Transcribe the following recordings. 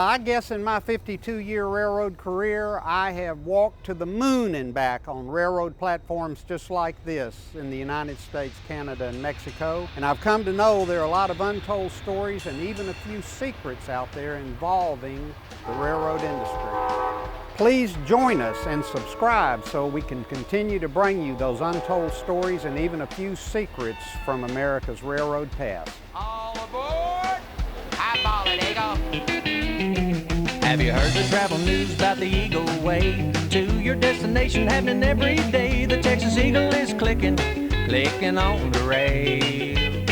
I guess in my 52-year railroad career, I have walked to the moon and back on railroad platforms just like this in the United States, Canada, and Mexico. And I've come to know there are a lot of untold stories and even a few secrets out there involving the railroad industry. Please join us and subscribe so we can continue to bring you those untold stories and even a few secrets from America's railroad past. All aboard! Highball it, Eagle! Have you heard the travel news about the Eagle Way? To your destination happening every day. The Texas Eagle is clicking on the rail.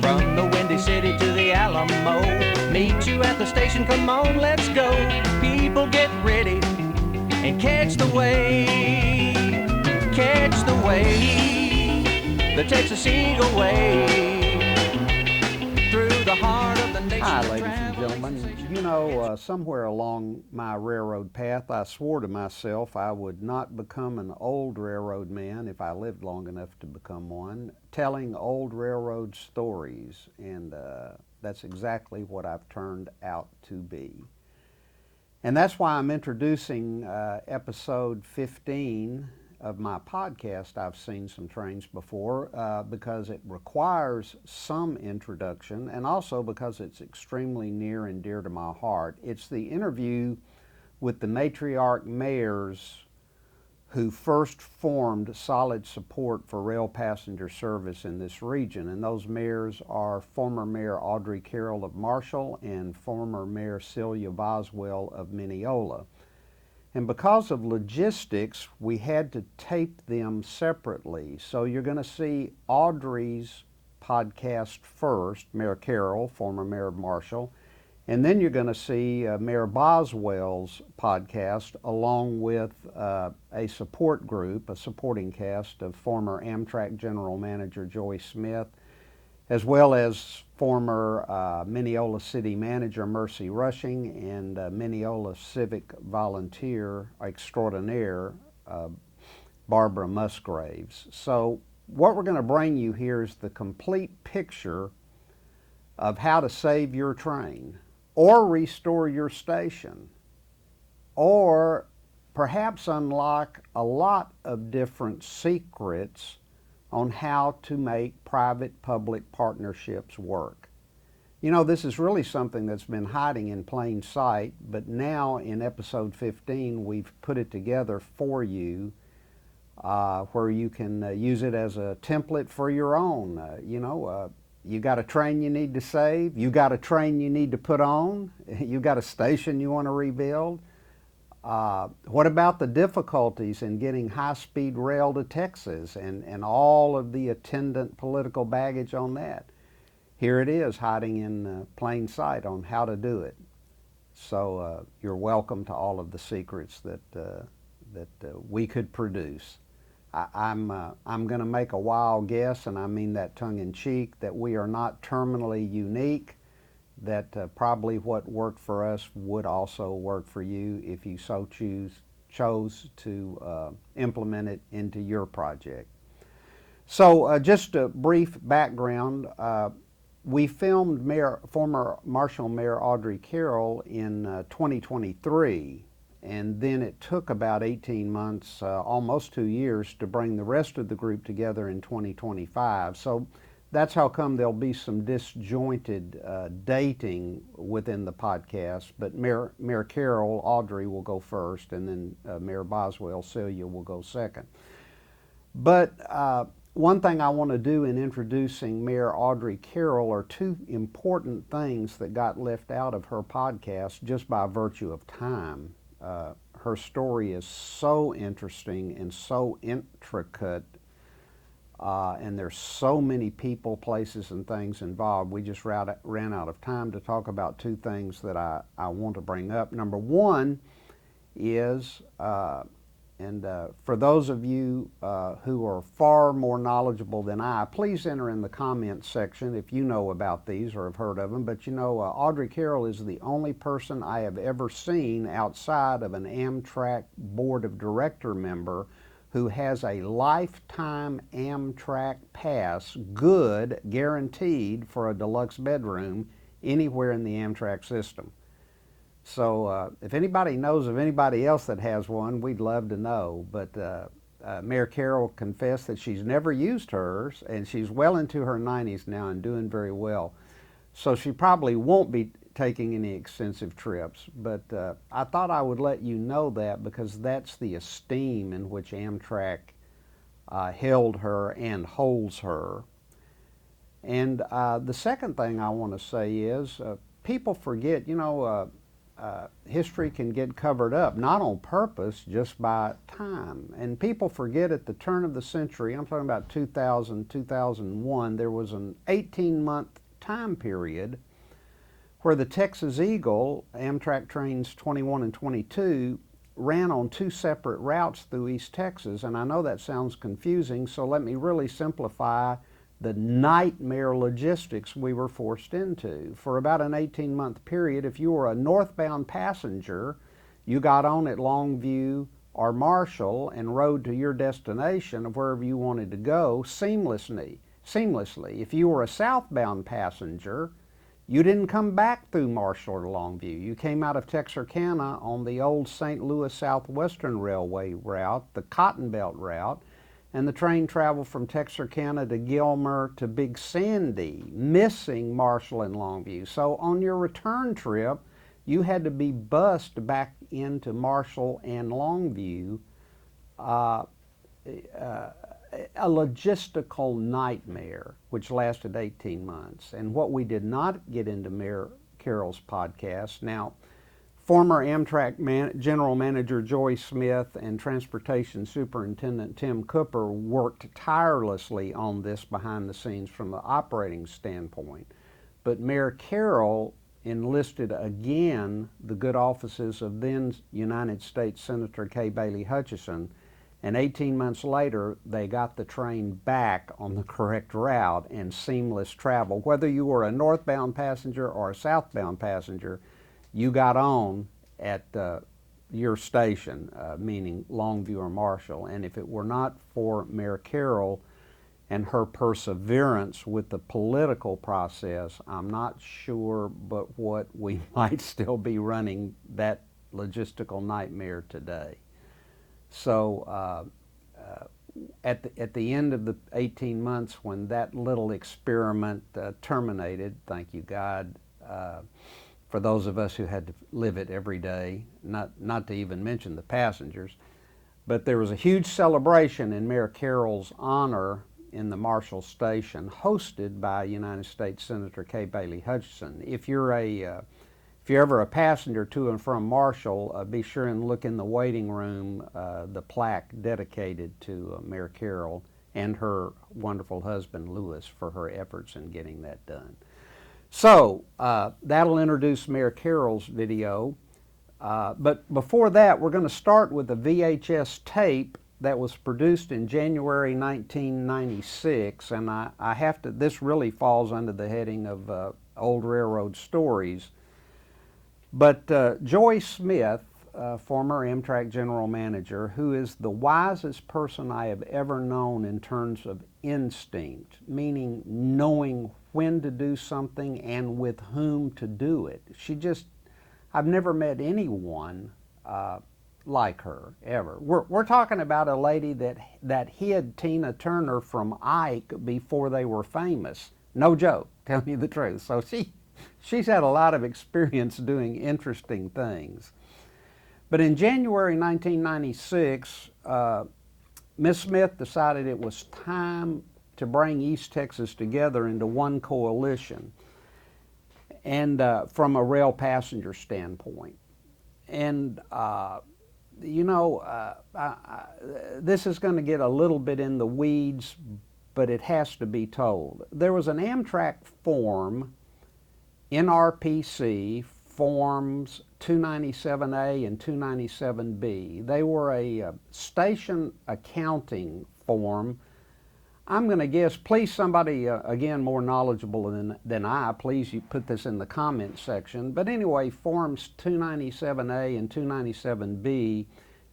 From the Windy City to the Alamo, meet you at the station, come on, let's go. People get ready and catch the wave. Catch the wave, the Texas Eagle Way. Through the heart of the nation. Hi, ladies and gentlemen. You know, somewhere along my railroad path, I swore to myself I would not become an old railroad man if I lived long enough to become one, telling old railroad stories, and that's exactly what I've turned out to be. And that's why I'm introducing episode 15 of my podcast, I've Seen Some Trains Before, because it requires some introduction and also because it's extremely near and dear to my heart. It's the interview with the matriarch mayors who first formed solid support for rail passenger service in this region. And those mayors are former Mayor Audrey Carroll of Marshall and former Mayor Celia Boswell of Mineola. And because of logistics, we had to tape them separately. So you're going to see Audrey's podcast first, Mayor Carroll, former Mayor of Marshall, and then you're going to see Mayor Boswell's podcast along with a support group, a supporting cast of former Amtrak General Manager Joey Smith, as well as former Mineola City Manager Mercy Rushing and Mineola Civic Volunteer Extraordinaire Barbara Musgraves. So what we're going to bring you here is the complete picture of how to save your train or restore your station or perhaps unlock a lot of different secrets on how to make private-public partnerships work. You know, this is really something that's been hiding in plain sight, but now in episode 15, we've put it together for you where you can use it as a template for your own. You got a train you need to save, you got a train you need to put on, you got a station you want to rebuild. What about the difficulties in getting high-speed rail to Texas and all of the attendant political baggage on that? Here it is, hiding in plain sight on how to do it. So you're welcome to all of the secrets that we could produce. I'm going to make a wild guess, and I mean that tongue-in-cheek, that we are not terminally unique, that probably what worked for us would also work for you if you so chose to implement it into your project. So just a brief background, we filmed former Marshall Mayor Audrey Carroll in 2023, and then it took about 18 months, almost 2 years, to bring the rest of the group together in 2025. So that's how come there'll be some disjointed dating within the podcast, but Mayor Carroll, Audrey, will go first, and then Mayor Boswell, Celia, will go second. But one thing I want to do in introducing Mayor Audrey Carroll are two important things that got left out of her podcast just by virtue of time. Her story is so interesting and so intricate, and there's so many people, places, and things involved. We just ran out of time to talk about two things that I want to bring up. Number one is, for those of you who are far more knowledgeable than I, please enter in the comments section if you know about these or have heard of them. But you know, Audrey Carroll is the only person I have ever seen outside of an Amtrak Board of Director member who has a lifetime Amtrak pass, good, guaranteed, for a deluxe bedroom anywhere in the Amtrak system. So if anybody knows of anybody else that has one, we'd love to know. But Mayor Carroll confessed that she's never used hers, and she's well into her 90s now and doing very well. So she probably won't be taking any extensive trips. But I thought I would let you know that, because that's the esteem in which Amtrak held her and holds her. And the second thing I want to say is people forget, you know, history can get covered up, not on purpose, just by time. And people forget at the turn of the century, I'm talking about 2000, 2001, there was an 18-month time period where the Texas Eagle, Amtrak trains 21 and 22, ran on two separate routes through East Texas. And I know that sounds confusing, so let me really simplify the nightmare logistics we were forced into. For about an 18-month period, if you were a northbound passenger, you got on at Longview or Marshall and rode to your destination of wherever you wanted to go seamlessly. If you were a southbound passenger, you didn't come back through Marshall or Longview. You came out of Texarkana on the old St. Louis Southwestern Railway route, the Cotton Belt route, and the train traveled from Texarkana to Gilmer to Big Sandy, missing Marshall and Longview. So on your return trip, you had to be bussed back into Marshall and Longview, a logistical nightmare, which lasted 18 months. And what we did not get into Mayor Carroll's podcast. Now, former Amtrak General Manager Joy Smith and Transportation Superintendent Tim Cooper worked tirelessly on this behind the scenes from the operating standpoint. But Mayor Carroll enlisted again the good offices of then United States Senator Kay Bailey Hutchison, and 18 months later they got the train back on the correct route and seamless travel. Whether you were a northbound passenger or a southbound passenger, you got on at your station, meaning Longview or Marshall. And if it were not for Mayor Carroll and her perseverance with the political process, I'm not sure but what we might still be running that logistical nightmare today. So at the end of the 18 months when that little experiment terminated, thank you God, for those of us who had to live it every day, not to even mention the passengers. But there was a huge celebration in Mayor Carroll's honor in the Marshall Station, hosted by United States Senator Kay Bailey Hutchison. If you're ever a passenger to and from Marshall, be sure and look in the waiting room, the plaque dedicated to Mayor Carroll and her wonderful husband Lewis for her efforts in getting that done. So that'll introduce Mayor Carroll's video. But before that, we're going to start with a VHS tape that was produced in January 1996. And I have to, this really falls under the heading of old railroad stories. But Joy Smith, former Amtrak General Manager, who is the wisest person I have ever known in terms of instinct, meaning knowing when to do something and with whom to do it. I've never met anyone like her, ever. We're talking about a lady that hid Tina Turner from Ike before they were famous. No joke, tell you the truth. So she's had a lot of experience doing interesting things. But in January 1996, Ms. Smith decided it was time to bring East Texas together into one coalition, and from a rail passenger standpoint. And this is going to get a little bit in the weeds, but it has to be told. There was an Amtrak form, NRPC Forms 297A and 297B. They were a station accounting form. I'm going to guess, please somebody, again, more knowledgeable than I, please you put this in the comment section. But anyway, Forms 297A and 297B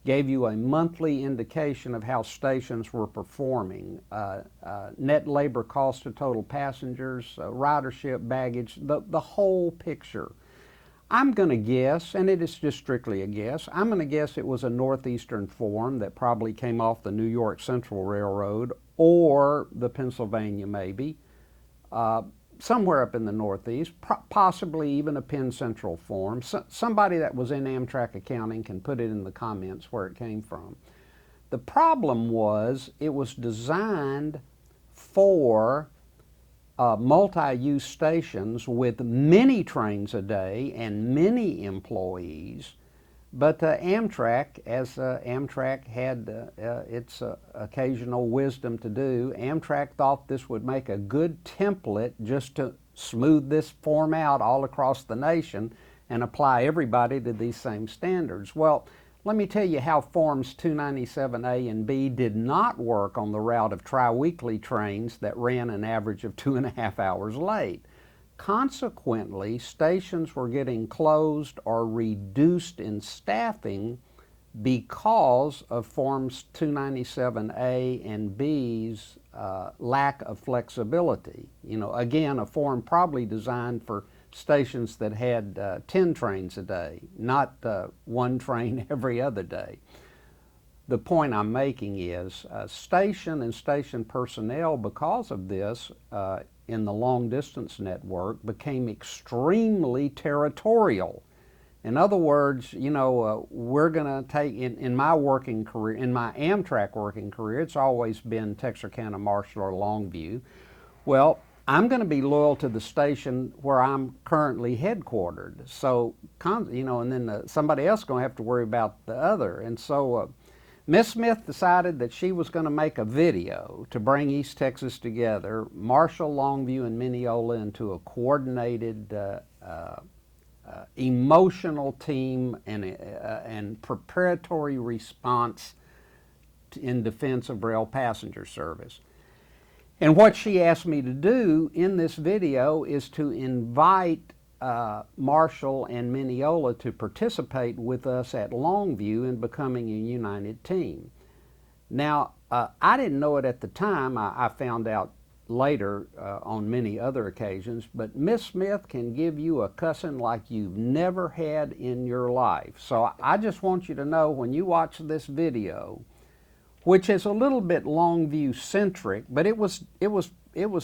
gave you a monthly indication of how stations were performing, net labor cost to total passengers, ridership, baggage, the whole picture. I'm going to guess, and it is just strictly a guess, I'm going to guess it was a Northeastern form that probably came off the New York Central Railroad or the Pennsylvania maybe, somewhere up in the Northeast, possibly even a Penn Central form. Somebody that was in Amtrak accounting can put it in the comments where it came from. The problem was it was designed for multi-use stations with many trains a day and many employees, but Amtrak, as Amtrak had its occasional wisdom to do, Amtrak thought this would make a good template just to smooth this form out all across the nation and apply everybody to these same standards. Well, let me tell you how Forms 297A and B did not work on the route of tri-weekly trains that ran an average of 2.5 hours late. Consequently, stations were getting closed or reduced in staffing because of Forms 297A and B's lack of flexibility. You know, again, a form probably designed for stations that had 10 trains a day, not one train every other day. The point I'm making is station and station personnel, because of this, in the long distance network, became extremely territorial. In other words, you know, we're going to take, in my working career, in my Amtrak working career, it's always been Texarkana, Marshall, or Longview. Well, I'm going to be loyal to the station where I'm currently headquartered. So, you know, and then somebody else is going to have to worry about the other. And so Miss Smith decided that she was going to make a video to bring East Texas together, Marshall, Longview, and Mineola into a coordinated emotional team and preparatory response in defense of rail passenger service. And what she asked me to do in this video is to invite Marshall and Mineola to participate with us at Longview in becoming a united team. Now, I didn't know it at the time. I found out later on many other occasions, but Miss Smith can give you a cussing like you've never had in your life. So I just want you to know, when you watch this video, which is a little bit Longview centric, but it was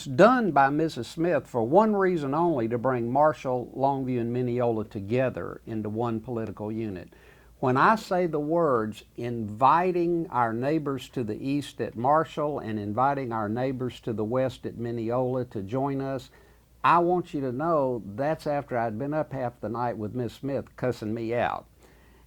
done by Mrs. Smith for one reason only: to bring Marshall, Longview, and Mineola together into one political unit. When I say the words inviting our neighbors to the east at Marshall and inviting our neighbors to the west at Mineola to join us, I want you to know that's after I'd been up half the night with Miss Smith cussing me out.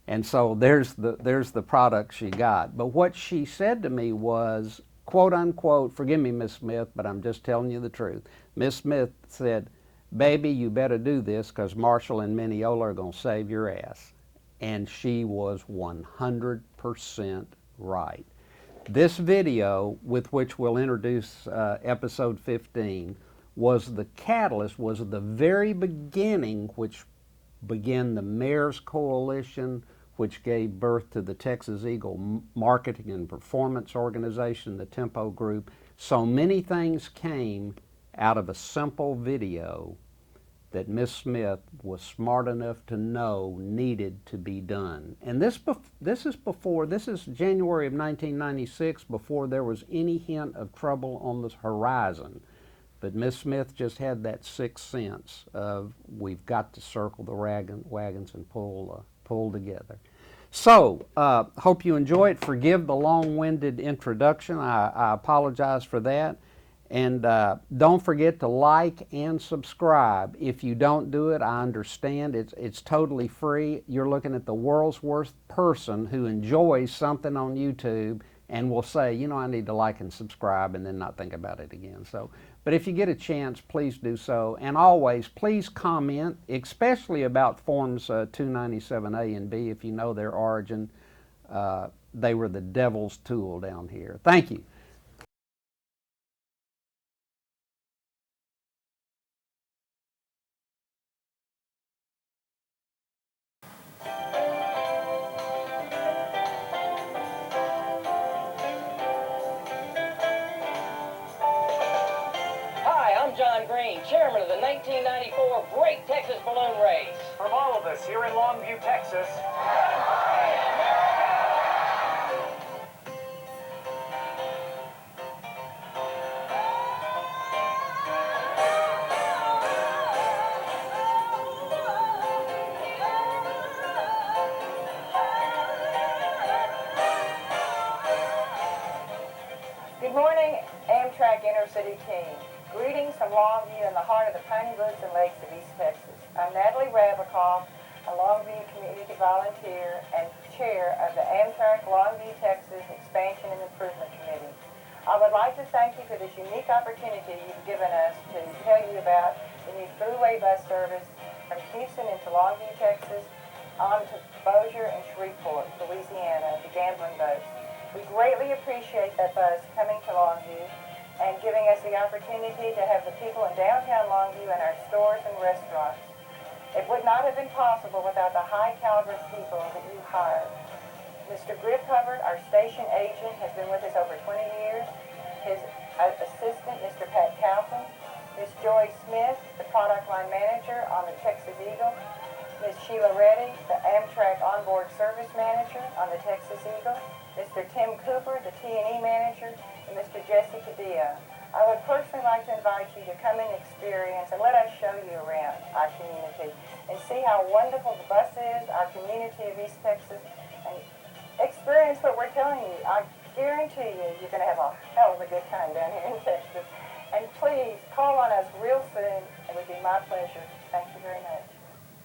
And so there's the product she got. But what she said to me was, quote unquote, forgive me, Miss Smith, but I'm just telling you the truth. Miss Smith said, "Baby, you better do this because Marshall and Mineola are going to save your ass." And she was 100% right. This video, with which we'll introduce episode 15, was the catalyst, was the very beginning which began the Mayor's Coalition, which gave birth to the Texas Eagle Marketing and Performance Organization, the Tempo Group. So many things came out of a simple video that Miss Smith was smart enough to know needed to be done. And this is January of 1996, before there was any hint of trouble on the horizon. But Miss Smith just had that sixth sense of, we've got to circle the wagons and pull together. So, hope you enjoy it. Forgive the long-winded introduction. I apologize for that. And don't forget to like and subscribe. If you don't do it, I understand. It's totally free. You're looking at the world's worst person who enjoys something on YouTube and will say, you know, I need to like and subscribe, and then not think about it again. So, but if you get a chance, please do so. And always, please comment, especially about Forms 297A and B, if you know their origin. They were the devil's tool down here. Thank you. 1994 Great Texas Balloon Race. From all of us here in Longview, Texas, Good morning, Amtrak Inner-City team. Greetings from Longview in the heart of the piney woods and lakes of East Texas. I'm Natalie Rabakoff, a Longview community volunteer and chair of the Amtrak Longview, Texas Expansion and Improvement Committee. I would like to thank you for this unique opportunity you've given us to tell you about the new Thruway bus service from Houston into Longview, Texas, on to Bossier and Shreveport, Louisiana, the gambling boats. We greatly appreciate that bus coming to Longview and giving us the opportunity to have the people in downtown Longview in our stores and restaurants. It would not have been possible without the high caliber people that you hired. Mr. Griff Hubbard, our station agent, has been with us over 20 years. His assistant, Mr. Pat Calvin, Ms. Joy Smith, the product line manager on the Texas Eagle, Ms. Sheila Reddy, the Amtrak onboard service manager on the Texas Eagle, Mr. Tim Cooper, the T&E manager, and Mr. Jesse Padilla. I would personally like to invite you to come and experience and let us show you around our community and see how wonderful the bus is, our community of East Texas, and experience what we're telling you. I guarantee you're going to have a hell of a good time down here in Texas. And please call on us real soon. It would be my pleasure. Thank you very much.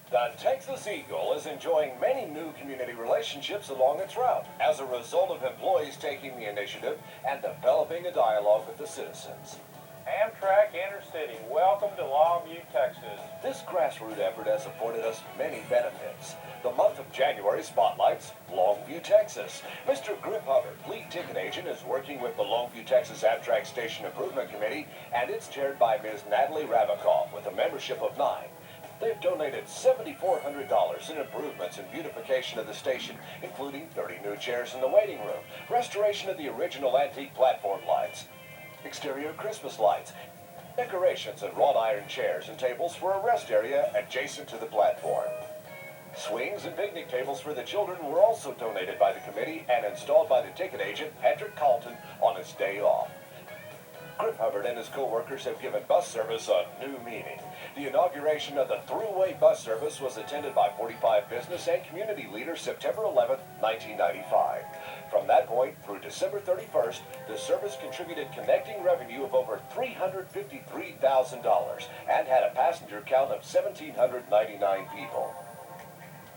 The Texas Eagle is enjoying many new community relationships along its route as a result of employees taking the initiative and developing a dialogue with the citizens. Amtrak Inner-City, welcome to Longview, Texas. This grassroots effort has afforded us many benefits. The month of January spotlights Longview, Texas. Mr. Griff Hubbard, lead ticket agent, is working with the Longview, Texas Amtrak Station Improvement Committee, and it's chaired by Ms. Natalie Rabakoff with a membership of 9. They've donated $7,400 in improvements and beautification of the station, including 30 new chairs in the waiting room, restoration of the original antique platform lights, exterior Christmas lights, decorations and wrought iron chairs and tables for a rest area adjacent to the platform. Swings and picnic tables for the children were also donated by the committee and installed by the ticket agent, Patrick Carlton, on his day off. Griff Hubbard and his co-workers have given bus service a new meaning. The inauguration of the Thruway bus service was attended by 45 business and community leaders September 11, 1995. From that point through December 31st, the service contributed connecting revenue of over $353,000 and had a passenger count of 1,799 people.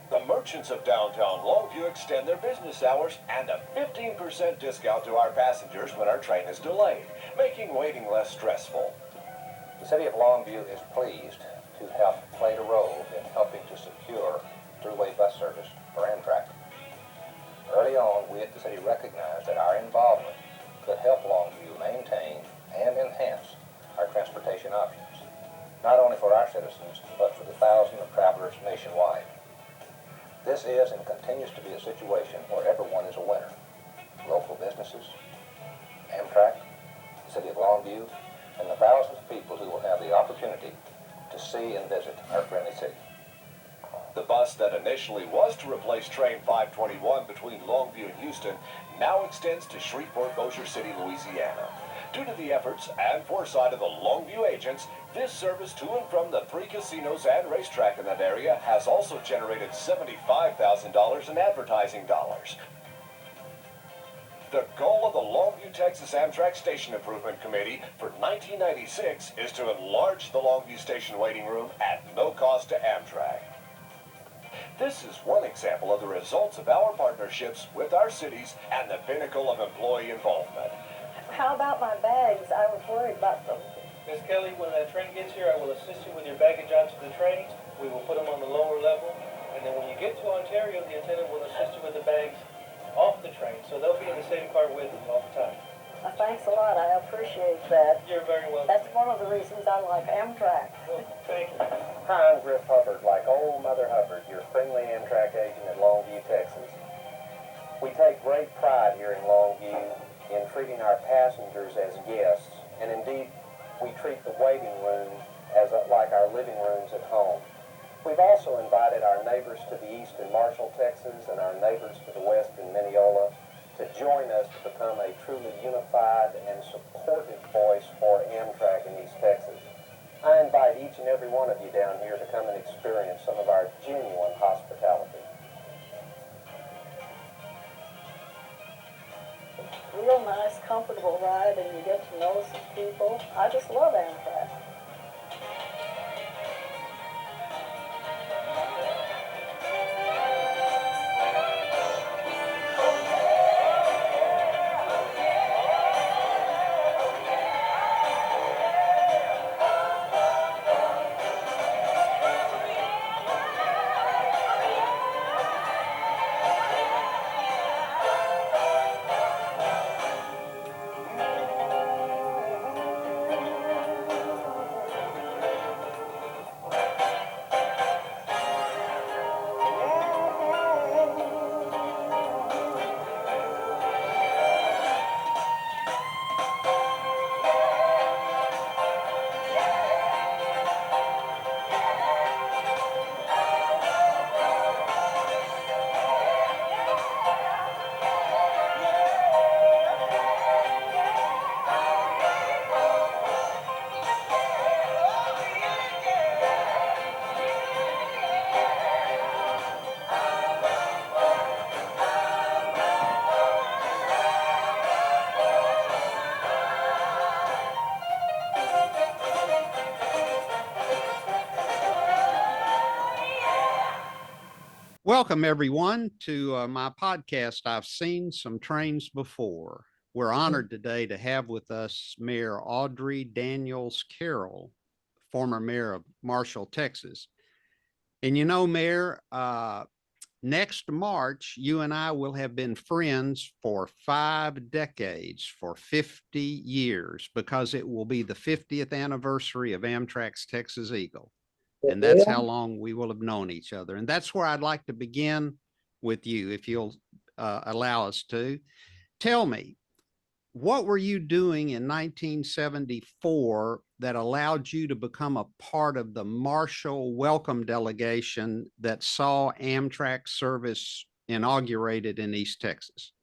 The merchants of downtown Longview extend their business hours and a 15% discount to our passengers when our train is delayed, making waiting less stressful. The City of Longview is pleased to have played a role in helping to secure Thruway bus service for Amtrak. Early on, we at the city recognized that our involvement could help Longview maintain and enhance our transportation options, not only for our citizens, but for the thousands of travelers nationwide. This is and continues to be a situation where everyone is a winner. Local businesses, Amtrak, the City of Longview, and the thousands of people who will have the opportunity to see and visit our friendly city. The bus that initially was to replace train 521 between Longview and Houston now extends to Shreveport, Bossier City, Louisiana. Due to the efforts and foresight of the Longview agents, this service to and from the 3 casinos and racetrack in that area has also generated $75,000 in advertising dollars. The goal of the Longview, Texas Amtrak Station Improvement Committee for 1996 is to enlarge the Longview Station waiting room at no cost to Amtrak. This is one example of the results of our partnerships with our cities and the pinnacle of employee involvement. How about my bags? I was worried about them. Miss Kelly, when that train gets here, I will assist you with your baggage onto the train. We will put them on the lower level. And then when you get to Ontario, the attendant will assist you with the bags off the train. So they'll be in the same car with you all the time. Thanks a lot. I appreciate that. You're very welcome. That's one of the reasons I like Amtrak. Well, thank you. Hi, I'm Griff Hubbard, like old Mother Hubbard, your friendly Amtrak agent in Longview, Texas. We take great pride here in Longview in treating our passengers as guests, and indeed, we treat the waiting room as like our living rooms at home. We've also invited our neighbors to the east in Marshall, Texas, and our neighbors to the west in Mineola to join us to become a truly unified and supportive voice for Amtrak in East Texas. I invite each and every one of you down here to come and experience some of our genuine hospitality. Real nice, comfortable ride, and you get to know some people. I just love Amtrak. Welcome, everyone, to my podcast, I've Seen Some Trains Before. We're honored today to have with us Mayor Audrey Carroll, former mayor of Marshall, Texas. And you know, Mayor, next March, you and I will have been friends for 5 decades, for 50 years, because it will be the 50th anniversary of Amtrak's Texas Eagle. And that's how long we will have known each other. And that's where I'd like to begin with you, if you'll allow us to. Tell me, what were you doing in 1974 that allowed you to become a part of the Marshall welcome delegation that saw Amtrak service inaugurated in East Texas?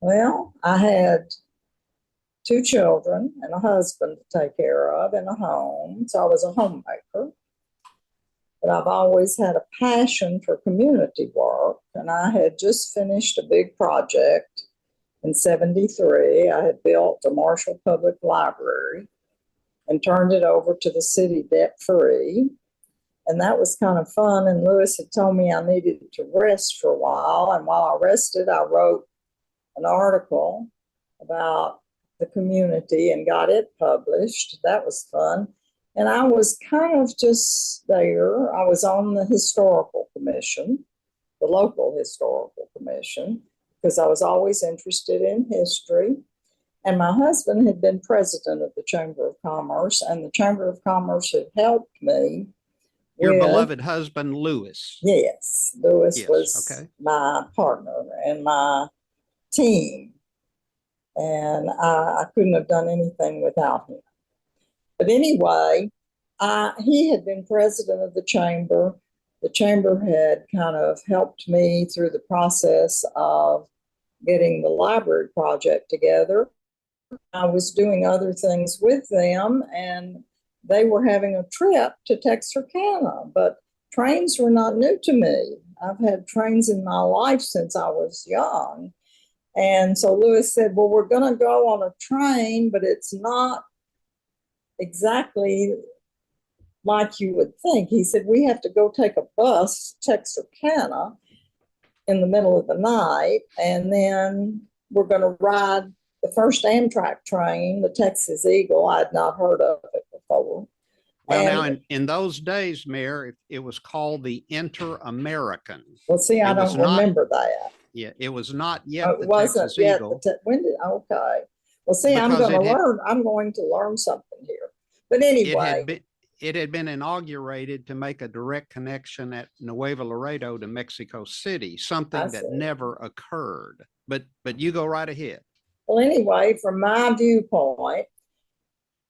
Well, I had 2 children and a husband to take care of and a home, so I was a homemaker. But I've always had a passion for community work, and I had just finished a big project in '73. I had built a Marshall Public Library and turned it over to the city debt-free, and that was kind of fun. And Lewis had told me I needed to rest for a while, and while I rested, I wrote an article about the community and got it published. That was fun. And I was kind of just there. I was on the historical commission, the local historical commission, because I was always interested in history. And my husband had been president of the Chamber of Commerce, and the Chamber of Commerce had helped me. Your beloved husband, Lewis. Yes, Lewis was my partner and my team. And I couldn't have done anything without him. But anyway, he had been president of the chamber. The chamber had kind of helped me through the process of getting the library project together. I was doing other things with them, and they were having a trip to Texarkana, but trains were not new to me. I've had trains in my life since I was young. And so Lewis said, well, we're going to go on a train, but it's not exactly like you would think. He said, we have to go take a bus to Texarkana in the middle of the night, and then we're going to ride the first Amtrak train, the Texas Eagle. I had not heard of it before. Well, now, in those days, Mayor, it was called the Inter-American. Well, see, I don't remember that. Yeah, it was not yet it the wasn't Texas yet Eagle. When did, okay. Well, see, I'm going to learn something here. But anyway. It had been inaugurated to make a direct connection at Nuevo Laredo to Mexico City, something that never occurred. But you go right ahead. Well, anyway, from my viewpoint,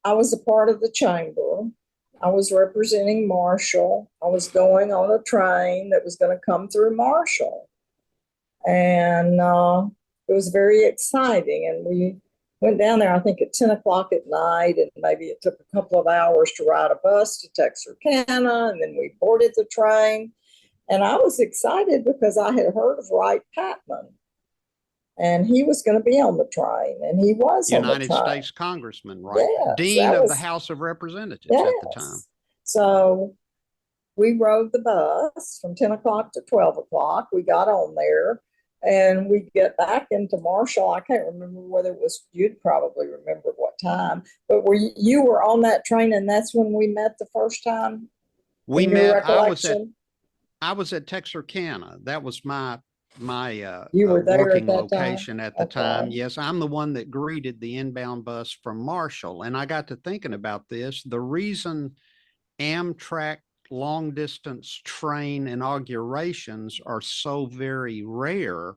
I was a part of the chamber. I was representing Marshall. I was going on a train that was going to come through Marshall. And it was very exciting. And we went down there, I think, at 10 o'clock at night. And maybe it took a couple of hours to ride a bus to Texarkana. And then we boarded the train. And I was excited because I had heard of Wright Patman. And he was going to be on the train, and he was on the train. United States Congressman, right? Yes, Dean of the House of Representatives at the time. So we rode the bus from 10 o'clock to 12 o'clock. We got on there, and we get back into Marshall. I can't remember whether it was, you'd probably remember what time, but you were on that train, and that's when we met the first time? We met, I was at Texarkana. That was my you were there working at location at the time. Yes, I'm the one that greeted the inbound bus from Marshall. And I got to thinking about this. The reason Amtrak long distance train inaugurations are so very rare,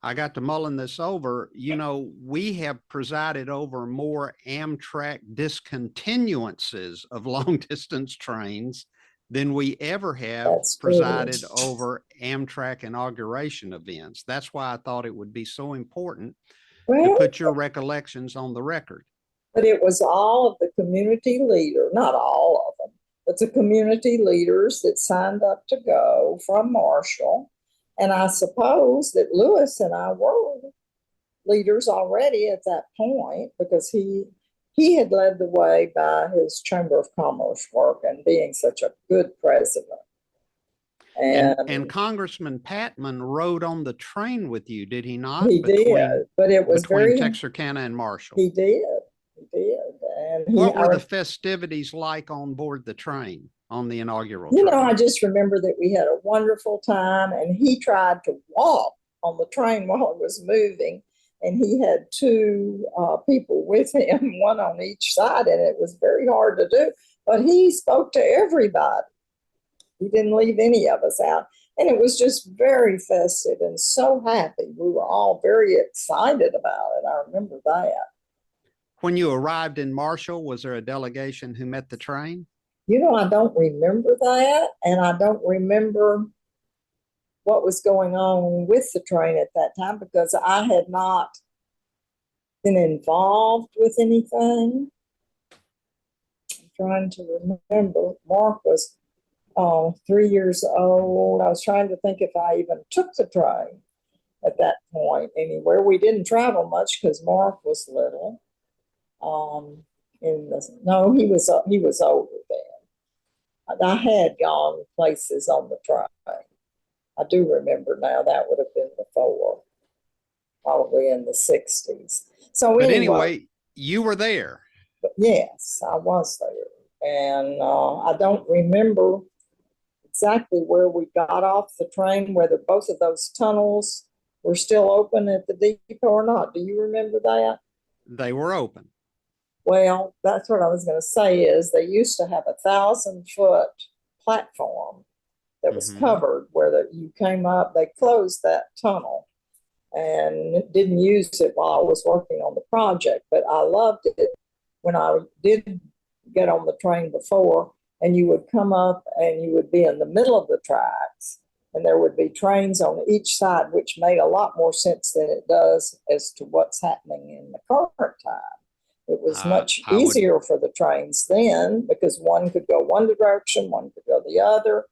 I got to mulling this over. You know, we have presided over more Amtrak discontinuances of long distance trains than we ever have presided over Amtrak inauguration events. That's why I thought it would be so important to put your recollections on the record. But it was all of the community leaders, not all of them, but the community leaders that signed up to go from Marshall. And I suppose that Lewis and I were leaders already at that point, because he had led the way by his Chamber of Commerce work and being such a good president. And Congressman Patman rode on the train with you, did he not? He did, but it was between Texarkana and Marshall. He did. And what were the festivities like on board the train on the inaugural train? You know, I just remember that we had a wonderful time, and he tried to walk on the train while it was moving. And he had two people with him, one on each side, and it was very hard to do. But he spoke to everybody. He didn't leave any of us out. And it was just very festive and so happy. We were all very excited about it. I remember that. When you arrived in Marshall, was there a delegation who met the train? You know, I don't remember that. And I don't remember what was going on with the train at that time, because I had not been involved with anything. I'm trying to remember. Mark was 3 years old. I was trying to think if I even took the train at that point anywhere. We didn't travel much because Mark was little. No, he was older then. I had gone places on the train. I do remember now, that would have been before, probably in the 60s. So anyway, you were there. But yes, I was there. And I don't remember exactly where we got off the train, whether both of those tunnels were still open at the depot or not. Do you remember that? They were open. Well, that's what I was going to say, is they used to have 1,000-foot platform that was covered where you came up. They closed that tunnel and didn't use it while I was working on the project. But I loved it when I did get on the train before, and you would come up and you would be in the middle of the tracks, and there would be trains on each side, which made a lot more sense than it does as to what's happening in the current time. It was much easier for the trains then, because one could go one direction, one could go the other.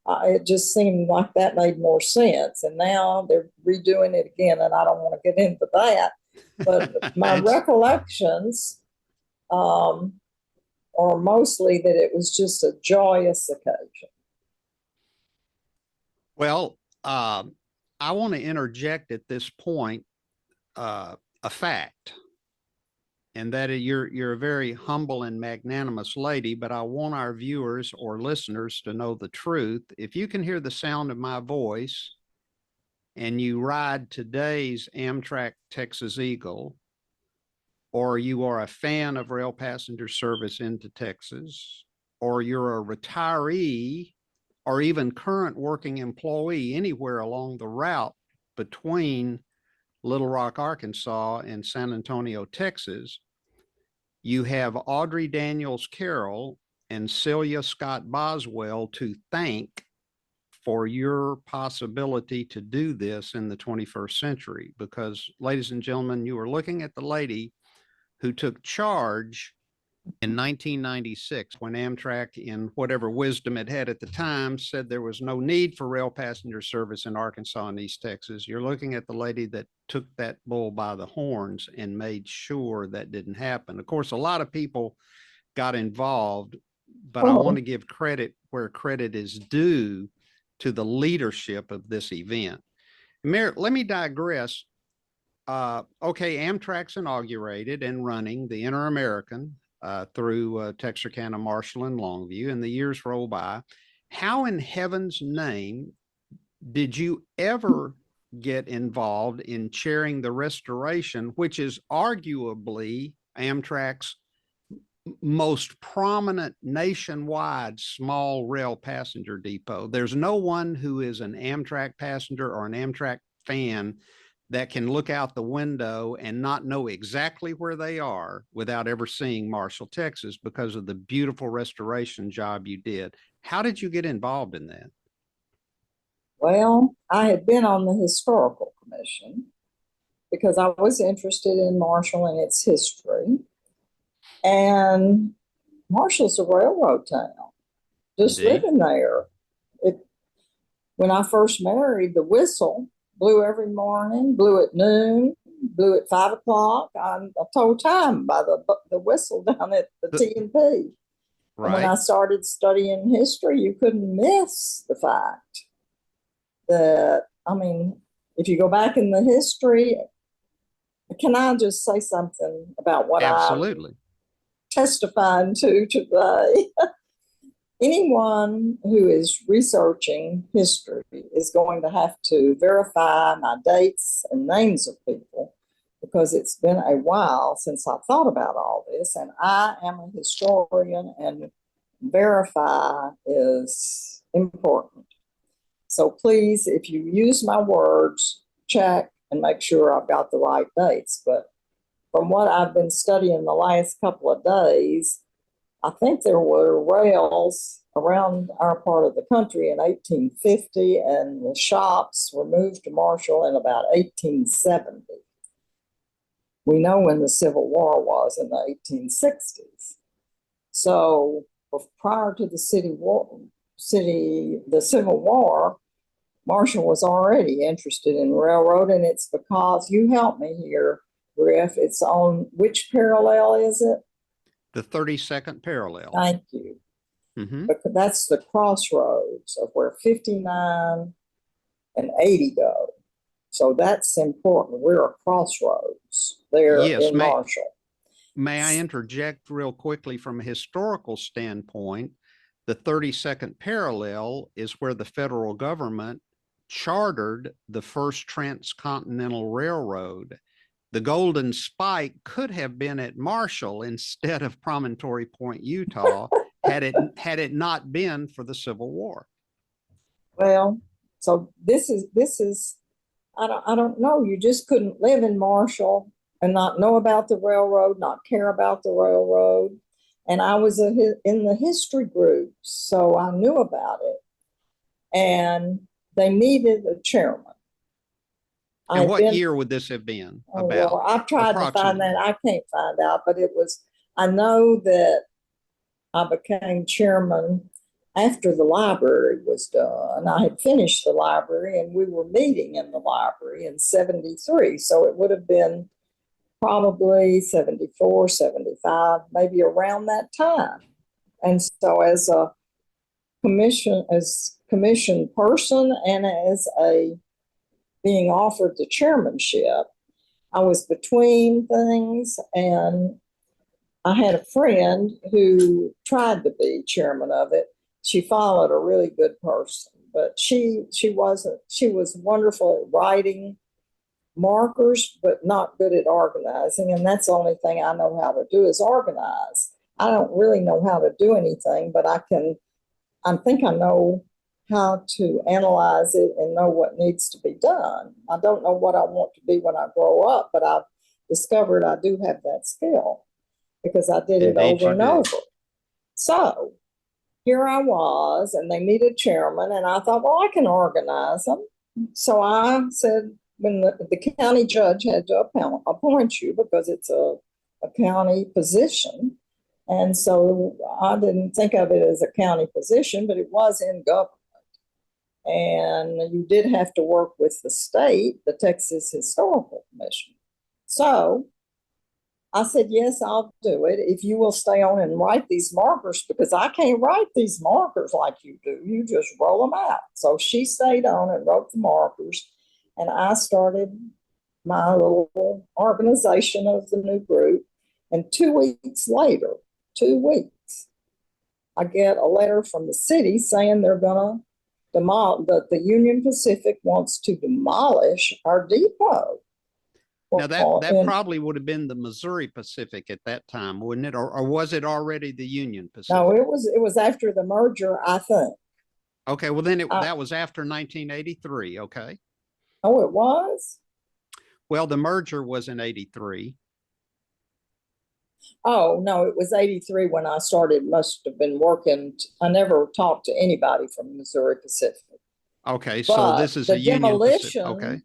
It just seemed like that made more sense. And now they're redoing it again, and I don't want to get into that. But my recollections are mostly that it was just a joyous occasion. Well, I want to interject at this point a fact. And that you're a very humble and magnanimous lady, but I want our viewers or listeners to know the truth. If you can hear the sound of my voice and you ride today's Amtrak Texas Eagle, or you are a fan of rail passenger service into Texas, or you're a retiree, or even current working employee anywhere along the route between Little Rock, Arkansas and San Antonio, Texas, you have Audrey Carroll and Celia Scott Boswell to thank for your possibility to do this in the 21st century. Because, ladies and gentlemen, you are looking at the lady who took charge in 1996 when Amtrak, in whatever wisdom it had at the time, said there was no need for rail passenger service in Arkansas and East Texas. You're looking at the lady that took that bull by the horns and made sure that didn't happen. Of course, a lot of people got involved, but I want to give credit where credit is due to the leadership of this event. Mayor, let me digress. Okay, Amtrak's inaugurated and running the Inter-American through Texarkana, Marshall, and Longview, and the years roll by. How in heaven's name did you ever get involved in chairing the restoration, which is arguably Amtrak's most prominent nationwide small rail passenger depot? There's no one who is an Amtrak passenger or an Amtrak fan that can look out the window and not know exactly where they are without ever seeing Marshall, Texas, because of the beautiful restoration job you did. How did you get involved in that? Well, I had been on the historical commission because I was interested in Marshall and its history. And Marshall's a railroad town. Just Indeed. living there. When I first married, the whistle blew every morning, blew at noon, blew at 5 o'clock. I told time by the whistle down at the T&P. Right. When I started studying history, you couldn't miss the fact that, I mean, if you go back in the history, can I just say something about what Absolutely. I'm testifying to today? Anyone who is researching history is going to have to verify my dates and names of people because it's been a while since I thought about all this, and I am a historian, and verify is important. So please, if you use my words, check and make sure I've got the right dates. But from what I've been studying the last couple of days, I think there were rails around our part of the country in 1850, and the shops were moved to Marshall in about 1870. We know when the Civil War was in the 1860s. So prior to the Civil War, Marshall was already interested in railroad, and it's because you helped me here, Griff. It's on which parallel is it? The 32nd parallel. Thank you. Mm-hmm. Because that's the crossroads of where 59 and 80 go. So that's important. We're a crossroads there in Marshall. May I interject real quickly from a historical standpoint? The 32nd parallel is where the federal government chartered the first transcontinental railroad. The Golden Spike could have been at Marshall instead of Promontory Point, Utah, had it not been for the Civil War. Well, so this is I don't know. You just couldn't live in Marshall and not know about the railroad, not care about the railroad. And I was in the history group, so I knew about it. And they needed a chairman. And what year would this have been about? Well, I've tried to find that. I can't find out, but I know that I became chairman after the library was done. I had finished the library, and we were meeting in the library in 73. So it would have been probably 74, 75, maybe around that time. And so as a commission person and as being offered the chairmanship, I was between things, and I had a friend who tried to be chairman of it. She followed a really good person, but she was wonderful at writing markers, but not good at organizing. And that's the only thing I know how to do is organize. I don't really know how to do anything, but I think I know how to analyze it and know what needs to be done. I don't know what I want to be when I grow up, but I've discovered I do have that skill because I did it over and over. So here I was, and they needed chairman, and I thought, well, I can organize them. So I said, when the county judge had to appoint you because it's a county position. And so I didn't think of it as a county position, but it was in government. And you did have to work with the state, the Texas Historical Commission. So I said, yes, I'll do it if you will stay on and write these markers, because I can't write these markers like you do. You just roll them out. So she stayed on and wrote the markers, and I started my little organization of the new group. And 2 weeks later, 2 weeks, I get a letter from the city saying they're going to that the Union Pacific wants to demolish our depot. Now that probably would have been the Missouri Pacific at that time, wouldn't it? Or was it already the Union Pacific? No, it was after the merger, I think. Okay, well then that was after 1983, okay. Oh, it was? Well, the merger was in 83. Oh, no, it was 83 when I started, must have been working. I never talked to anybody from Missouri Pacific. Okay, so this is a Union Pacific, okay.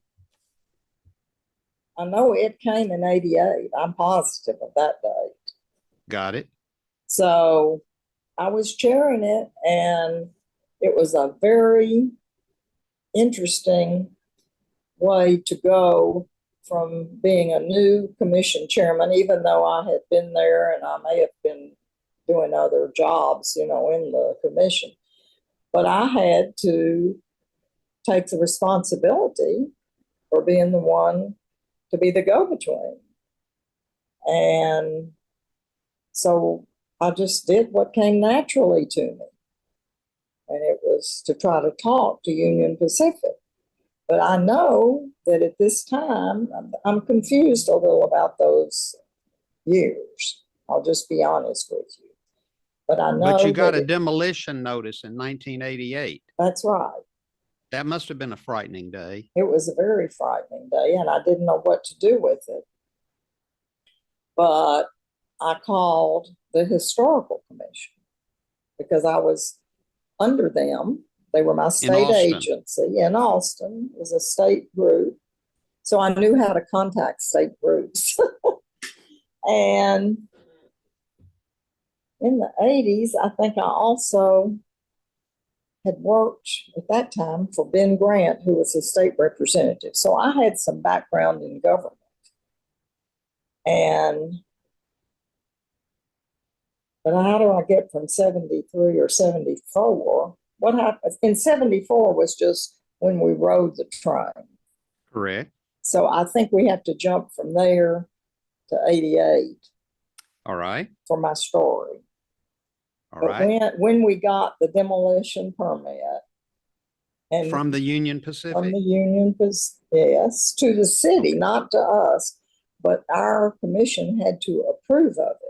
I know it came in 88. I'm positive of that date. Got it. So I was chairing it, and it was a very interesting way to go from being a new commission chairman, even though I had been there and I may have been doing other jobs, in the commission. But I had to take the responsibility for being the one to be the go-between. And so I just did what came naturally to me. And it was to try to talk to Union Pacific. But I know that at this time, I'm confused a little about those years. I'll just be honest with you. But I know. But you got a demolition notice in 1988. That's right. That must have been a frightening day. It was a very frightening day, and I didn't know what to do with it. But I called the Historical Commission because I was under them. They were my state agency in Austin. It was a state group. So I knew how to contact state groups. And in the 80s, I think I also had worked at that time for Ben Grant, who was a state representative. So I had some background in government. But how do I get from 73 or 74? What happened in 74 was just when we rode the train. Correct. So I think we have to jump from there to 88. All right. For my story. All right. But when we got the demolition permit, and from the Union Pacific. From the Union Pacific, yes, to the city, not to us, but our commission had to approve of it.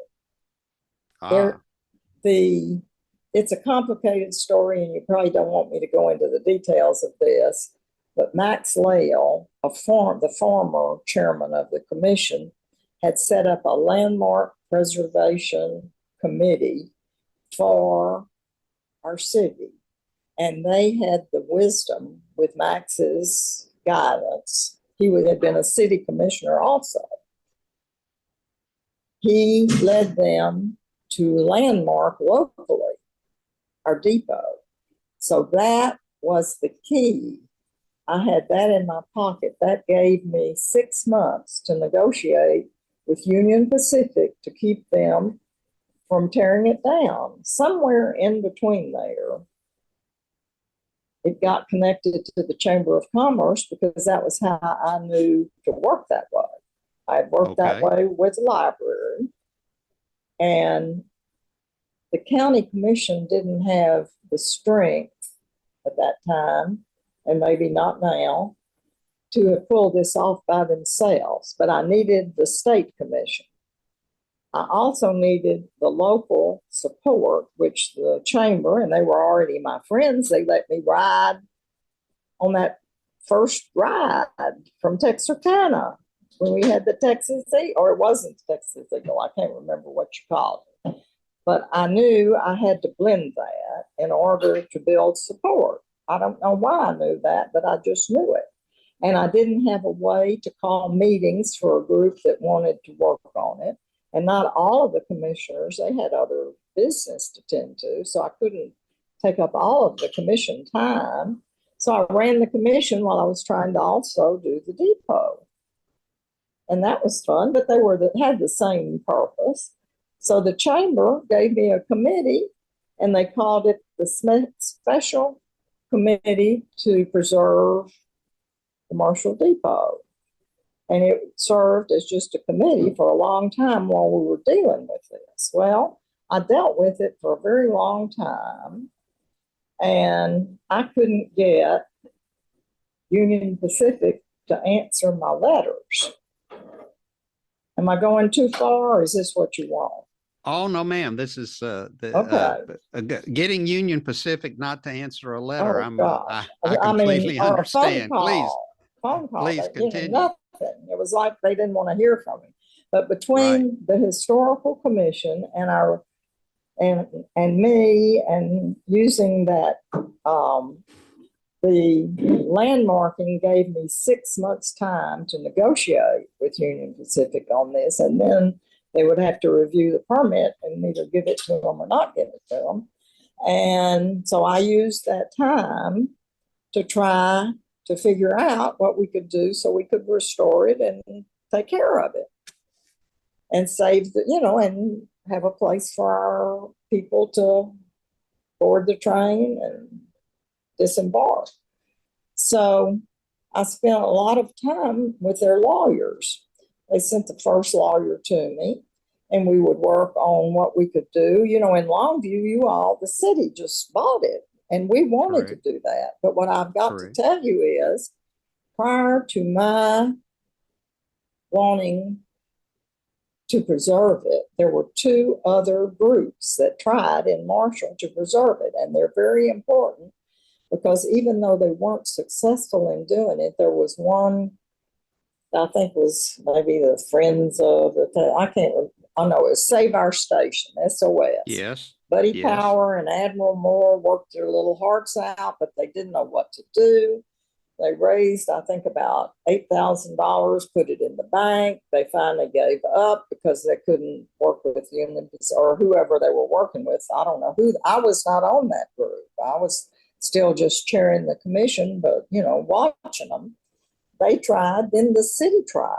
It's a complicated story, and you probably don't want me to go into the details of this, but Max Lale, the former chairman of the commission, had set up a landmark preservation committee for our city. And they had the wisdom, with Max's guidance, he had been a city commissioner also. He led them to landmark locally our depot. So that was the key. I had that in my pocket. That gave me 6 months to negotiate with Union Pacific to keep them from tearing it down. Somewhere in between there, it got connected to the Chamber of Commerce because that was how I knew to work that way. I had worked that way with the library. And the county commission didn't have the strength at that time, and maybe not now, to have pulled this off by themselves. But I needed the state commission. I also needed the local support, which the chamber, and they were already my friends, they let me ride on that first ride from Texarkana when we had the Texas Eagle, or it wasn't Texas Eagle, I can't remember what you called it. But I knew I had to blend that in order to build support. I don't know why I knew that, but I just knew it. And I didn't have a way to call meetings for a group that wanted to work on it. And not all of the commissioners, they had other business to tend to. So I couldn't take up all of the commission time. So I ran the commission while I was trying to also do the depot. And that was fun, but had the same purpose. So the chamber gave me a committee, and they called it the Special Committee to Preserve the Marshall Depot. And it served as just a committee for a long time while we were dealing with this. Well, I dealt with it for a very long time, and I couldn't get Union Pacific to answer my letters. Am I going too far, or is this what you want? Oh, no, ma'am. This is getting Union Pacific not to answer a letter. Oh, I completely understand. Please. Phone call. Please continue. Nothing. It was like they didn't want to hear from me. But between the Historical Commission and our and me, and using that, the landmarking gave me 6 months time to negotiate with Union Pacific on this, and then they would have to review the permit and either give it to them or not give it to them. And so I used that time to try to figure out what we could do so we could restore it and take care of it and save the, and have a place for our people to board the train and disembark. So I spent a lot of time with their lawyers. They sent the first lawyer to me, and we would work on what we could do. In Longview, the city just bought it, and we wanted to do that. But what I've got to tell you is, prior to my wanting to preserve it, there were 2 other groups that tried in Marshall to preserve it, and they're very important because even though they weren't successful in doing it, there was one, I think was maybe the Friends of it was Save Our Station, SOS. Yes. Buddy Power and Admiral Moore worked their little hearts out, but they didn't know what to do. They raised, I think, about $8,000, put it in the bank. They finally gave up because they couldn't work with Union or whoever they were working with. I don't know who. I was not on that group. I was still just chairing the commission, but, watching them. They tried, then the city tried.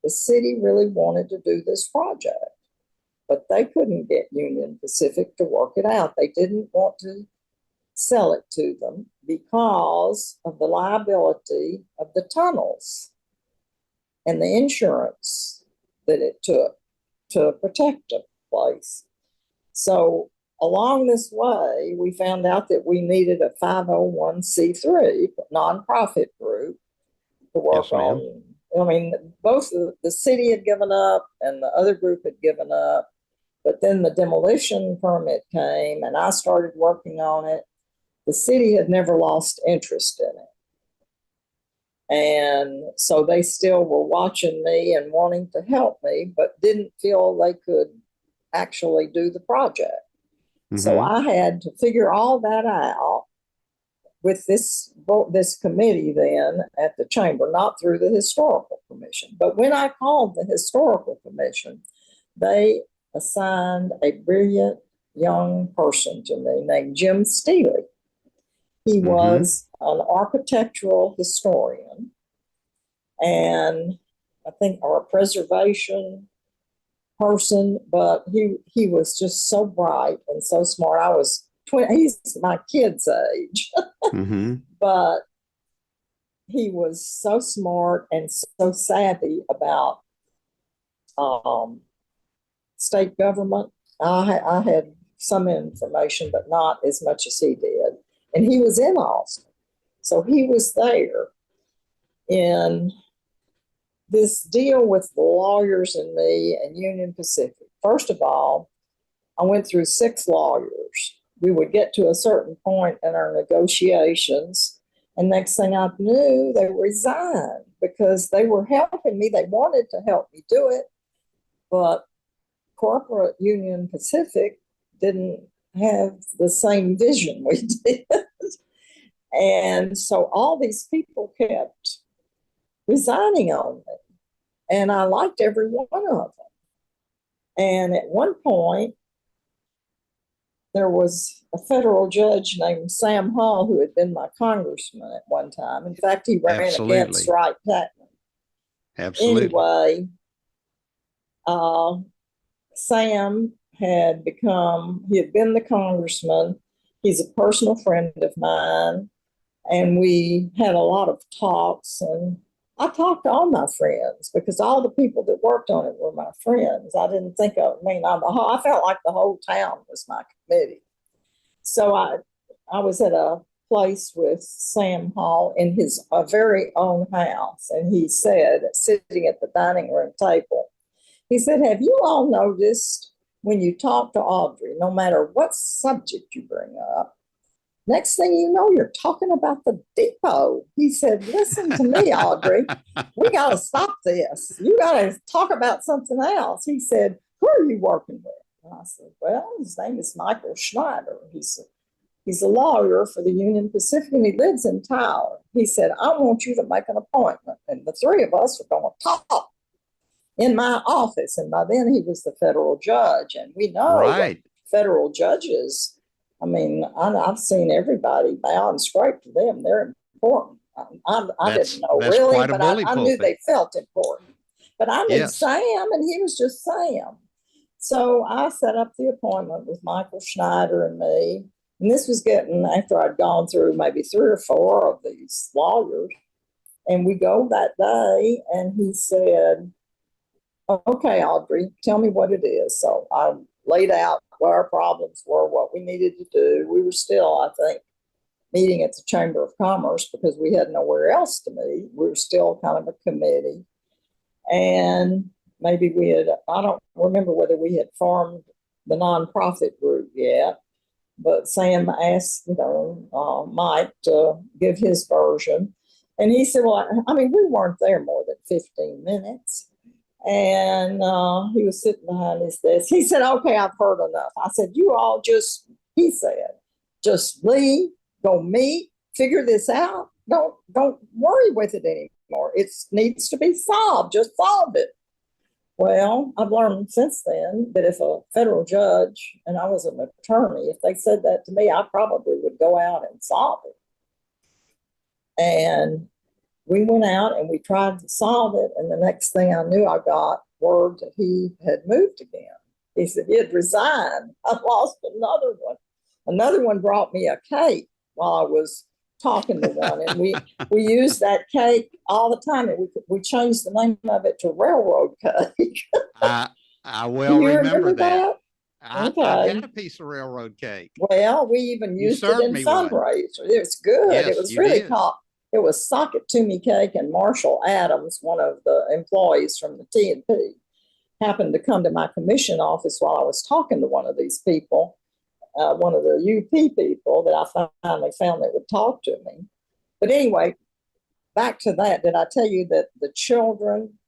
The city really wanted to do this project, but they couldn't get Union Pacific to work it out. They didn't want to sell it to them because of the liability of the tunnels and the insurance that it took to protect the place. So along this way, we found out that we needed a 501c3 nonprofit group to work on. Both the city had given up and the other group had given up, but then the demolition permit came and I started working on it. The city had never lost interest in it. And so they still were watching me and wanting to help me, but didn't feel they could actually do the project. Mm-hmm. So I had to figure all that out with this committee then at the chamber, not through the Historical Commission. But when I called the Historical Commission, they assigned a brilliant young person to me named Jim Steele. He was an architectural historian and I think or a preservation person, but he was just so bright and so smart. I was he's my kid's age, but he was so smart and so savvy about state government. I had some information, but not as much as he did. And he was in Austin. So he was there in this deal with the lawyers and me and Union Pacific. First of all, I went through 6 lawyers. We would get to a certain point in our negotiations, and next thing I knew, they resigned because they were helping me. They wanted to help me do it, but corporate Union Pacific didn't have the same vision we did. And so all these people kept resigning on me. And I liked every one of them. And at one point, there was a federal judge named Sam Hall who had been my congressman at one time. In fact, he ran against Wright Patman. Absolutely. Anyway, Sam he had been the congressman. He's a personal friend of mine. And we had a lot of talks, and I talked to all my friends because all the people that worked on it were my friends. I didn't think of, I felt like the whole town was my committee. So I was at a place with Sam Hall in his very own house, and he said, sitting at the dining room table, he said, have you all noticed when you talk to Audrey, no matter what subject you bring up, next thing you know, you're talking about the depot. He said, listen to me, Audrey. We got to stop this. You got to talk about something else. He said, who are you working with? And I said, well, his name is Michael Schneider. He's a lawyer for the Union Pacific, and he lives in Tyler. He said, I want you to make an appointment. And the three of us are going to talk in my office. And by then he was the federal judge. And we know federal judges, I've seen everybody bow and scrape to them. They're important. I didn't know really, but I knew they felt important. But I knew Sam, and he was just Sam. So I set up the appointment with Michael Schneider and me. And this was getting after I'd gone through maybe 3 or 4 of these lawyers. And we go that day, and he said, okay, Audrey, tell me what it is. So I laid out what our problems were, what we needed to do. We were still, I think, meeting at the Chamber of Commerce because we had nowhere else to meet. We were still kind of a committee. And maybe I don't remember whether we had formed the nonprofit group yet, but Sam asked, Mike to give his version. And he said, well, we weren't there more than 15 minutes. And he was sitting behind his desk. He said, okay, I've heard enough. I said, he said, just leave, go meet, figure this out. Don't worry with it anymore. It needs to be solved. Just solve it. Well, I've learned since then that if a federal judge, and I was an attorney, if they said that to me, I probably would go out and solve it. And we went out and we tried to solve it. And the next thing I knew, I got word that he had moved again. He said he had resigned. I lost another one. Another one brought me a cake while I was talking to one. And we used that cake all the time. And we changed the name of it to railroad cake. I well remember that. I've Okay. got a piece of railroad cake. Well, we even used it in fundraisers. It was good. Yes, it was really called. It was Sock It To Me cake, and Marshall Adams, one of the employees from the T&P, happened to come to my commission office while I was talking to one of these people, one of the UP people that I finally found that would talk to me. But anyway, back to that, did I tell you that the children,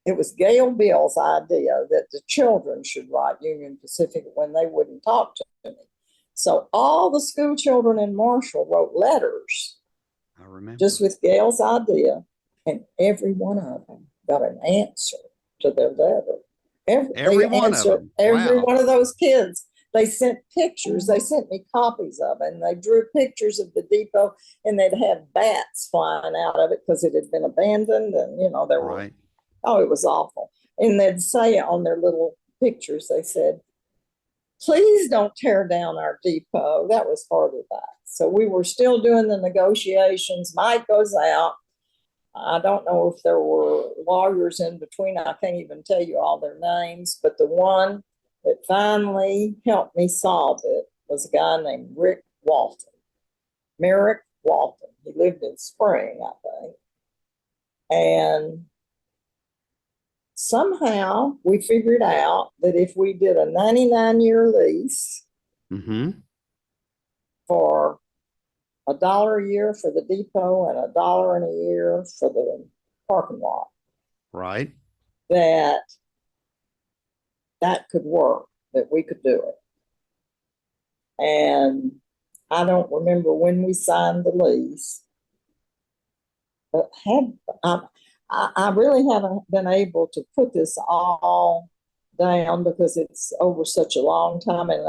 it was Gail Bill's idea that the children should write Union Pacific when they wouldn't talk to me. So all the school children in Marshall wrote letters. I remember. Just with Gail's idea, and every one of them got an answer to their letter. Every one of them. Every one of those kids. They sent pictures. They sent me copies of it, and they drew pictures of the depot, and they'd have bats flying out of it because it had been abandoned, and there were. Oh, it was awful. And they'd say on their little pictures, they said, please don't tear down our depot. That was farther back. So we were still doing the negotiations. Mike goes out. I don't know if there were lawyers in between. I can't even tell you all their names, but the one that finally helped me solve it was a guy named Merrick Walton. He lived in Spring, I think. And somehow we figured out that if we did a 99-year lease for $1 a year for the depot and $1 a year for the parking lot, that could work, that we could do it. And I don't remember when we signed the lease, but I really haven't been able to put this all down because it's over such a long time. And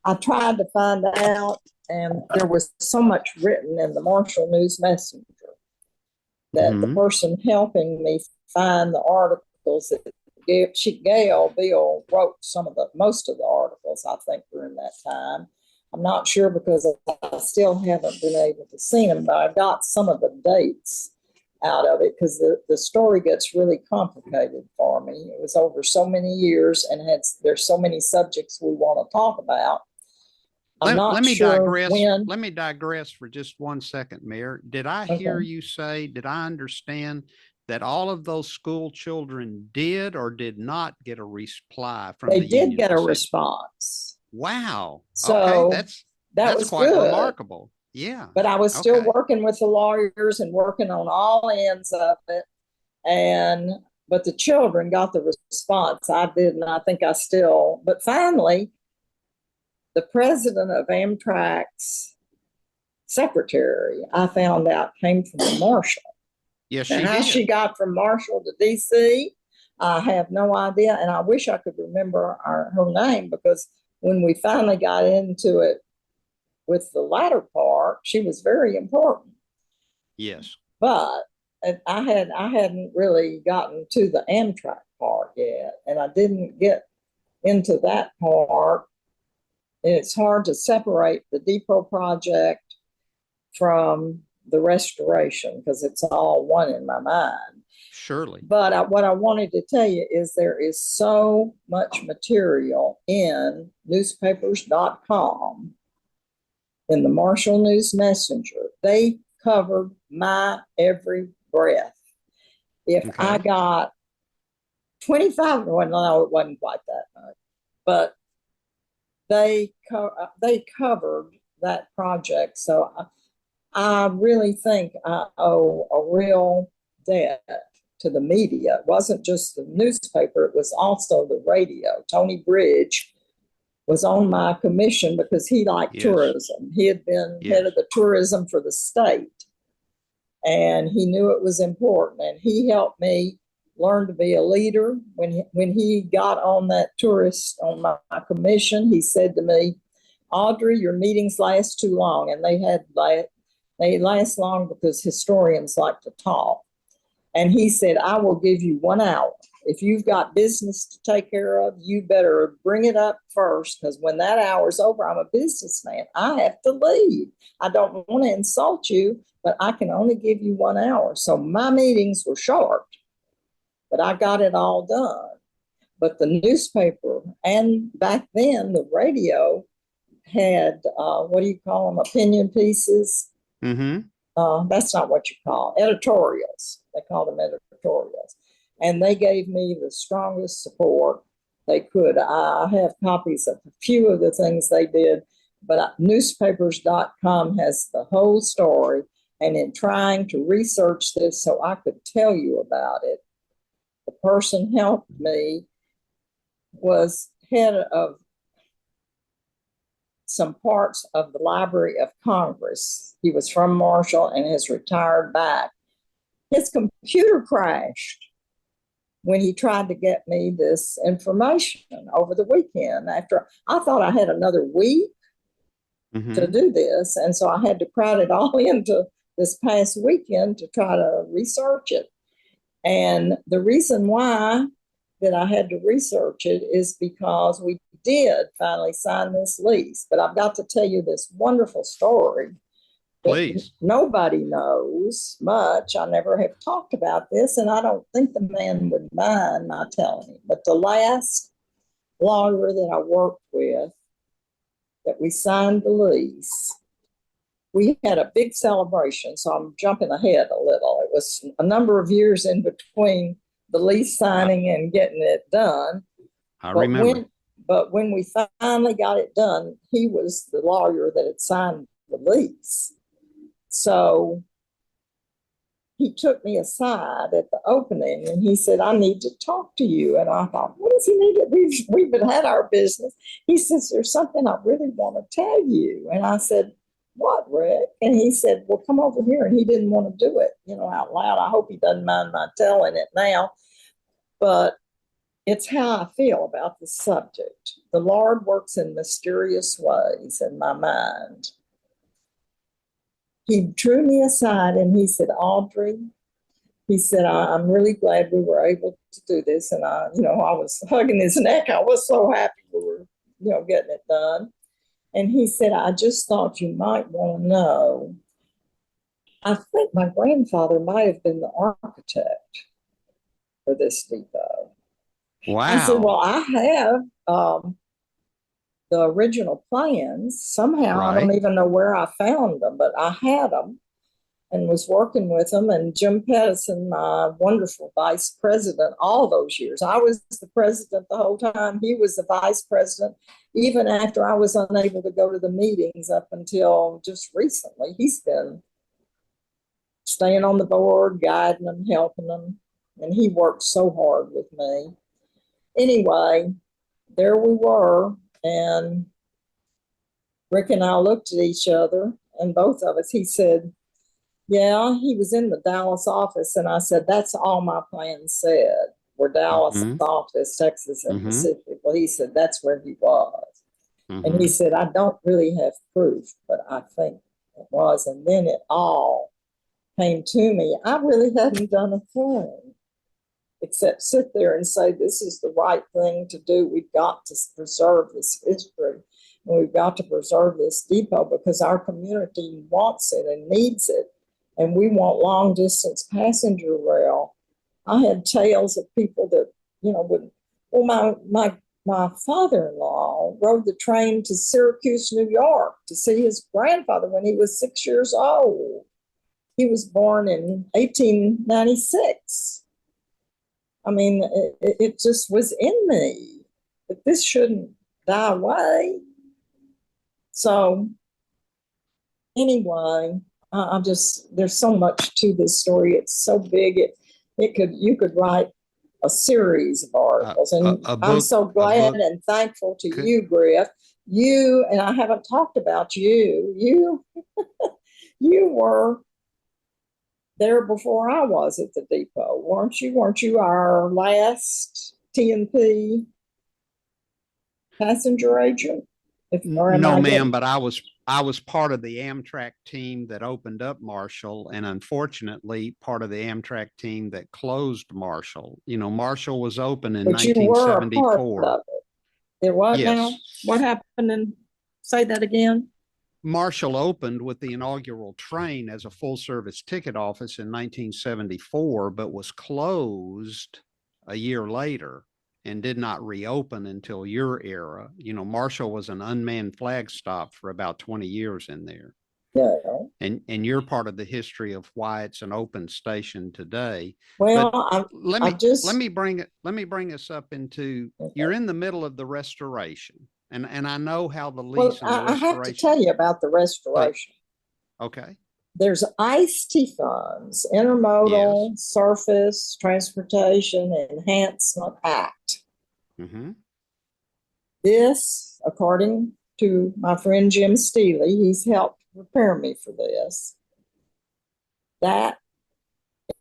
I tried to find out, and there was so much written in the Marshall News Messenger that the person helping me find the articles that Gail Bill wrote most of the articles, I think, during that time. I'm not sure because I still haven't been able to see them, but I got some of the dates out of it because the story gets really complicated for me. It was over so many years and there's so many subjects we want to talk about. Let me digress for just 1 second, Mayor. Did I hear you say, did I understand that all of those school children did or did not get a reply from the union? They did get a response. Wow. So okay, that was quite good. remarkable. Yeah. But I was still working with the lawyers and working on all ends of it. But the children got the response. I didn't. I think I still, but finally, the president of Amtrak's secretary, I found out, came from Marshall. Yes, she did. How she got from Marshall to DC, I have no idea. And I wish I could remember her name, because when we finally got into it with the latter part, she was very important. Yes. But I hadn't really gotten to the Amtrak part yet, and I didn't get into that part. And it's hard to separate the depot project from the restoration because it's all one in my mind. Surely. But what I wanted to tell you is there is so much material in newspapers.com, in the Marshall News Messenger. They covered my every breath. If I got 25, well, no, it wasn't quite that much, but they covered that project. So I really think I owe a real debt to the media. It wasn't just the newspaper, it was also the radio. Tony Bridge was on my commission because he liked tourism. He had been head of the tourism for the state, and he knew it was important. And he helped me learn to be a leader. When he got on that tourist on my commission, he said to me, "Audrey, your meetings last too long." And they last long because historians like to talk. And he said, "I will give you 1 hour. If you've got business to take care of, you better bring it up first, because when that hour's over, I'm a businessman. I have to leave. I don't want to insult you, but I can only give you 1 hour." So my meetings were short, but I got it all done. But the newspaper, and back then the radio, had, what do you call them, opinion pieces? That's not what you call editorials. They call them editorials. And they gave me the strongest support they could. I have copies of a few of the things they did, but newspapers.com has the whole story. And in trying to research this so I could tell you about it, the person who helped me was head of some parts of the Library of Congress. He was from Marshall and has retired back. His computer crashed when he tried to get me this information over the weekend. After I thought I had another week to do this, and so I had to crowd it all into this past weekend to try to research it. And the reason why that I had to research it is because we did finally sign this lease. But I've got to tell you this wonderful story. Please. Nobody knows much. I never have talked about this, and I don't think the man would mind my telling him. But the last lawyer that I worked with, that we signed the lease, we had a big celebration. So I'm jumping ahead a little. It was a number of years in between the lease signing and getting it done. I remember. But when we finally got it done, he was the lawyer that had signed the lease. So he took me aside at the opening and he said, I need to talk to you. And I thought, what does he need to? We've been had our business. He says, there's something I really want to tell you. And I said, what, Rick? And he said, well, come over here. And he didn't want to do it, out loud. I hope he doesn't mind my telling it now. But it's how I feel about the subject. The Lord works in mysterious ways in my mind. He drew me aside and he said, Audrey, he said, I'm really glad we were able to do this. And I was hugging his neck. I was so happy we were, getting it done. And he said, I just thought you might want to know. I think my grandfather might have been the architect for this depot. Wow. I said, well, I have the original plans. Somehow, I don't even know where I found them, but I had them and was working with them. And Jim Pettison, my wonderful vice president, all those years. I was the president the whole time. He was the vice president, even after I was unable to go to the meetings up until just recently. He's been staying on the board, guiding them, helping them. And he worked so hard with me. Anyway, there we were. And Rick and I looked at each other, and both of us, he said, yeah, he was in the Dallas office. And I said, that's all my plans said, were Dallas office, Texas, and Pacific. Well, he said, that's where he was. And he said, I don't really have proof, but I think it was. And then it all came to me. I really hadn't done a thing except sit there and say, this is the right thing to do. We've got to preserve this history, and we've got to preserve this depot because our community wants it and needs it. And we want long distance passenger rail. I had tales of people that, my father-in-law rode the train to Syracuse, New York to see his grandfather when he was 6 years old. He was born in 1896. I mean, it just was in me that this shouldn't die away. So anyway, there's so much to this story. It's so big. You could write a series of articles. And I'm so glad and thankful to you, Griff. You, and I haven't talked about you. You were there before I was at the depot, weren't you? Weren't you our last TNP passenger agent? No, ma'am, but I was part of the Amtrak team that opened up Marshall, and unfortunately part of the Amtrak team that closed Marshall. Marshall was open in 1974. There was Yes. Now? What happened? And say that again. Marshall opened with the inaugural train as a full-service ticket office in 1974, but was closed a year later and did not reopen until your era. Marshall was an unmanned flag stop for about 20 years in there. Yeah. And you're part of the history of why it's an open station today. Well, let me bring us up into, you're in the middle of the restoration. And I know how the lease and the restoration. I have to tell you about the restoration. Okay. There's ICE funds, Intermodal Surface Transportation Enhancement Act. This, according to my friend Jim Steely, he's helped prepare me for this. That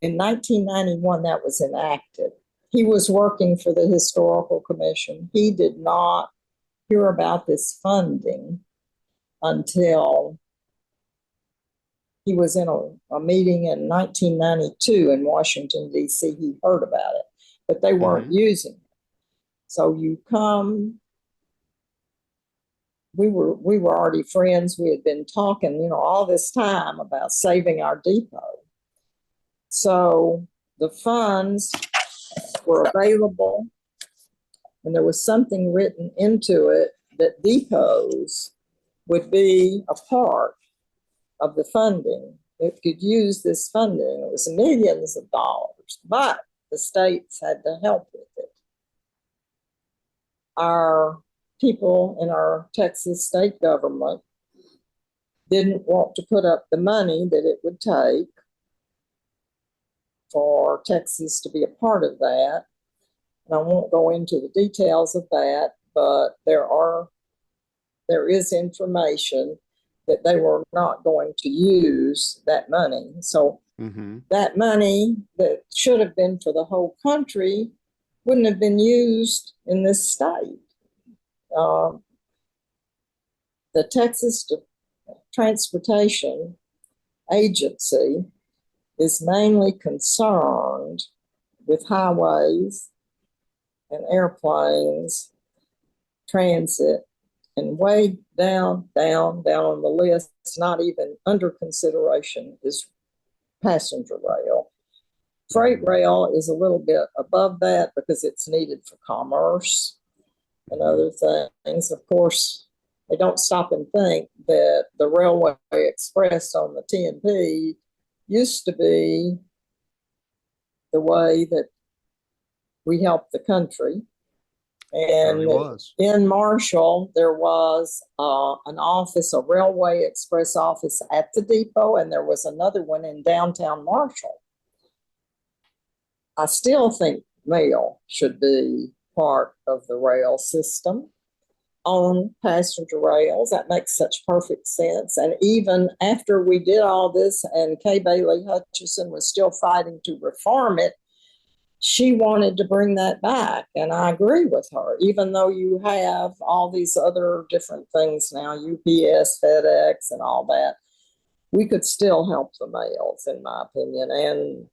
in 1991, that was enacted. He was working for the Historical Commission. He did not hear about this funding until he was in a meeting in 1992 in Washington, D.C. He heard about it, but they weren't using it. So we were already friends. We had been talking, all this time about saving our depot. So the funds were available, and there was something written into it that depots would be a part of the funding. It could use this funding. It was millions of dollars, but the states had to help with it. Our people in our Texas state government didn't want to put up the money that it would take. for Texas to be a part of that. And I won't go into the details of that, but there is information that they were not going to use that money. So that money that should have been for the whole country wouldn't have been used in this state. The Texas Transportation Agency is mainly concerned with highways and airplanes, transit, and way down on the list, not even under consideration, is passenger rail. Freight rail is a little bit above that because it's needed for commerce and other things. Of course, they don't stop and think that the Railway Express on the TNP used to be the way that we helped the country. And in Marshall, there was an office, a Railway Express office at the depot, and there was another one in downtown Marshall. I still think mail should be part of the rail system on passenger rails. That makes such perfect sense. And even after we did all this and Kay Bailey Hutchison was still fighting to reform it, she wanted to bring that back. And I agree with her, even though you have all these other different things now, UPS, FedEx, and all that, we could still help the mails, in my opinion, and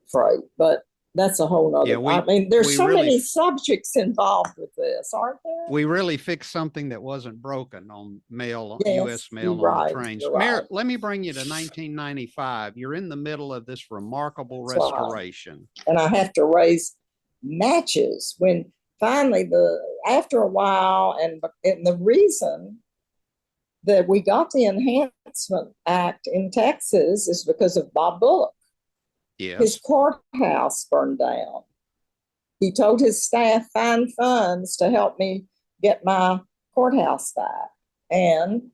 freight. But that's a whole nother. I mean, there's so many subjects involved with this, aren't there? We really fixed something that wasn't broken on mail, Yes, U.S. mail on the trains. Mayor, let me bring you to 1995. You're in the middle of this remarkable restoration. And I have to raise matches when finally after a while, and the reason that we got the Enhancement Act in Texas is because of Bob Bullock. Yes. His courthouse burned down. He told his staff, find funds to help me get my courthouse back. And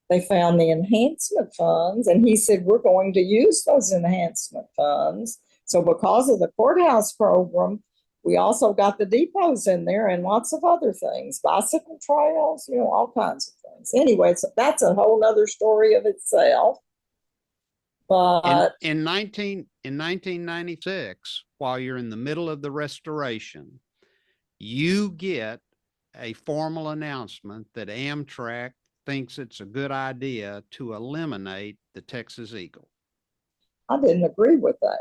they found the enhancement funds, and he said, we're going to use those enhancement funds. So because of the courthouse program, we also got the depots in there and lots of other things, bicycle trails, all kinds of things. Anyway, so that's a whole nother story of itself. But in 1996, while you're in the middle of the restoration, you get a formal announcement that Amtrak thinks it's a good idea to eliminate the Texas Eagle. I didn't agree with that.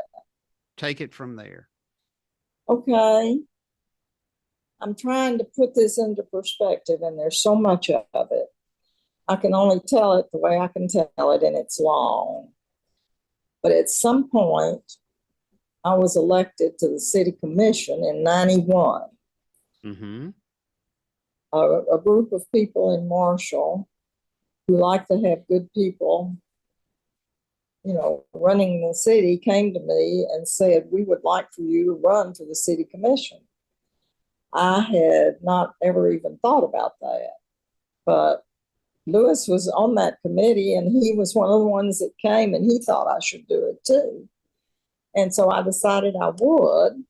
Take it from there. Okay. I'm trying to put this into perspective, and there's so much of it. I can only tell it the way I can tell it, and it's long. But at some point, I was elected to the city commission in 91. A group of people in Marshall who like to have good people, running the city came to me and said, we would like for you to run for the city commission. I had not ever even thought about that, but Lewis was on that committee, and he was one of the ones that came, and he thought I should do it too. And so I decided I would.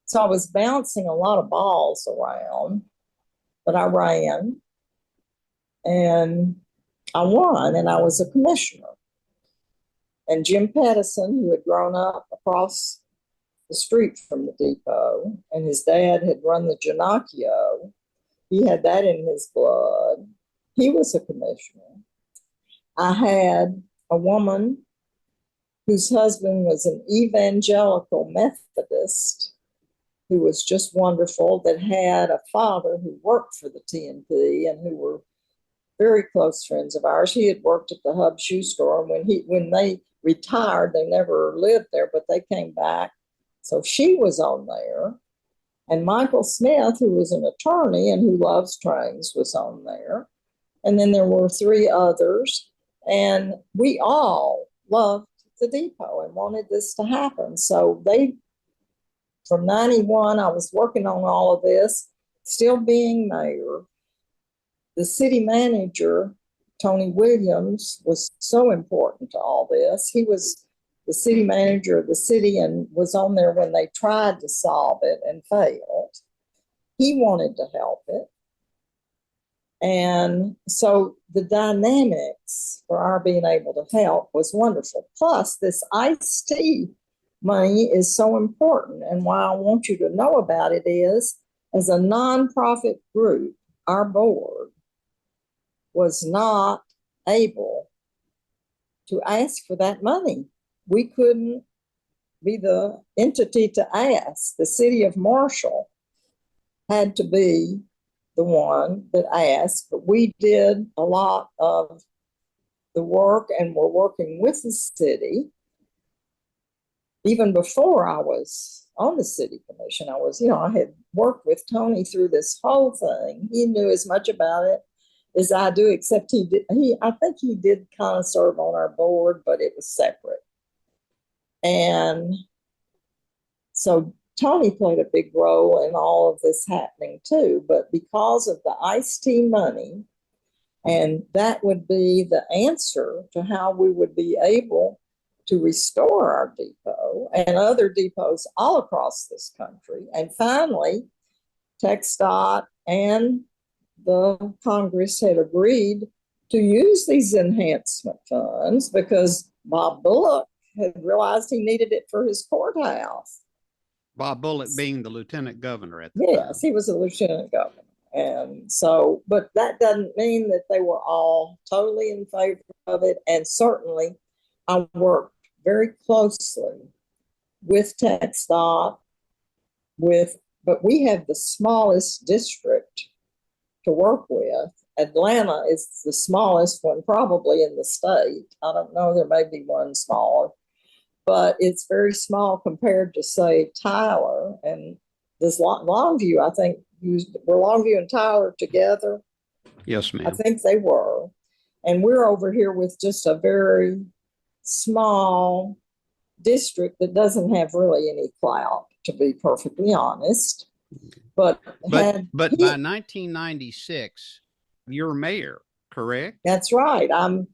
So I was bouncing a lot of balls around, but I ran and I won, and I was a commissioner. And Jim Pettison, who had grown up across the street from the depot, and his dad had run the Ginocchio, he had that in his blood. He was a commissioner. I had a woman whose husband was an evangelical Methodist who was just wonderful, that had a father who worked for the TNP and who were very close friends of ours. He had worked at the Hub Shoe Store, and when they retired, they never lived there, but they came back. So she was on there. And Michael Smith, who was an attorney and who loves trains, was on there. And then there were 3 others, and we all loved the depot and wanted this to happen. So from 91, I was working on all of this, still being mayor. The city manager, Tony Williams, was so important to all this. He was the city manager of the city and was on there when they tried to solve it and failed. He wanted to help it. And so the dynamics for our being able to help was wonderful. Plus, this iced tea money is so important. And why I want you to know about it is, as a nonprofit group, our board was not able to ask for that money. We couldn't be the entity to ask. The city of Marshall had to be the one that asked, but we did a lot of the work and were working with the city. Even before I was on the city commission, I had worked with Tony through this whole thing. He knew as much about it as I do, except I think he did kind of serve on our board, but it was separate. And so Tony played a big role in all of this happening too, but because of the iced tea money, and that would be the answer to how we would be able to restore our depot and other depots all across this country. And finally, TxDOT and the Congress had agreed to use these enhancement funds because Bob Bullock had realized he needed it for his courthouse. Bob Bullock being the lieutenant governor at the time. Yes, he was a lieutenant governor. And so, but that doesn't mean that they were all totally in favor of it. And certainly I worked very closely with TxDOT, but we have the smallest district to work with. Atlanta is the smallest one probably in the state. I don't know, there may be one smaller, but it's very small compared to, say, Tyler. And this Longview, I think, were Longview and Tyler together? Yes, ma'am. I think they were. And we're over here with just a very small district that doesn't have really any clout, to be perfectly honest. But by 1996, you're mayor, correct? That's right. I'm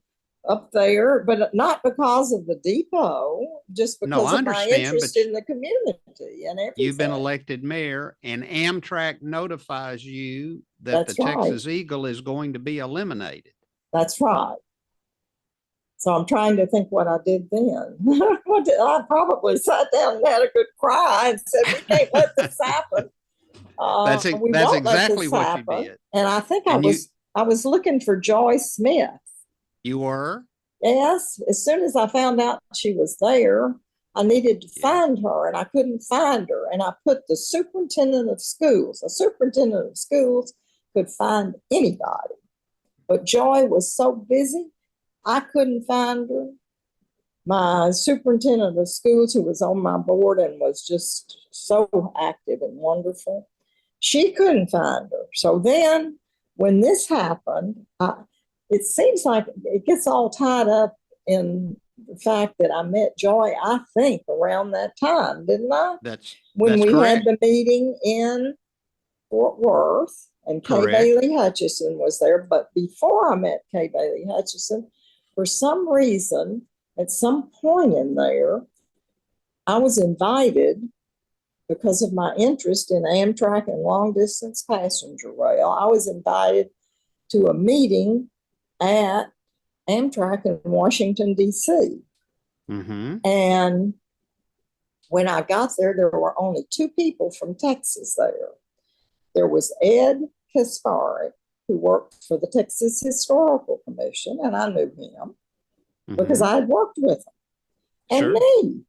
up there, but not because of the depot, just because of my interest in the community and everything. You've been elected mayor, and Amtrak notifies you that the Texas Eagle is going to be eliminated. That's right. So I'm trying to think what I did then. I probably sat down and had a good cry and said, we can't let this happen. That's exactly what you did. And I think I was looking for Joy Smith. You were? Yes. As soon as I found out she was there, I needed to find her, and I couldn't find her. And I put the superintendent of schools. A superintendent of schools could find anybody. But Joy was so busy, I couldn't find her. My superintendent of schools, who was on my board and was just so active and wonderful, she couldn't find her. So then when this happened, it seems like it gets all tied up in the fact that I met Joy, I think, around that time, didn't I? When we had the meeting in Fort Worth, and Kay Bailey Hutchison was there. But before I met Kay Bailey Hutchison, for some reason, at some point in there, I was invited, because of my interest in Amtrak and long distance passenger rail, I was invited to a meeting at Amtrak in Washington, D.C. Mm-hmm. And when I got there, there were only two people from Texas there. There was Ed Kasparic, who worked for the Texas Historical Commission, and I knew him because I had worked with him, and me.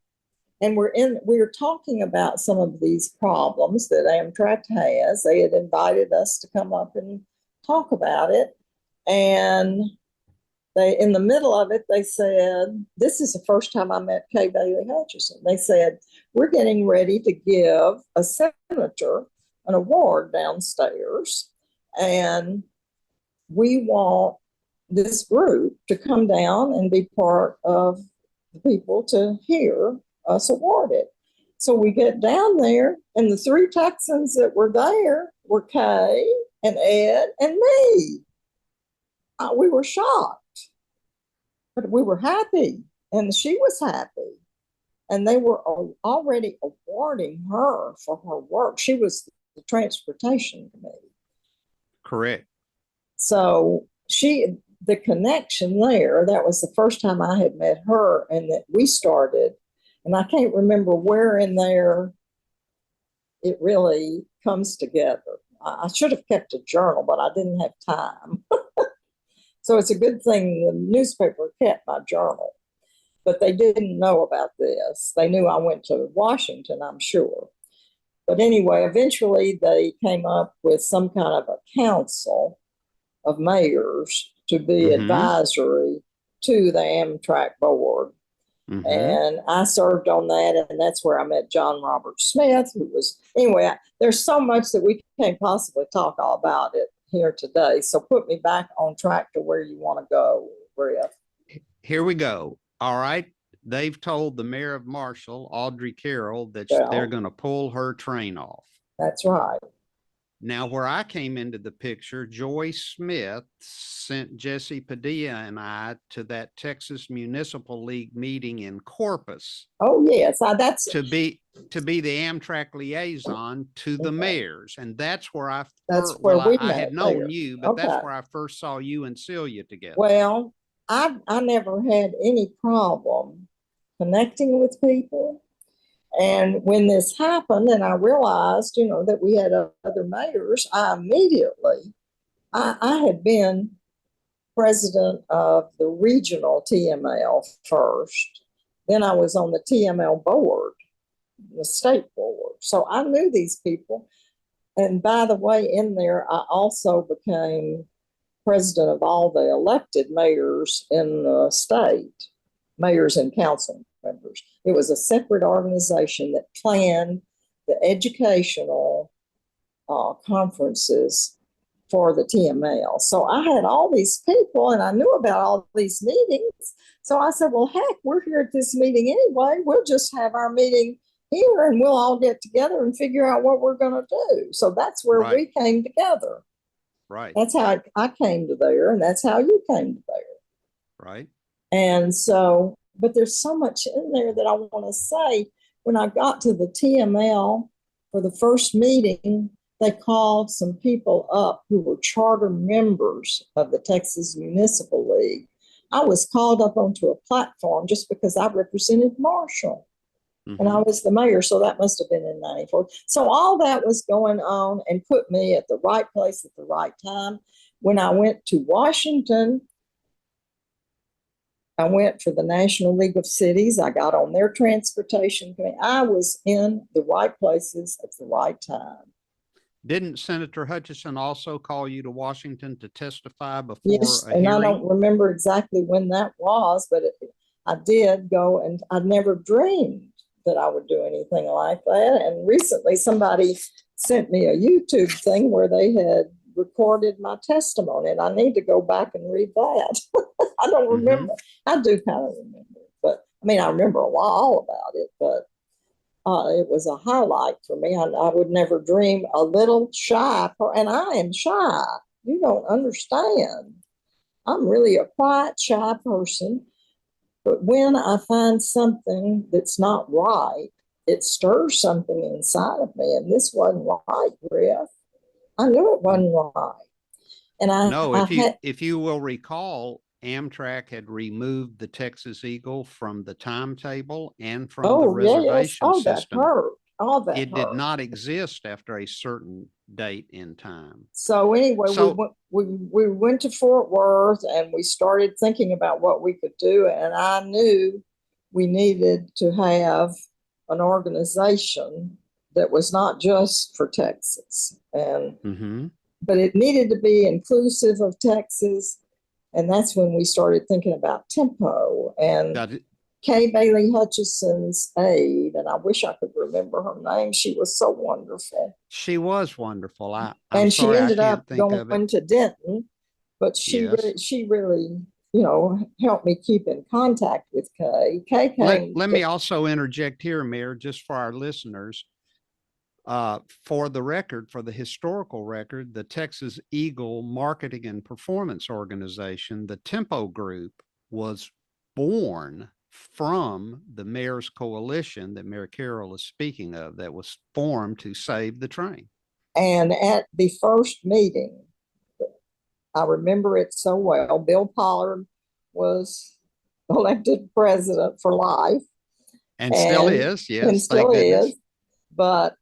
And we're talking about some of these problems that Amtrak has. They had invited us to come up and talk about it. And they, in the middle of it, they said, this is the first time I met Kay Bailey Hutchison. They said, we're getting ready to give a senator an award downstairs, and we want this group to come down and be part of the people to hear us award it. So we get down there, and the three Texans that were there were Kay and Ed and me. We were shocked, but we were happy, and she was happy. and they were already awarding her for her work. She was the transportation committee. Correct. So the connection there, that was the first time I had met her, and that we started, and I can't remember where in there it really comes together. I should have kept a journal, but I didn't have time. So it's a good thing the newspaper kept my journal, but they didn't know about this. They knew I went to Washington, I'm sure. But anyway, eventually they came up with some kind of a council of mayors to be advisory to the Amtrak board. And I served on that, and that's where I met John Robert Smith, who was, anyway, there's so much that we can't possibly talk all about it here today. So put me back on track to where you want to go, Griff. Here we go. All right. They've told the mayor of Marshall, Audrey Carroll, that they're going to pull her train off. That's right. Now, where I came into the picture, Joy Smith sent Jesse Padilla and I to that Texas Municipal League meeting in Corpus. Oh, yes. That's to be the Amtrak liaison to the mayors. And that's where I had known you, but that's where I first saw you and Celia together. Well, I never had any problem connecting with people. And when this happened and I realized, that we had other mayors, I immediately, I had been president of the regional TML first. Then I was on the TML board, the state board. So I knew these people. And by the way, in there, I also became president of all the elected mayors in the state, mayors and council members. It was a separate organization that planned the educational conferences for the TML. So I had all these people and I knew about all these meetings. So I said, well, heck, we're here at this meeting anyway. We'll just have our meeting here and we'll all get together and figure out what we're going to do. So that's where we came together. Right. That's how I came to there, and that's how you came to there. Right. And so, but there's so much in there that I want to say. When I got to the TML for the first meeting, they called some people up who were charter members of the Texas Municipal League. I was called up onto a platform just because I represented Marshall. And I was the mayor, so that must have been in 94. So all that was going on and put me at the right place at the right time. When I went to Washington, I went for the National League of Cities. I got on their transportation committee. I was in the right places at the right time. Didn't Senator Hutchison also call you to Washington to testify before yes, a and hearing? I don't remember exactly when that was, but I did go, and I never dreamed that I would do anything like that. And recently somebody sent me a YouTube thing where they had recorded my testimony, and I need to go back and read that. I don't remember. I do kind of remember, but I mean, I remember all about it, but it was a highlight for me. I would never dream. A little shy, and I am shy. You don't understand. I'm really a quiet, shy person. But when I find something that's not right, it stirs something inside of me. And this wasn't right, Griff. I knew it wasn't right. And if you will recall, Amtrak had removed the Texas Eagle from the timetable and from the reservation system. That hurt. It did not exist after a certain date in time. So anyway, we went to Fort Worth and we started thinking about what we could do. And I knew we needed to have an organization that was not just for Texas, and but it needed to be inclusive of Texas. And that's when we started thinking about tempo and Kay Bailey Hutchison's aide, and I wish I could remember her name. She was so wonderful. She was wonderful. She ended up going to Denton, but she really, helped me keep in contact with Kay. Let me also interject here, Mayor, just for our listeners. For the record, for the historical record, the Texas Eagle Marketing and Performance Organization, the Tempo Group, was born from the mayor's coalition that Mayor Carroll is speaking of that was formed to save the train. And at the first meeting, I remember it so well, Bill Pollard was elected president for life. And still is, yes. And still thank goodness. is. But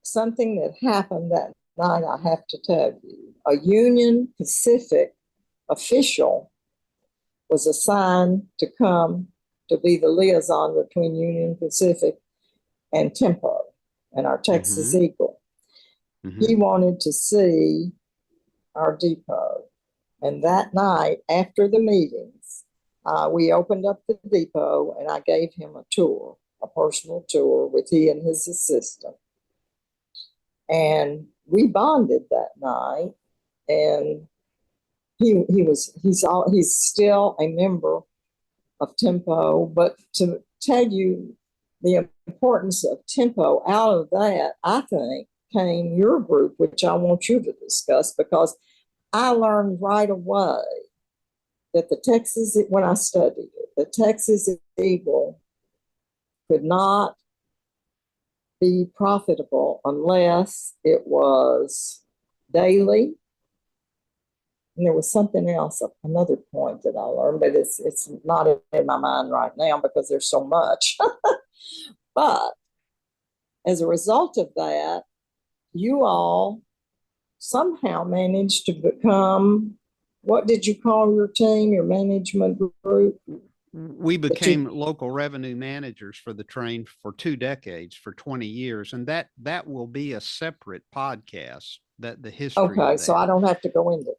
something that happened that night, I have to tell you, a Union Pacific official was assigned to come to be the liaison between Union Pacific and Tempo and our Texas Eagle. He wanted to see our depot. And that night, after the meetings, we opened up the depot and I gave him a tour, a personal tour with he and his assistant. And we bonded that night. And he's still a member of Tempo. But to tell you the importance of Tempo, out of that, I think, came your group, which I want you to discuss, because I learned right away that when I studied it, the Texas Eagle could not be profitable unless it was daily. And there was something else, another point that I learned, but it's not in my mind right now because there's so much. But as a result of that, you all somehow managed to become, what did you call your team, your management group? We became local revenue managers for the train for 2 decades, for 20 years. And that will be a separate podcast, that the history of Okay, that. so I don't have to go into that.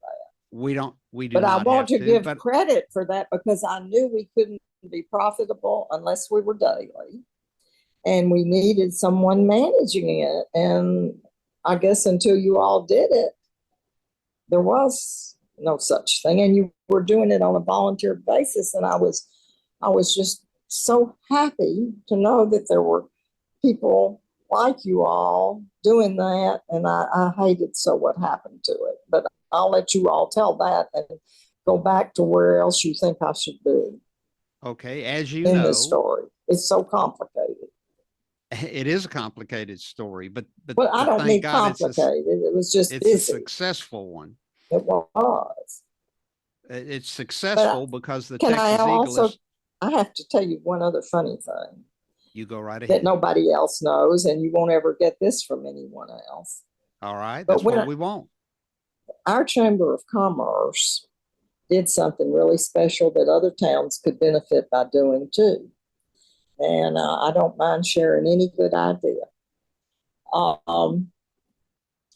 We do but not I want have to give credit for that because I knew we couldn't be profitable unless we were daily. And we needed someone managing it. And I guess until you all did it, there was no such thing. And you were doing it on a volunteer basis. And I was just so happy to know that there were people like you all doing that. And I hated so what happened to it. But I'll let you all tell that and go back to where else you think I should be. Okay, as you know. In this story. It's so complicated. It is a complicated story, but I don't mean complicated. It was just it's busy. A successful one. It was. It's successful because the can Texas I Eagle also, is. I have to tell you one other funny thing. You go right ahead. That nobody else knows, and you won't ever get this from anyone else. All right, that's what we want. Our Chamber of Commerce did something really special that other towns could benefit by doing too. And I don't mind sharing any good idea.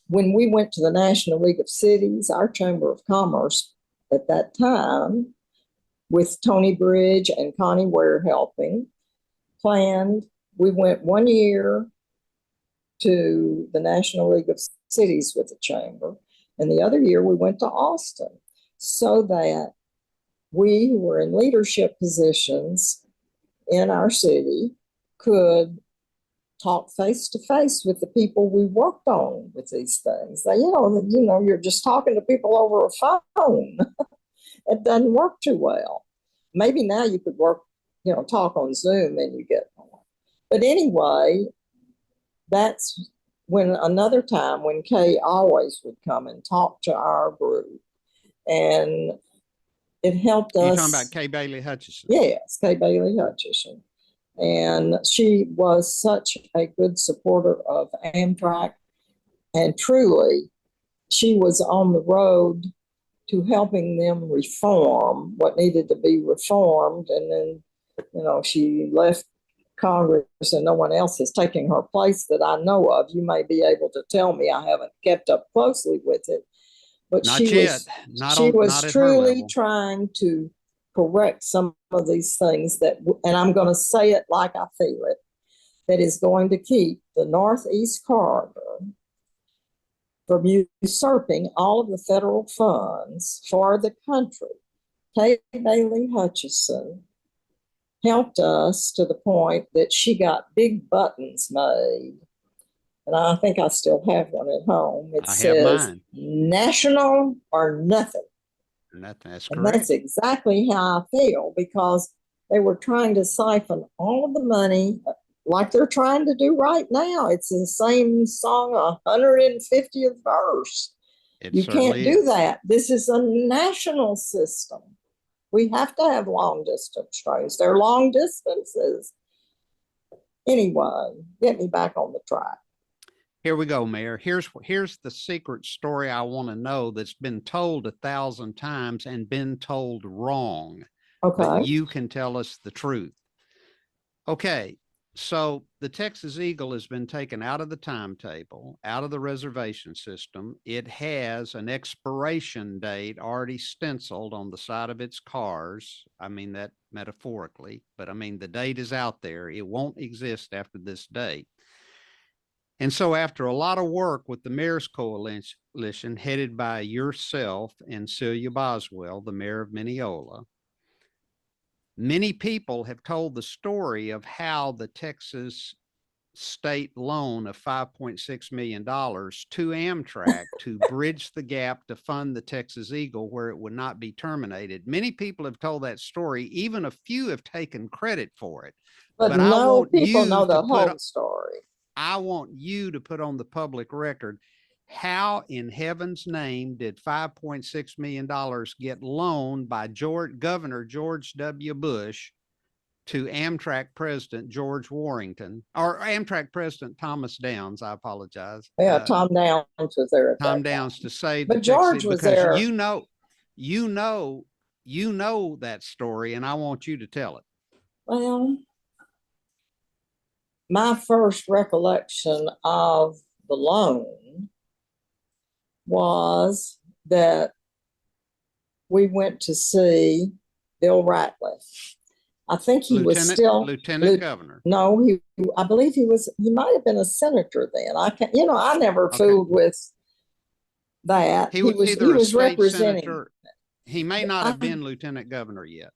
When we went to the National League of Cities, our Chamber of Commerce at that time, with Tony Bridge and Connie Ware helping, we went 1 year to the National League of Cities with the Chamber, and the other year we went to Austin, so that we who were in leadership positions in our city could talk face to face with the people we worked on with these things. You're just talking to people over a phone. It doesn't work too well. Maybe now you could talk on Zoom and you get more. But anyway, that's when another time when Kay always would come and talk to our group. And it helped us. You're talking about Kay Bailey Hutchison? Yes, Kay Bailey Hutchison. And she was such a good supporter of Amtrak. And truly, she was on the road to helping them reform what needed to be reformed. And then, she left Congress and no one else is taking her place that I know of. You may be able to tell me. I haven't kept up closely with it. But she was truly trying to correct some of these things and I'm going to say it like I feel it, that is going to keep the Northeast Corridor from usurping all of the federal funds for the country. Kay Bailey Hutchison helped us to the point that she got big buttons made. And I think I still have one at home. It says, national or nothing. That's correct. And that's exactly how I feel, because They were trying to siphon all of the money like they're trying to do right now. It's the same song, 150th verse. You can't do that. This is a national system. We have to have long distance trains. They're long distances. Anyway, get me back on the track. Here we go, Mayor. Here's the secret story I want to know that's been told 1,000 times and been told wrong. Okay. But you can tell us the truth. Okay. So the Texas Eagle has been taken out of the timetable, out of the reservation system. It has an expiration date already stenciled on the side of its cars. I mean that metaphorically, but I mean the date is out there. It won't exist after this date. And so after a lot of work with the Mayor's Coalition, headed by yourself and Celia Boswell, the mayor of Mineola, many people have told the story of how the Texas state loan of $5.6 million to Amtrak to bridge the gap to fund the Texas Eagle where it would not be terminated. Many people have told that story. Even a few have taken credit for it. But I no want people you know the to put whole story. I want you to put on the public record, how in heaven's name did $5.6 million get loaned by Governor George W. Bush to Amtrak President George Warrington, or Amtrak President Thomas Downs? I apologize. Yeah, Tom Downs was there. At Tom that Downs time. to save But the George Texas, was because there. you know that story, and I want you to tell it. Well, my first recollection of the loan was that we went to see Bill Ratliff. I think he was still Lieutenant Governor. No, I believe he might have been a senator then. I never fooled with that. He was either a state representing. senator. He may not have been Lieutenant Governor yet.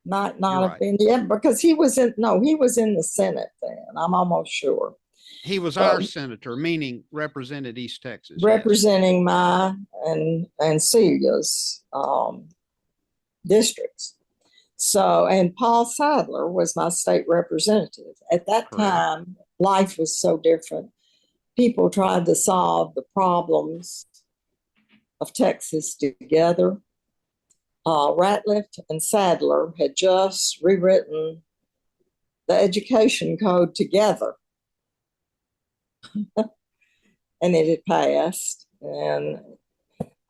Not have been yet, because he was in the Senate then. I'm almost sure. He was our senator, meaning represented East Texas. Representing my and Celia's districts. So, and Paul Sadler was my state representative. At that time, life was so different. People tried to solve the problems of Texas together. Ratliff and Sadler had just rewritten the education code together. And it had passed. And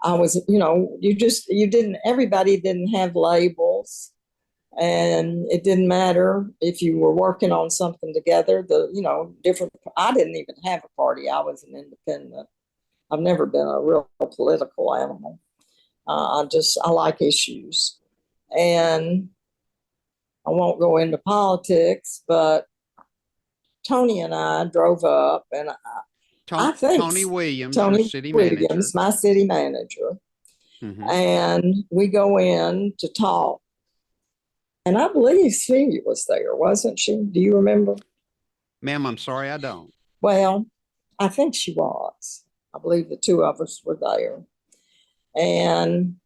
I was, everybody didn't have labels. And it didn't matter if you were working on something together, I didn't even have a party. I was an independent. I've never been a real political animal. I like issues. And I won't go into politics, but Tony and I drove up, and I think Tony Williams, Tony city Williams, manager. my city manager. Mm-hmm. And we go in to talk. And I believe Celia was there, wasn't she? Do you remember? Ma'am, I'm sorry, I don't. Well, I think she was. I believe the two of us were there. And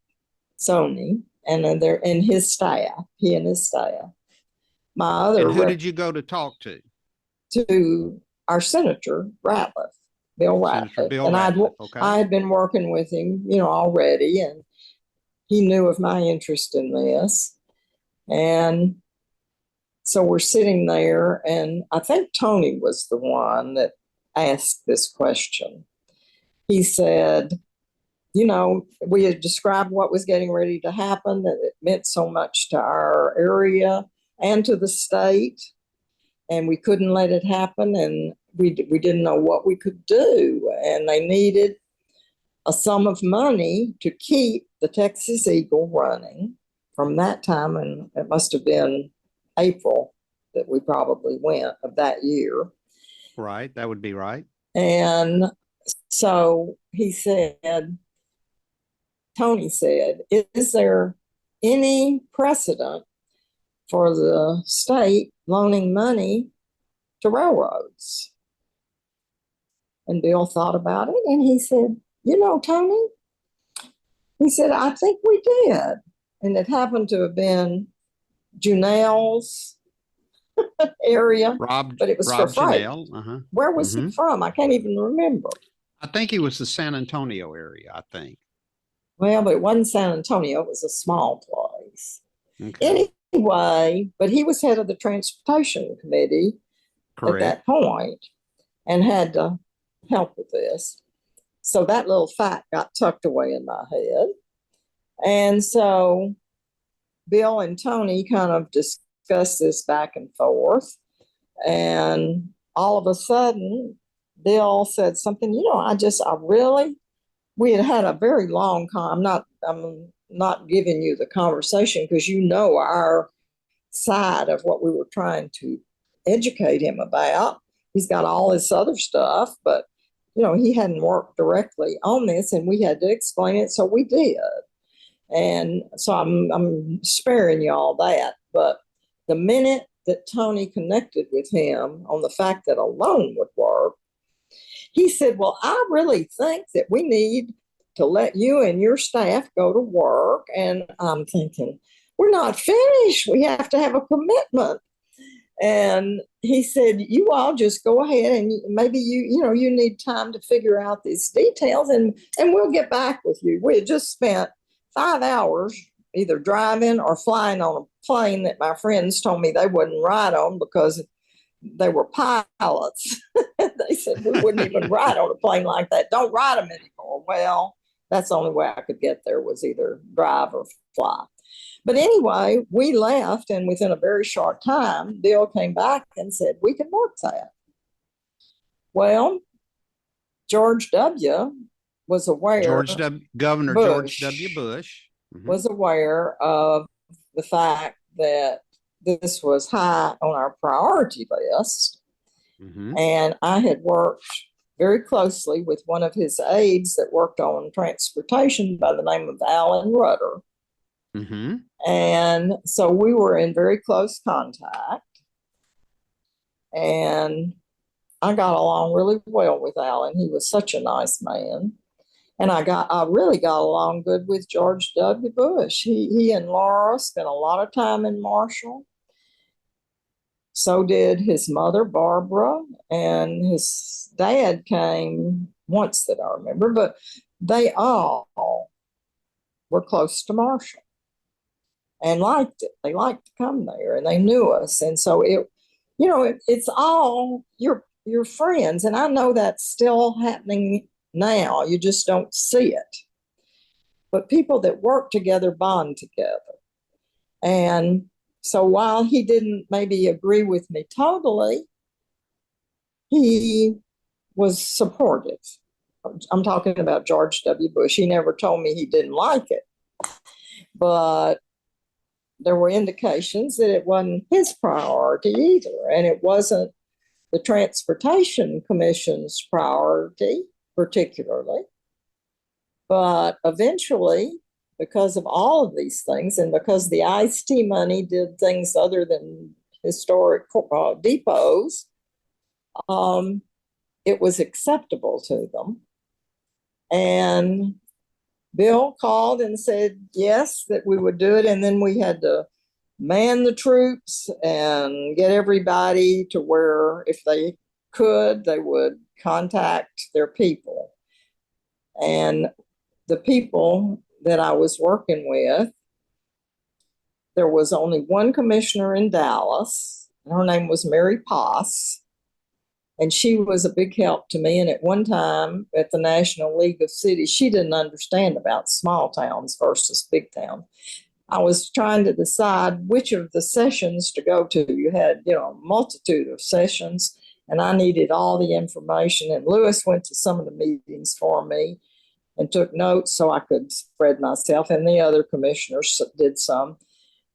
Sony, and his staff, he and his staff. My other. And who did you go to talk to? To our Senator Ratliff, Bill Ratliff. Senator Bill and Ratliff, okay. I had been working with him, already, and he knew of my interest in this. And so we're sitting there, and I think Tony was the one that asked this question. He said, we had described what was getting ready to happen, that it meant so much to our area and to the state, and we couldn't let it happen, and we didn't know what we could do, and they needed a sum of money to keep the Texas Eagle running. From that time, and it must have been April that we probably went of that year. Right, that would be right. And so Tony said, is there any precedent for the state loaning money to railroads? And Bill thought about it, and he said, Tony, he said, I think we did. And it happened to have been Junelle's area, but it was for Rob freight. Janelle. Uh-huh. Where was he from? I can't even remember. I think he was the San Antonio area, I think. Well, but it wasn't San Antonio. It was a small place. Okay. Anyway, but he was head of the transportation committee Correct. at that point and had to help with this. So that little fact got tucked away in my head. And so Bill and Tony kind of discussed this back and forth. And all of a sudden, Bill said something, we had had a very long I'm not giving you the conversation because you know our side of what we were trying to educate him about. He's got all this other stuff, but he hadn't worked directly on this, and we had to explain it, so we did. And so I'm sparing you all that. But the minute that Tony connected with him on the fact that a loan would work, he said, well, I really think that we need to let you and your staff go to work. And I'm thinking, we're not finished. We have to have a commitment. And he said, you all just go ahead and maybe you need time to figure out these details and we'll get back with you. We had just spent 5 hours either driving or flying on a plane that my friends told me they wouldn't ride on because they were pilots. They said we wouldn't even ride on a plane like that. Don't ride them anymore. Well, that's the only way I could get there was either drive or fly. But anyway, we left, and within a very short time, Bill came back and said, we can work that. Well, George W. was aware. Governor George W. Bush was aware of the fact that this was high on our priority list. And I had worked very closely with one of his aides that worked on transportation by the name of Alan Rudder. And so we were in very close contact. And I got along really well with Alan. He was such a nice man. And I really got along good with George W. Bush. He and Laura spent a lot of time in Marshall. So did his mother, Barbara, and his dad came once that I remember, but they all were close to Marshall and liked it. They liked to come there and they knew us. And so it's all your friends. And I know that's still happening now. You just don't see it. But people that work together bond together. And so while he didn't maybe agree with me totally, he was supportive. I'm talking about George W. Bush. He never told me he didn't like it. But there were indications that it wasn't his priority either. And it wasn't the Transportation Commission's priority particularly. But eventually, because of all of these things and because the ICE-T money did things other than historic depots, it was acceptable to them. And Bill called and said, yes, that we would do it. And then we had to man the troops and get everybody to where, if they could, they would contact their people. And the people that I was working with, there was only one commissioner in Dallas. And her name was Mary Poss. And she was a big help to me. And at one time at the National League of Cities, she didn't understand about small towns versus big town. I was trying to decide which of the sessions to go to. You had, a multitude of sessions, and I needed all the information. And Lewis went to some of the meetings for me and took notes so I could spread myself, and the other commissioners did some.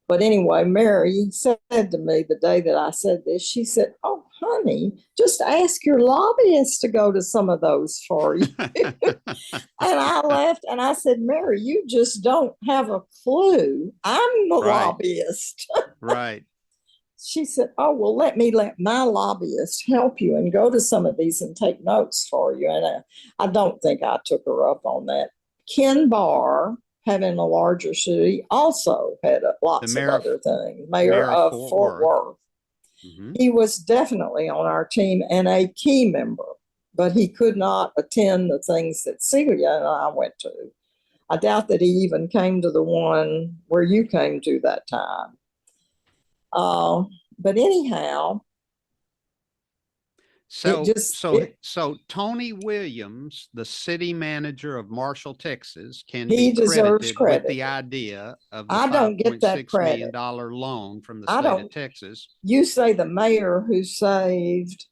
But anyway, Mary said to me the day that I said this, she said, oh, honey, just ask your lobbyist to go to some of those for you. And I left and I said, Mary, you just don't have a clue. I'm the lobbyist. Right. She said, oh, well, let my lobbyist help you and go to some of these and take notes for you. And I don't think I took her up on that. Ken Barr having a larger city also had lots of other things. Mayor of Fort Worth. Mm-hmm. He was definitely on our team and a key member, but he could not attend the things that Celia and I went to. I doubt that he even came to the one where you came to that time. But anyhow, so Tony Williams, the city manager of Marshall, Texas, can he be deserves credited credit with the idea of the I don't get that $5.6 credit. million loan from the state of Texas. You say the mayor who saved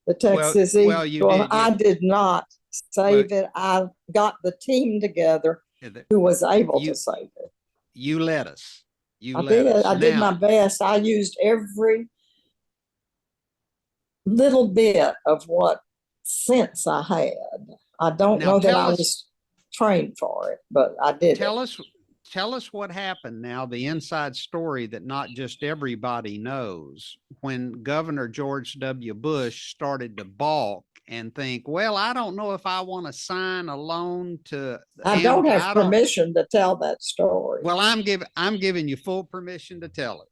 the Texas Eagle. I did not save it. I got the team together who was able to save it. You let us. I did my best. I used every little bit of what sense I had. I don't know that I was trained for it, but I did. Tell us what happened now, the inside story that not just everybody knows. When Governor George W. Bush started to balk and think, well, I don't know if I want to sign a loan to. I don't have permission to tell that story. Well, I'm giving you full permission to tell it.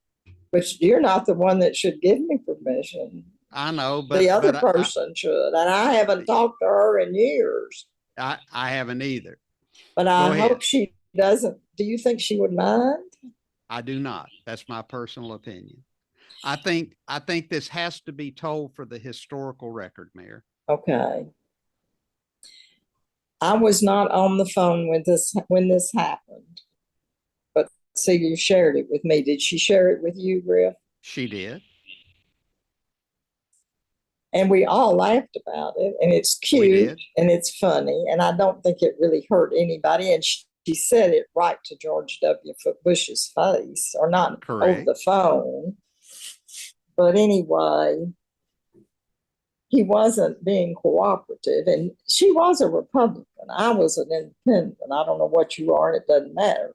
But you're not the one that should give me permission. I know, but the other person should, and I haven't talked to her in years. I haven't either. But I hope she doesn't. Do you think she would mind? I do not. That's my personal opinion. I think this has to be told for the historical record, Mayor. Okay. I was not on the phone when this happened, but Celia shared it with me. Did she share it with you, Griff? She did. And we all laughed about it, and it's cute and it's funny, and I don't think it really hurt anybody. And she said it right to George W. Bush's face, or not over the phone. But anyway, he wasn't being cooperative, and she was a Republican. I was an independent. I don't know what you are, and it doesn't matter.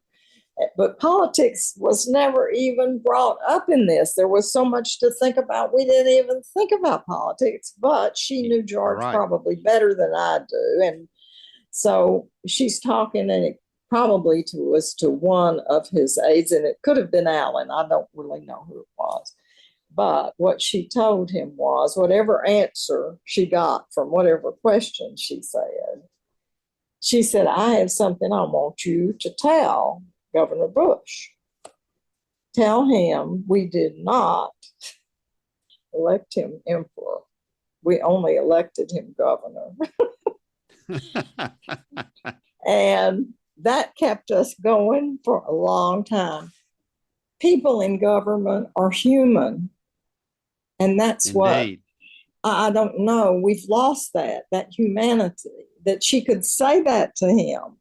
But politics was never even brought up in this. There was so much to think about. We didn't even think about politics, but she knew George probably better than I do. And so she's talking, and it probably was to one of his aides, and it could have been Alan. I don't really know who it was. But what she told him was whatever answer she got from whatever question she said, I have something I want you to tell Governor Bush. Tell him we did not elect him emperor. We only elected him governor. And that kept us going for a long time. People in government are human. And that's what I don't know. We've lost that humanity, that she could say that to him.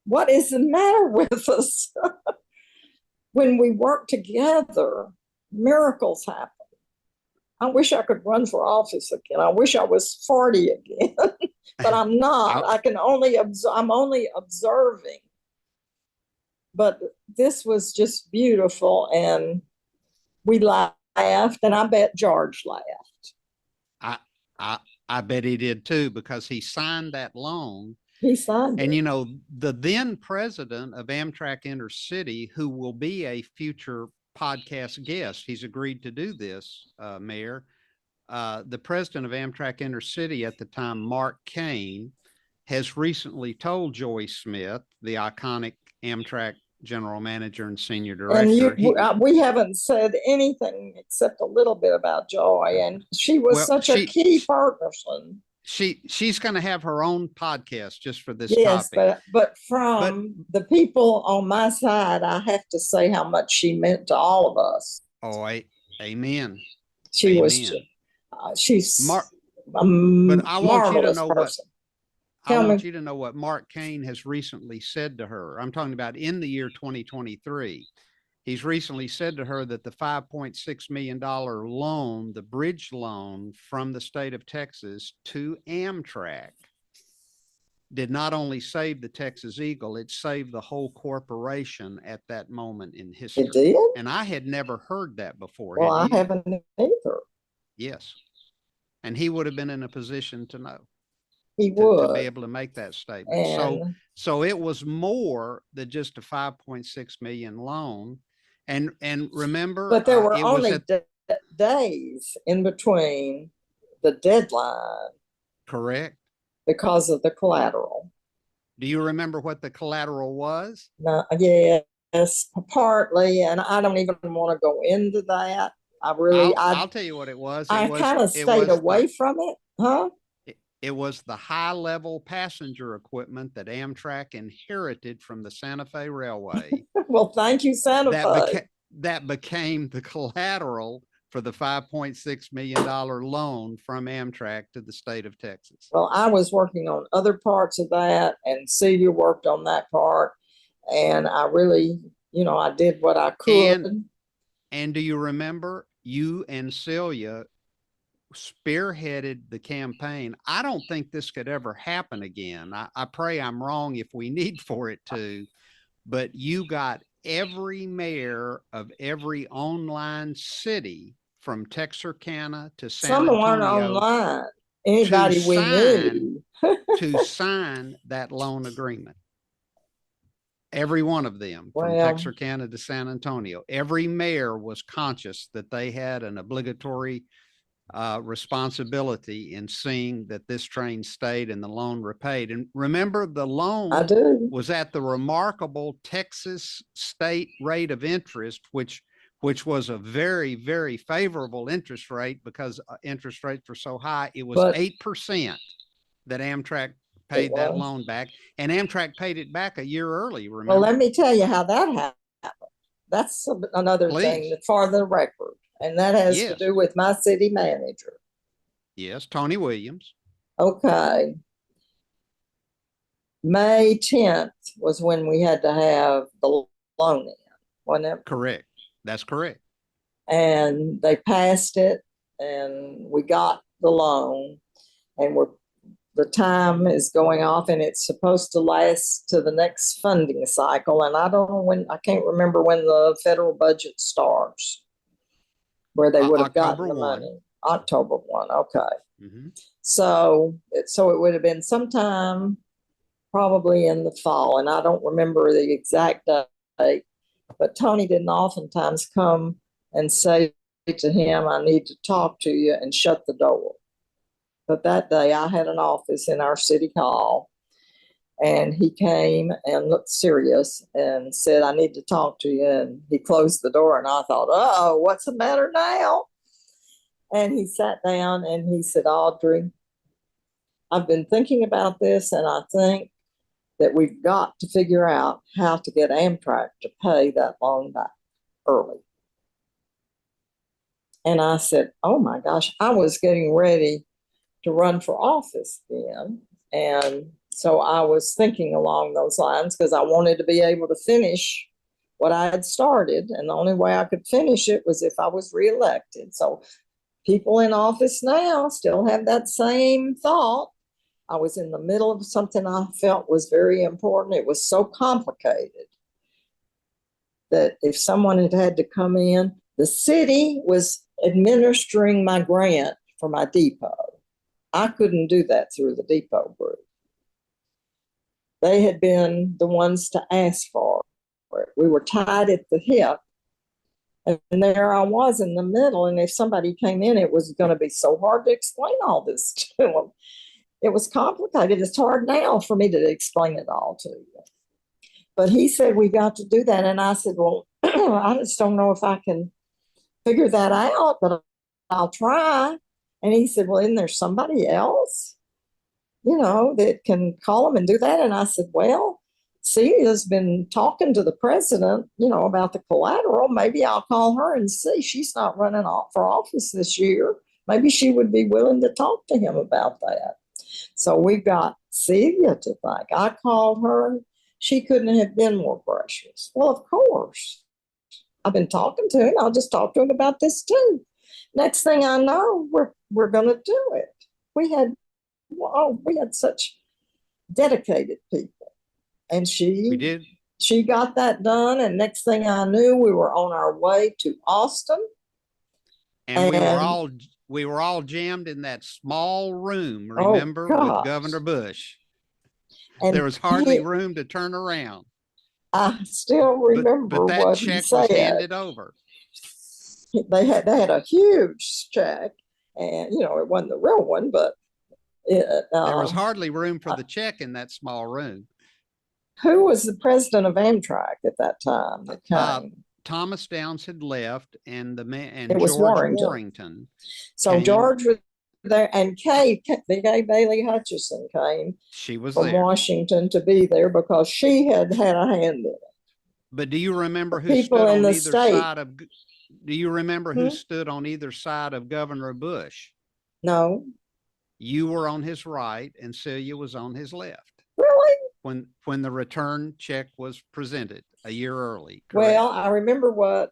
What is the matter with us? When we work together, miracles happen. I wish I could run for office again. I wish I was 40 again, but I'm not. I'm only observing. But this was just beautiful, and we laughed, and I bet George laughed. I bet he did too, because he signed that loan. He signed it. And you know, the then president of Amtrak Intercity, who will be a future podcast guest, he's agreed to do this, Mayor. The president of Amtrak Intercity at the time, Mark Kane, has recently told Joyce Smith, the iconic Amtrak general manager and senior director. And we haven't said anything except a little bit about Joy, and she was such a key person. She's going to have her own podcast just for this topic. Yes, but from the people on my side, I have to say how much she meant to all of us. Oh, amen. She was. She's but I want you to know person. I want you to know what Mark Kane has recently said to her. I'm talking about in the year 2023. He's recently said to her that the $5.6 million loan, the bridge loan from the state of Texas to Amtrak, did not only save the Texas Eagle, it saved the whole corporation at that moment in history. It did? And I had never heard that before. Well, I haven't either. Yes. And he would have been in a position to know. he to would. be able to make that statement. So And so it was more than just a 5.6 million loan. And remember, but there were it was only at days in between the deadline correct. because of the collateral. Do you remember what the collateral was? No, yes, partly, and I don't even want to go into that. I'll tell you what it was. I kind of stayed away from it, huh? It was the high level passenger equipment that Amtrak inherited from the Santa Fe Railway. Well, thank you, Santa Fe. That became the collateral for the $5.6 million loan from Amtrak to the state of Texas. Well, I was working on other parts of that, and Celia worked on that part. And I really, I did what I could. And do you remember you and Celia spearheaded the campaign? I don't think this could ever happen again. I pray I'm wrong if we need for it to, but you got every mayor of every online city from Texarkana to San Someone Antonio online, anybody we knew, to sign that loan agreement. Every one of them from Well, Texarkana to San Antonio. Every mayor was conscious that they had an obligatory responsibility in seeing that this train stayed and the loan repaid. And remember, the I loan do. was at the remarkable Texas state rate of interest, which was a very, very favorable interest rate because interest rates were so high. It was 8% that Amtrak paid that loan back, and Amtrak paid it back a year early. Remember? Well, let me tell you how that happened. That's another Please. thing for the record, and that has to Yes. do with my city manager. Yes, Tony Williams. Okay. May 10th was when we had to have the loan in, wasn't it? Correct. That's correct. And they passed it, and we got the loan, and the time is going off, and it's supposed to last to the next funding cycle. And I don't know when, I can't remember when the federal budget starts, where they would have gotten the money. October 1. Okay. Mm-hmm. So it would have been sometime probably in the fall, and I don't remember the exact date, but Tony didn't oftentimes come and say to him, I need to talk to you, and shut the door. But that day I had an office in our city hall, and he came and looked serious and said, I need to talk to you. And he closed the door, and I thought, oh, what's the matter now? And he sat down and he said, Audrey, I've been thinking about this, and I think that we've got to figure out how to get Amtrak to pay that loan back early. And I said, oh my gosh, I was getting ready to run for office then. And so I was thinking along those lines because I wanted to be able to finish what I had started. And the only way I could finish it was if I was reelected. So people in office now still have that same thought. I was in the middle of something I felt was very important. It was so complicated that if someone had had to come in, the city was administering my grant for my depot. I couldn't do that through the depot group. They had been the ones to ask for it. We were tied at the hip, and there I was in the middle. And if somebody came in, it was going to be so hard to explain all this to them. It was complicated. It's hard now for me to explain it all to you. But he said, we got to do that. And I said, well, I just don't know if I can figure that out, but I'll try. And he said, well, isn't there somebody else, that can call them and do that? And I said, well, Celia's been talking to the president, about the collateral. Maybe I'll call her and see. She's not running for office this year. Maybe she would be willing to talk to him about that. So we've got Celia to thank. I called her. She couldn't have been more gracious. Well, of course. I've been talking to him. I'll just talk to him about this too. Next thing I know, we're going to do it. We had such dedicated people, and We did. She got that done, and next thing I knew, we were on our way to Austin. And we were all jammed in that small room, Oh, remember, with gosh. Governor Bush. And There was hardly he- room to turn around. I still remember but that what he check was said. handed over. They had a huge check, and it wasn't the real one, but There was hardly room for the check in that small room. who was the president of Amtrak at that time that came? Thomas Downs had left, and It was George Warrington. So George was there, and Kay Bailey Hutchison came. She was from there. Washington to be there because she had had a hand in it. But do you remember who People stood in on the either state. side of? Do you remember who stood on either side of Governor Bush? No. You were on his right, and Celia was on his left. Really? When the return check was presented a year early. Correct? Well, I remember what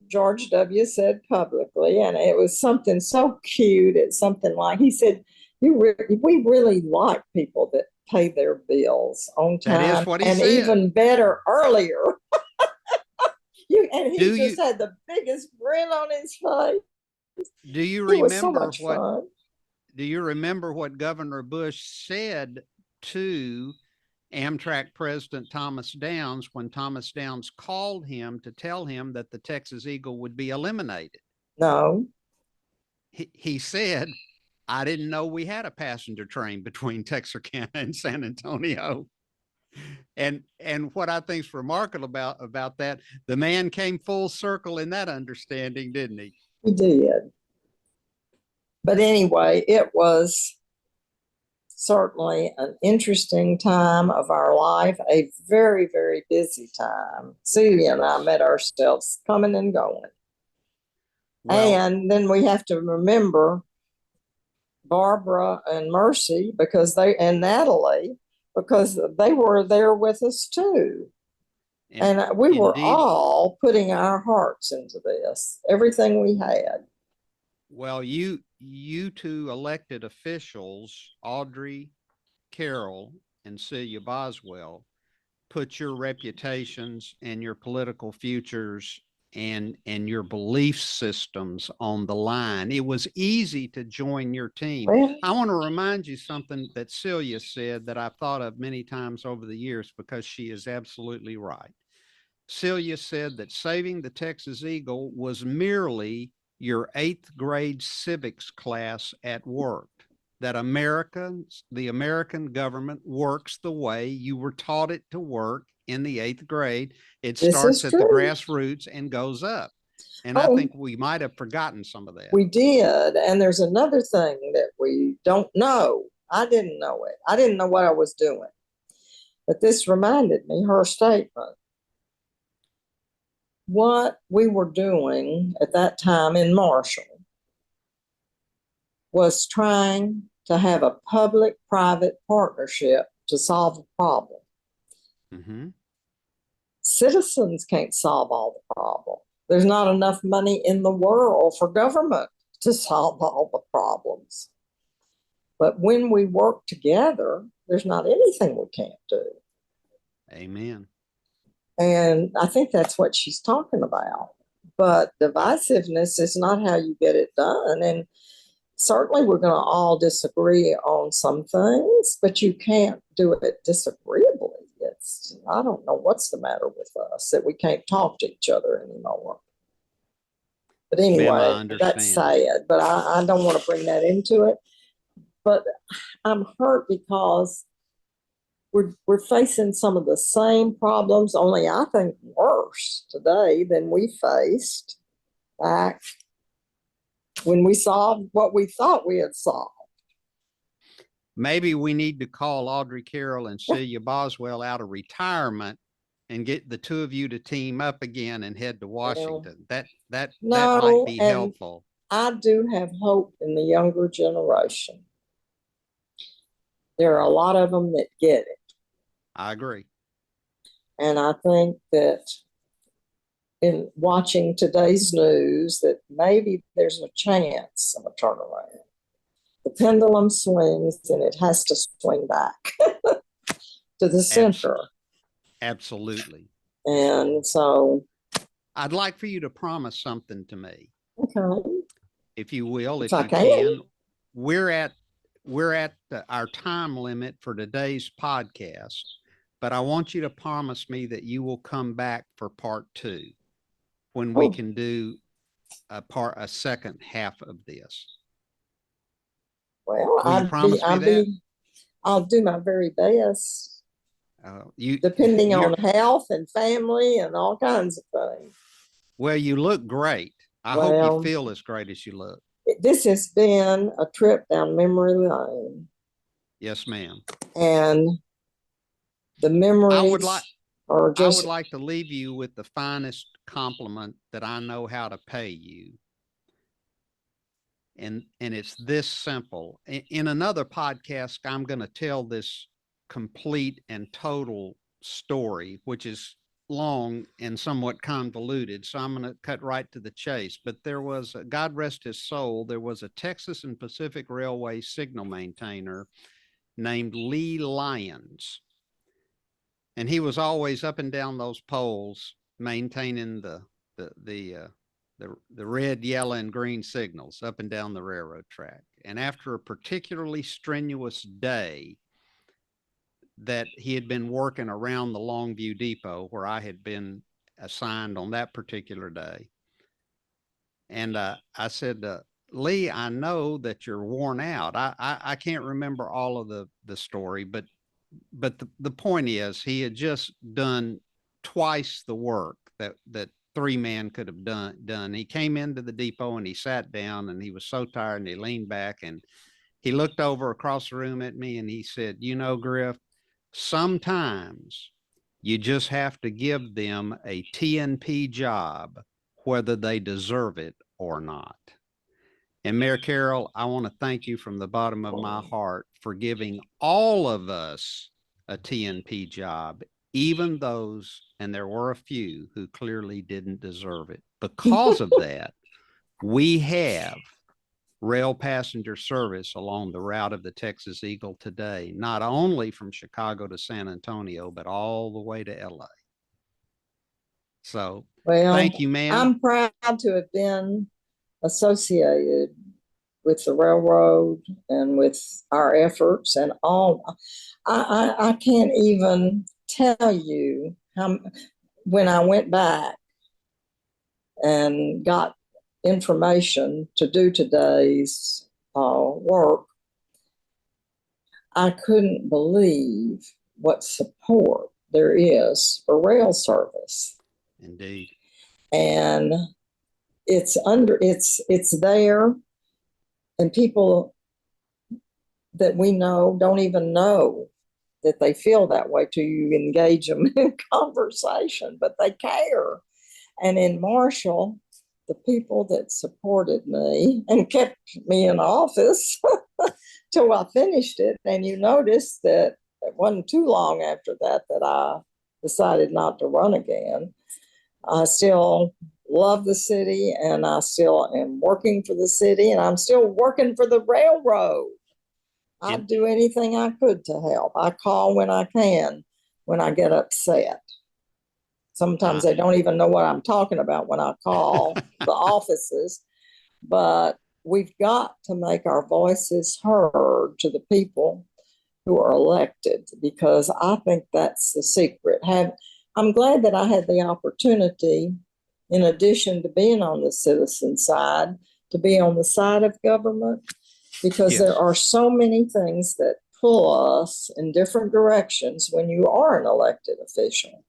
George W. said publicly, and it was something so cute. It's something like, he said, we really like people that pay their bills on time. That is what he and said. Even better, earlier. And he just had the biggest grin on his face. Do you It was so remember much fun. Do you remember what Governor Bush said to Amtrak President Thomas Downs when Thomas Downs called him to tell him that the Texas Eagle would be eliminated? No. He said, I didn't know we had a passenger train between Texarkana and San Antonio. And what I think is remarkable about that, the man came full circle in that understanding, didn't he? He did. But anyway, it was certainly an interesting time of our life, a very, very busy time. Celia and I met ourselves coming and going. Well, and then we have to remember Barbara and Mercy and Natalie, because they were there with us too. And we were all putting our hearts into this, everything we had. Well, you two elected officials, Audrey Carroll and Celia Boswell, put your reputations and your political futures and your belief systems on the line. It was easy to join your team. Well, I want to remind you something that Celia said that I've thought of many times over the years, because she is absolutely right. Celia said that saving the Texas Eagle was merely your 8th grade civics class at work, that the American government works the way you were taught it to work in the 8th grade. It starts at the grassroots and goes up. And I think we might have forgotten some of that. We did. And there's another thing that we don't know. I didn't know it. I didn't know what I was doing. But this reminded me, her statement. What we were doing at that time in Marshall was trying to have a public-private partnership to solve a problem. Mm-hmm. Citizens can't solve all the problem. There's not enough money in the world for government to solve all the problems. But when we work together, there's not anything we can't do. Amen. And I think that's what she's talking about. But divisiveness is not how you get it done. And certainly we're going to all disagree on some things, but you can't do it disagreeably. I don't know what's the matter with us that we can't talk to each other anymore. But anyway, that's sad, but I don't want to bring that into it. But I'm hurt because we're facing some of the same problems, only I think worse today than we faced back when we solved what we thought we had solved. Maybe we need to call Audrey Carroll and Celia Boswell out of retirement and get the two of you to team up again and head to Washington. That might be helpful. I do have hope in the younger generation. There are a lot of them that get it. I agree. And I think that in watching today's news that maybe there's a chance of a turnaround. The pendulum swings and it has to swing back to the center. Absolutely. And so I'd like for you to promise something to me. Okay. if you will, if I you can. can. We're at our time limit for today's podcast, but I want you to promise me that you will come back for part 2 when we can do a second half of this. Well, Will you promise me that? I'll do my very best. Depending on health and family and all kinds of things. Well, you look great. I hope you feel as great as you look. This has been a trip down memory lane. Yes, ma'am. And the memories I would like to leave you with the finest compliment that I know how to pay you. And it's this simple. In another podcast, I'm going to tell this complete and total story, which is long and somewhat convoluted. So I'm going to cut right to the chase. But there was, God rest his soul, there was a Texas and Pacific Railway signal maintainer named Lee Lyons. And he was always up and down those poles, maintaining the red, yellow, and green signals up and down the railroad track. And after a particularly strenuous day that he had been working around the Longview depot where I had been assigned on that particular day. And I said, Lee, I know that you're worn out. I can't remember all of the story, but the point is he had just done twice the work that 3 men could have done. He came into the depot and he sat down and he was so tired and he leaned back and he looked over across the room at me and he said, you know, Griff, sometimes you just have to give them a TNP job, whether they deserve it or not. And Mayor Carroll, I want to thank you from the bottom of my heart for giving all of us a TNP job, even those, and there were a few who clearly didn't deserve it. Because of that, we have rail passenger service along the route of the Texas Eagle today, not only from Chicago to San Antonio, but all the way to LA. So thank you, ma'am. I'm proud to have been associated with the railroad and with our efforts and all. I can't even tell you how, when I went back and got information to do today's work, I couldn't believe what support there is for rail service. Indeed. And it's there, and people that we know don't even know that they feel that way till you engage them in conversation, but they care. And in Marshall, the people that supported me and kept me in office till I finished it, and you notice that it wasn't too long after that I decided not to run again. I still love the city, and I still am working for the city, and I'm still working for the railroad. I'd do anything I could to help. I call when I can, when I get upset. Sometimes they don't even know what I'm talking about when I call the offices, but we've got to make our voices heard to the people who are elected, because I think that's the secret. I'm glad that I had the opportunity, in addition to being on the citizen side, to be on the side of government, because there are so many things that pull us in different directions when you are an elected official.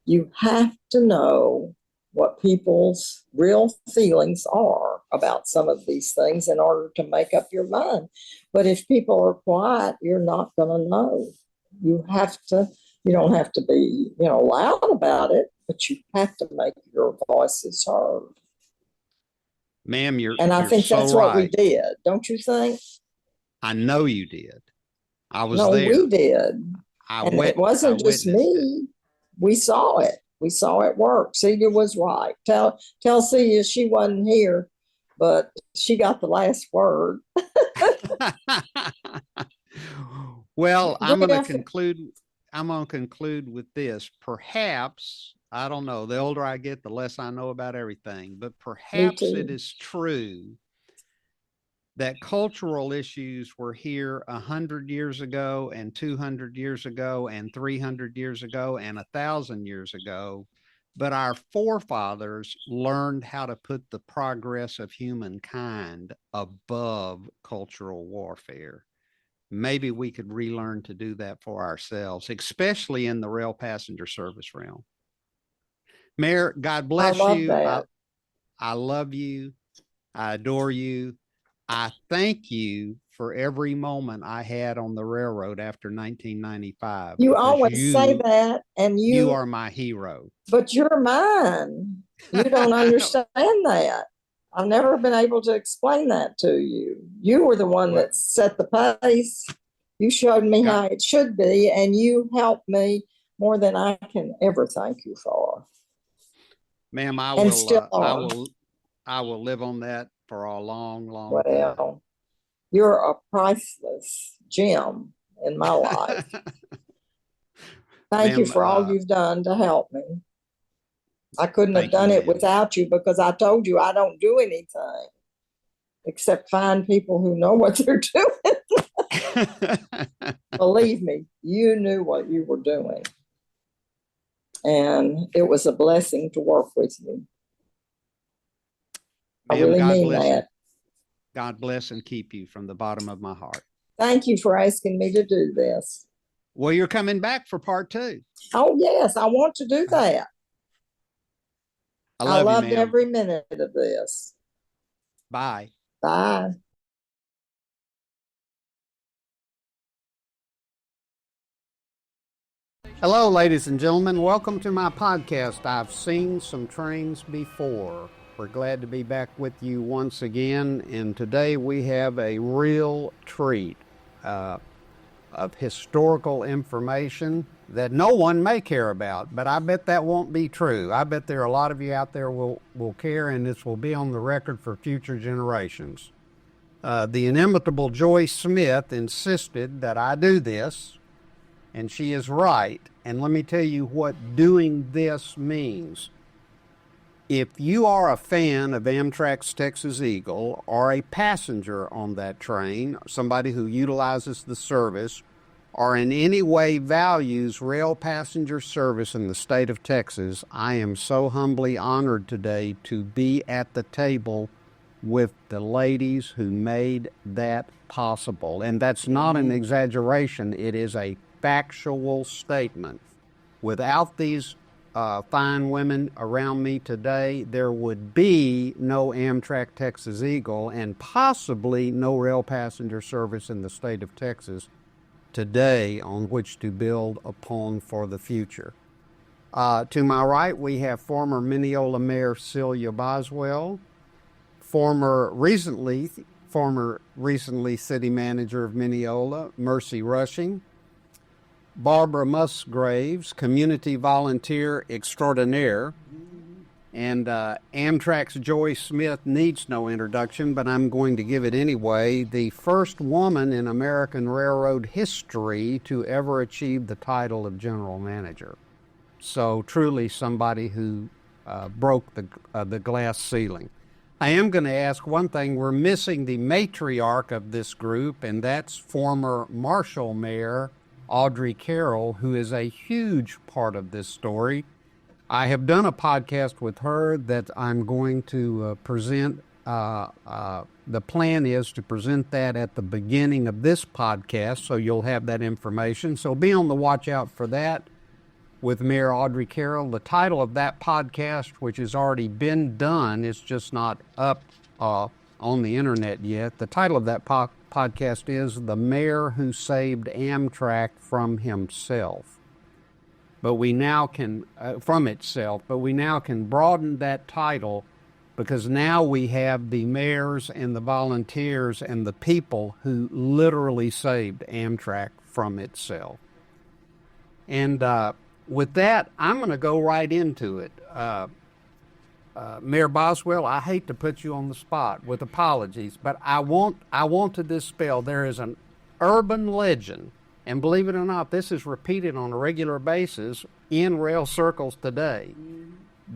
You have to know what people's real feelings are about some of these things in order to make up your mind. But if people are quiet, you're not going to know. You don't have to be, loud about it, but you have to make your voices heard. Ma'am, I think so that's right. what we did. Don't you think? I know you did. I was there. No, we did. It wasn't just me. We saw it. We saw it work. Celia was right. Tell Celia she wasn't here, but she got the last word. Well, I'm going to conclude with this. Perhaps, I don't know, the older I get, the less I know about everything, but perhaps it is true that cultural issues were here 100 years ago and 200 years ago and 300 years ago and 1,000 years ago, but our forefathers learned how to put the progress of humankind above cultural warfare. Maybe we could relearn to do that for ourselves, especially in the rail passenger service realm. Mayor, God bless love you. that. I love you. I adore you. I thank you for every moment I had on the railroad after 1995. You because always say that, and you are my hero. but you're mine. You don't understand that. I've never been able to explain that to you. You were the one that set the pace. You showed me how it should be, and you helped me more than I can ever thank you for. Ma'am, I will live on that for a long, long time. Well, you're a priceless gem in my life. Thank you for all you've done to help me. I couldn't have done it without you, because I told you I don't do anything except find people who know what they're doing. Believe me, you knew what you were doing. And it was a blessing to work with you. I really mean that. God bless and keep you from the bottom of my heart. Thank you for asking me to do this. Well, you're coming back for part 2. Oh, yes, I want to do that. I loved every minute of this. Bye. Bye. Hello, ladies and gentlemen. Welcome to my podcast, I've Seen Some Trains Before. We're glad to be back with you once again, and today we have a real treat of historical information that no one may care about, but I bet that won't be true. I bet there are a lot of you out there will care, and this will be on the record for future generations. The inimitable Joy Smith insisted that I do this, and she is right. And let me tell you what doing this means. If you are a fan of Amtrak's Texas Eagle, or a passenger on that train, somebody who utilizes the service, or in any way values rail passenger service in the state of Texas, I am so humbly honored today to be at the table with the ladies who made that possible. And that's not an exaggeration. It is a factual statement. Without these fine women around me today, there would be no Amtrak Texas Eagle and possibly no rail passenger service in the state of Texas today on which to build upon for the future. To my right, we have former Mineola Mayor Celia Boswell, former recently City Manager of Mineola, Mercy Rushing, Barbara Musgraves, Community Volunteer Extraordinaire, and Amtrak's Joy Smith needs no introduction, but I'm going to give it anyway. The first woman in American railroad history to ever achieve the title of General Manager. So truly somebody who broke the glass ceiling. I am going to ask one thing. We're missing the matriarch of this group, and that's former Marshall Mayor Audrey Carroll, who is a huge part of this story. I have done a podcast with her that I'm going to present. The plan is to present that at the beginning of this podcast, so you'll have that information. So be on the watch out for that with Mayor Audrey Carroll. The title of that podcast, which has already been done, is just not up on the internet yet. The title of that podcast is The Mayor Who Saved Amtrak from Himself. But we now can, from itself, but we now can broaden that title because now we have the mayors and the volunteers and the people who literally saved Amtrak from itself. And with that, I'm going to go right into it. Mayor Boswell, I hate to put you on the spot with apologies, but I want to dispel. There is an urban legend, and believe it or not, this is repeated on a regular basis in rail circles today,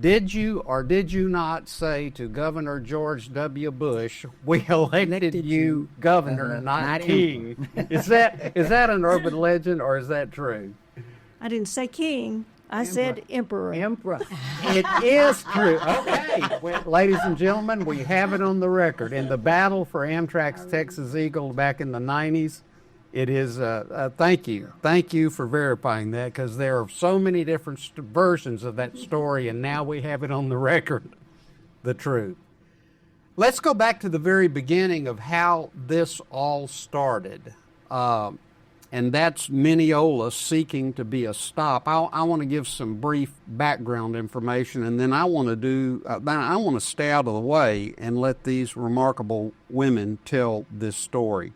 Did you or did you not say to Governor George W. Bush, "We elected you governor, not king"? Is that an urban legend or is that true? I didn't say king. I said emperor. Emperor. It is true. Okay. Well, ladies and gentlemen, we have it on the record. In the battle for Amtrak's Texas Eagle back in the 90s, it is, thank you. Thank you for verifying that, because there are so many different versions of that story, and now we have it on the record, the truth. Let's go back to the very beginning of how this all started. And that's Mineola seeking to be a stop. I want to give some brief background information, and then I want to stay out of the way and let these remarkable women tell this story.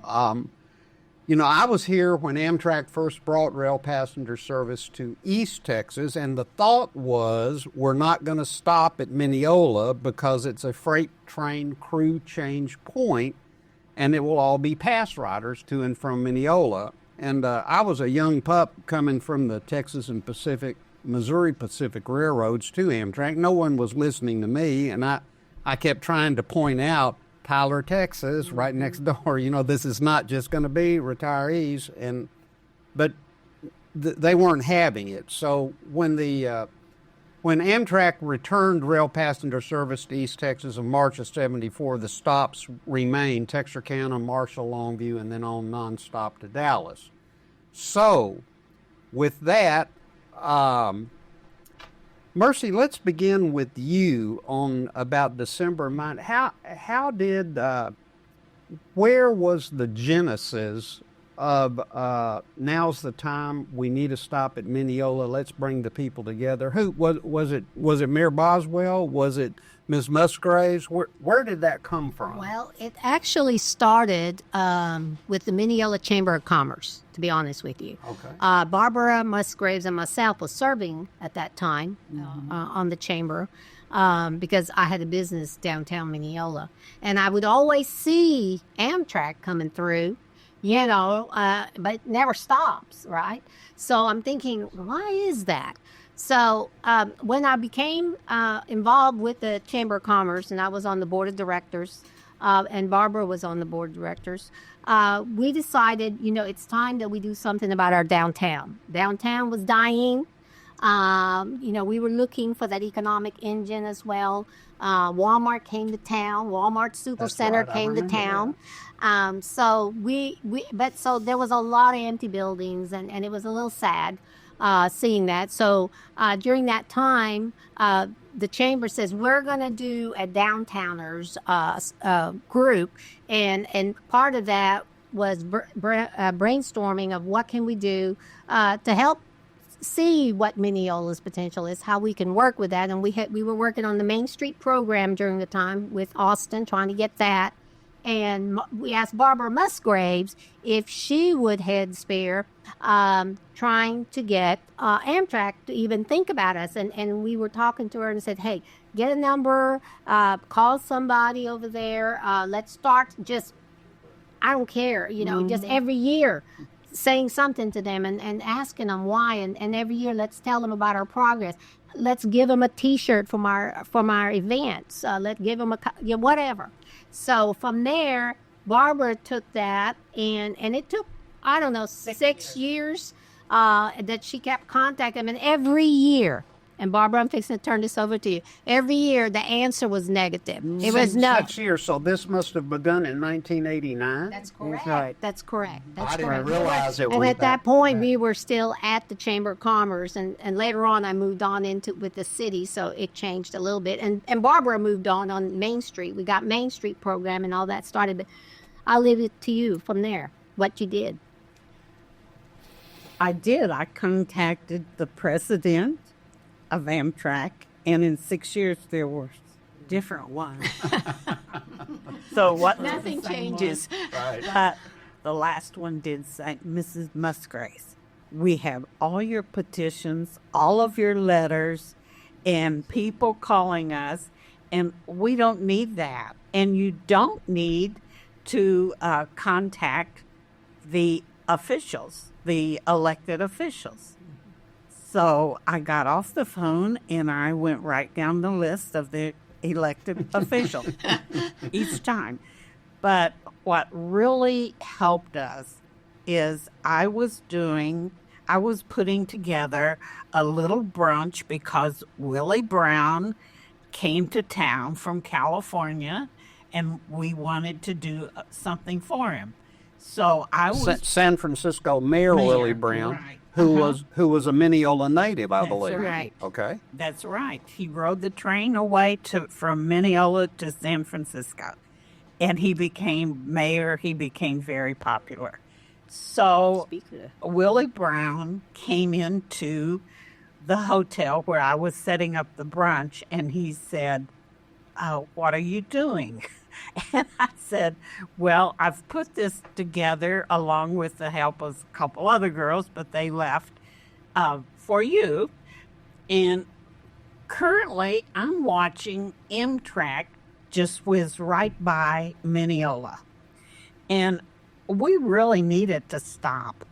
I was here when Amtrak first brought rail passenger service to East Texas, and the thought was we're not going to stop at Mineola because it's a freight train crew change point, and it will all be pass riders to and from Mineola. And I was a young pup coming from the Texas and Missouri Pacific railroads to Amtrak. No one was listening to me, and I kept trying to point out Tyler, Texas, right next door. This is not just going to be retirees, but they weren't having it. So when Amtrak returned rail passenger service to East Texas in March of '74, the stops remained Texarkana, Marshall, Longview, and then on nonstop to Dallas. So with that, Mercy, let's begin with you on about December 9th. Where was the genesis of now's the time, we need to stop at Mineola, let's bring the people together? Who was it Mayor Boswell? Was it Ms. Musgraves? Where did that come from? Well, it actually started with the Mineola Chamber of Commerce, to be honest with you. Okay. Barbara Musgraves and myself was serving at that time on the chamber because I had a business downtown Mineola. And I would always see Amtrak coming through, but it never stops, right? So I'm thinking, why is that? So when I became involved with the Chamber of Commerce, and I was on the board of directors, and Barbara was on the board of directors, we decided, it's time that we do something about our downtown. Downtown was dying. We were looking for that economic engine as well. Walmart came to town. Walmart Supercenter came to town. So so there was a lot of empty buildings, and it was a little sad seeing that. So during that time, the chamber says we're going to do a downtowners group, and part of that was brainstorming of what can we do to help see what Mineola's potential is, how we can work with that. And we were working on the Main Street program during the time with Austin, trying to get that. And we asked Barbara Musgraves if she would head spare trying to get Amtrak to even think about us. And we were talking to her and said, hey, get a number, call somebody over there. Let's start just, I don't care, just every year saying something to them and asking them why. And every year, let's tell them about our progress. Let's give them a T-shirt from our events. Let's give them whatever. So from there, Barbara took that, and it took, 6 years that she kept contacting them. And every year, and Barbara, I'm fixing to turn this over to you. Every year, the answer was negative. It was no. 6 years, so this must have begun in 1989? That's correct. Right. That's correct. I didn't realize it was And at that point, we were still at the Chamber of Commerce, and later on, I moved on with the city, so it changed a little bit. And Barbara moved on Main Street. We got Main Street program and all that started, but I'll leave it to you from there, what you did. I did. I contacted the president of Amtrak, and in 6 years there were different ones. So what? Nothing changes. Right. But the last one did say, Mrs. Musgraves, we have all your petitions, all of your letters, and people calling us, and we don't need that. And you don't need to contact the officials, the elected officials. So I got off the phone and I went right down the list of the elected officials each time. But what really helped us is I was putting together a little brunch because Willie Brown came to town from California and we wanted to do something for him. So I was San Francisco Mayor Willie Brown, right. who was a Mineola native, I believe. Right. Okay. That's right. He rode the train away from Mineola to San Francisco, and he became mayor. He became very popular. So Willie Brown came into the hotel where I was setting up the brunch, and he said, "What are you doing?" And I said, well, I've put this together along with the help of a couple other girls, but they left for you. And currently I'm watching Amtrak just whiz right by Mineola. And we really needed to stop.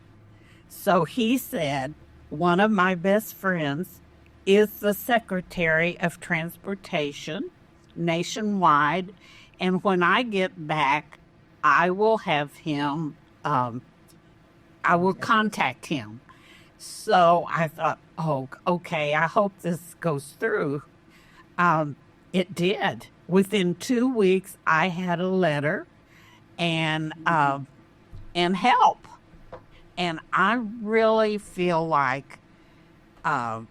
So he said, one of my best friends is the Secretary of Transportation nationwide. And when I get back, I will have him, I will contact him. So I thought, oh, okay, I hope this goes through. It did. Within 2 weeks, I had a letter and help. And I really feel like all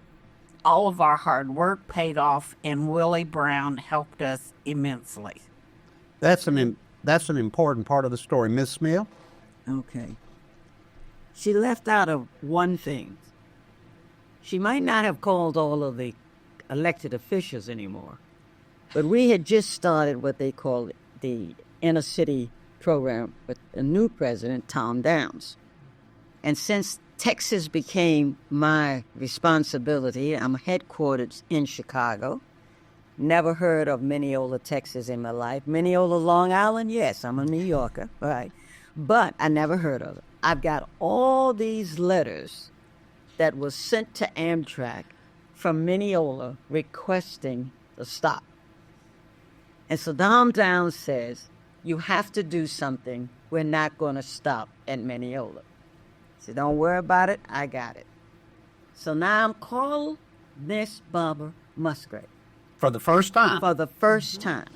of our hard work paid off, and Willie Brown helped us immensely. That's an important part of the story. Ms. Smith? Okay. She left out of one thing. She might not have called all of the elected officials anymore, but we had just started what they call the inner city program with a new president, Tom Downs. And since Texas became my responsibility, I'm headquartered in Chicago. Never heard of Mineola, Texas in my life. Mineola, Long Island, yes, I'm a New Yorker, right? But I never heard of it. I've got all these letters that was sent to Amtrak from Mineola requesting the stop. And so Tom Downs says, you have to do something. We're not going to stop at Mineola. So don't worry about it. I got it. So now I'm calling Miss Barbara Musgrave. For the first time? For the first time.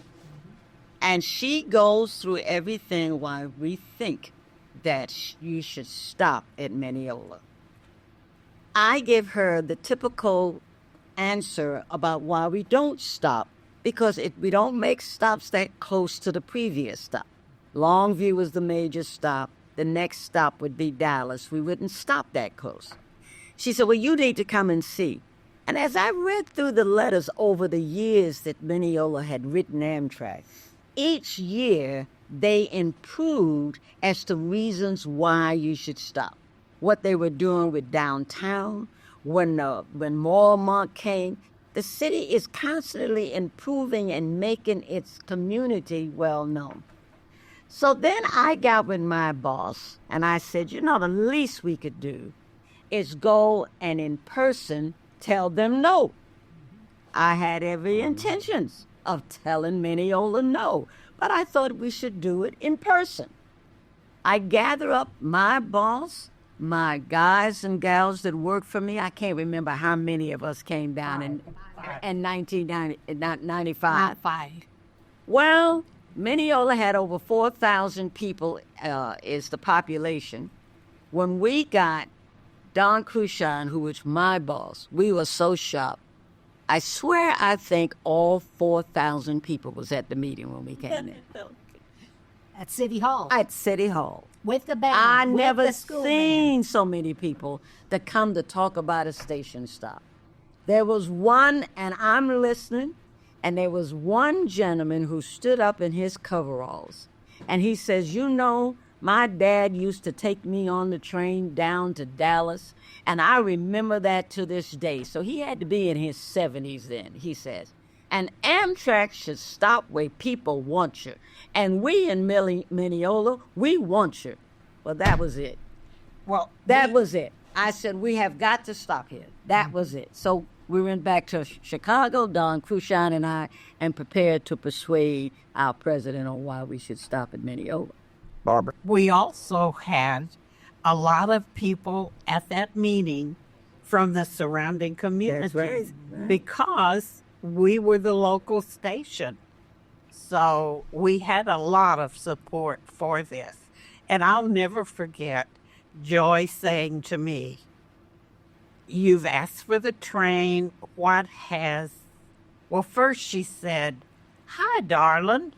And she goes through everything why we think that you should stop at Mineola. I give her the typical answer about why we don't stop, because we don't make stops that close to the previous stop. Longview was the major stop. The next stop would be Dallas. We wouldn't stop that close. She said, well, you need to come and see. And as I read through the letters over the years that Mineola had written Amtrak, each year they improved as to reasons why you should stop. What they were doing with downtown, when Mormont came, the city is constantly improving and making its community well known. So then I got with my boss and I said, the least we could do is go and in person tell them no. I had every intentions of telling Mineola no, but I thought we should do it in person. I gather up my boss, my guys and gals that work for me. I can't remember how many of us came down in 1995. Well, Mineola had over 4,000 people is the population. When we got Don Cruchon, who was my boss, we were so sharp. I swear I think all 4,000 people was at the meeting when we came in. At City Hall. At City Hall. With the band. I with never the school seen band. so many people that come to talk about a station stop. There was one, and I'm listening, and there was one gentleman who stood up in his coveralls, and he says, my dad used to take me on the train down to Dallas, and I remember that to this day. So he had to be in his 70s then, he says. And Amtrak should stop where people want you. And we in Mineola, we want you. Well, that was it. Well, That was it. I said, we have got to stop here. That was it. So we went back to Chicago, Don Crushon and I, and prepared to persuade our president on why we should stop at Mineola. Barbara. We also had a lot of people at that meeting from the surrounding communities. That's right. Because we were the local station. So we had a lot of support for this. And I'll never forget Joy saying to me, "You've asked for the train. What has..." Well, first she said, "Hi, darling."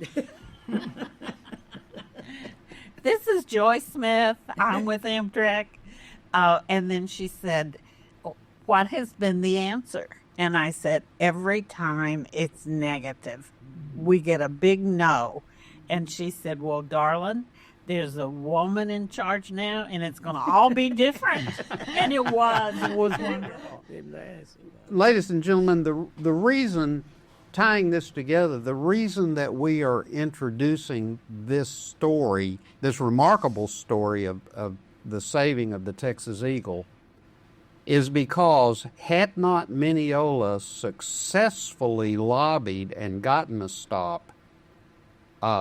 This is Joy Smith. I'm with Amtrak. And then she said, "What has been the answer?" And I said, "Every time it's negative. We get a big no." And she said, "Well, darling, there's a woman in charge now, and it's going to all be different." And it was wonderful. Ladies and gentlemen, the reason, tying this together, the reason that we are introducing this story, this remarkable story of the saving of the Texas Eagle, is because had not Mineola successfully lobbied and gotten a stop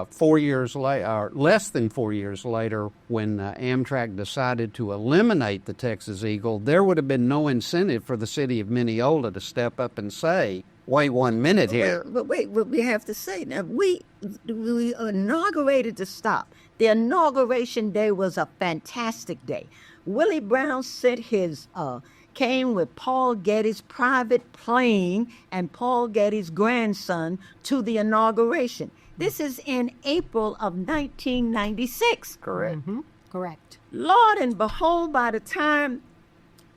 4 years later, or less than 4 years later, when Amtrak decided to eliminate the Texas Eagle, there would have been no incentive for the city of Mineola to step up and say, "Wait 1 minute here." But wait, what we have to say now, we inaugurated the stop. The inauguration day was a fantastic day. Willie Brown sent his, came with Paul Getty's private plane and Paul Getty's grandson to the inauguration. This is in April of 1996. Correct. Mm-hmm. Correct. Lord and behold, by the time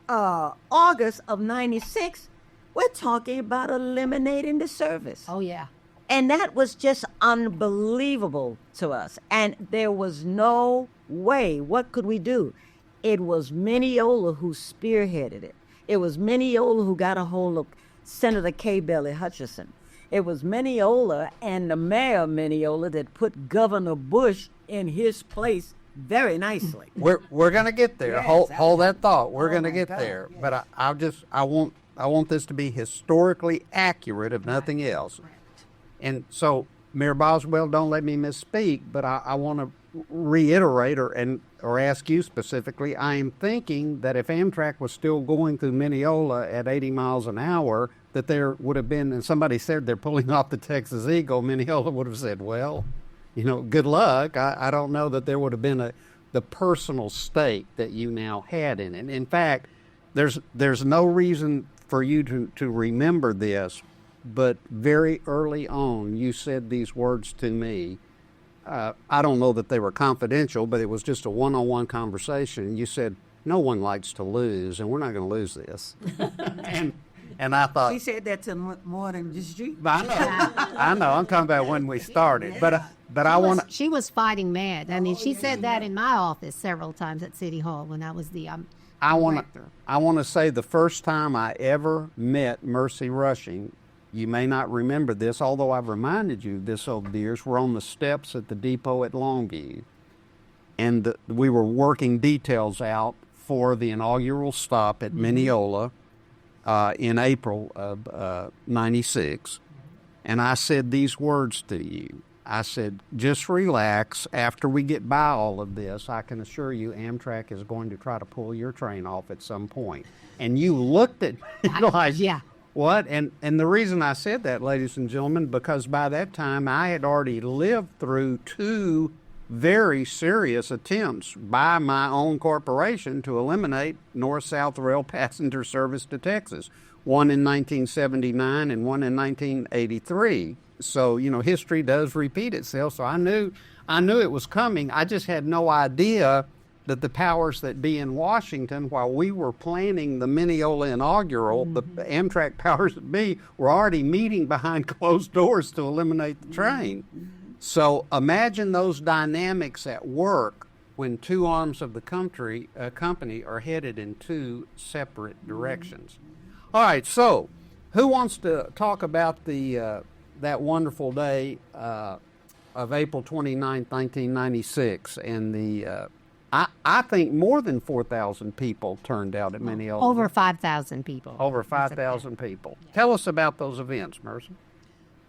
August of 96, we're talking about eliminating the service. Oh, yeah. And that was just unbelievable to us. And there was no way. What could we do? It was Mineola who spearheaded it. It was Mineola who got a hold of Senator K. Belly Hutchison. It was Mineola and the mayor of Mineola that put Governor Bush in his place very nicely. We're going to get there. Yes, hold that thought. We're going to get there. But I want this to be historically accurate, if nothing else. And so, Mayor Boswell, don't let me misspeak, but I want to reiterate or ask you specifically. I am thinking that if Amtrak was still going through Mineola at 80 miles an hour, that there would have been, and somebody said they're pulling off the Texas Eagle, Mineola would have said, "Well, good luck." I don't know that there would have been the personal stake that you now had in it. In fact, there's no reason for you to remember this, but very early on you said these words to me. I don't know that they were confidential, but it was just a one-on-one conversation. You said, "No one likes to lose, and we're not going to lose this." And I thought, He said that to more than just you. I know. I'm talking about when we started, but I want to. She was fighting mad. I mean, she said that in my office several times at City Hall when I was the I want to say the first time I ever met Mercy Rushing, you may not remember this, although I've reminded you of this over the years. We're on the steps at the depot at Longview, and we were working details out for the inaugural stop at Mineola in April of 96. And I said these words to you. I said, "Just relax. After we get by all of this, I can assure you Amtrak is going to try to pull your train off at some point." And you looked at me like, yeah. What? And the reason I said that, ladies and gentlemen, because by that time I had already lived through two very serious attempts by my own corporation to eliminate North-South Rail passenger service to Texas, one in 1979 and one in 1983. So, history does repeat itself. So I knew it was coming. I just had no idea that the powers that be in Washington, while we were planning the Mineola inaugural, the Amtrak powers that be were already meeting behind closed doors to eliminate the train. So imagine those dynamics at work when two arms of the company are headed in two separate directions. All right, so who wants to talk about that wonderful day of April 29, 1996, and I think more than 4,000 people turned out at Mineola. Over 5,000 people. Over 5,000 people. Tell us about those events, Mercer.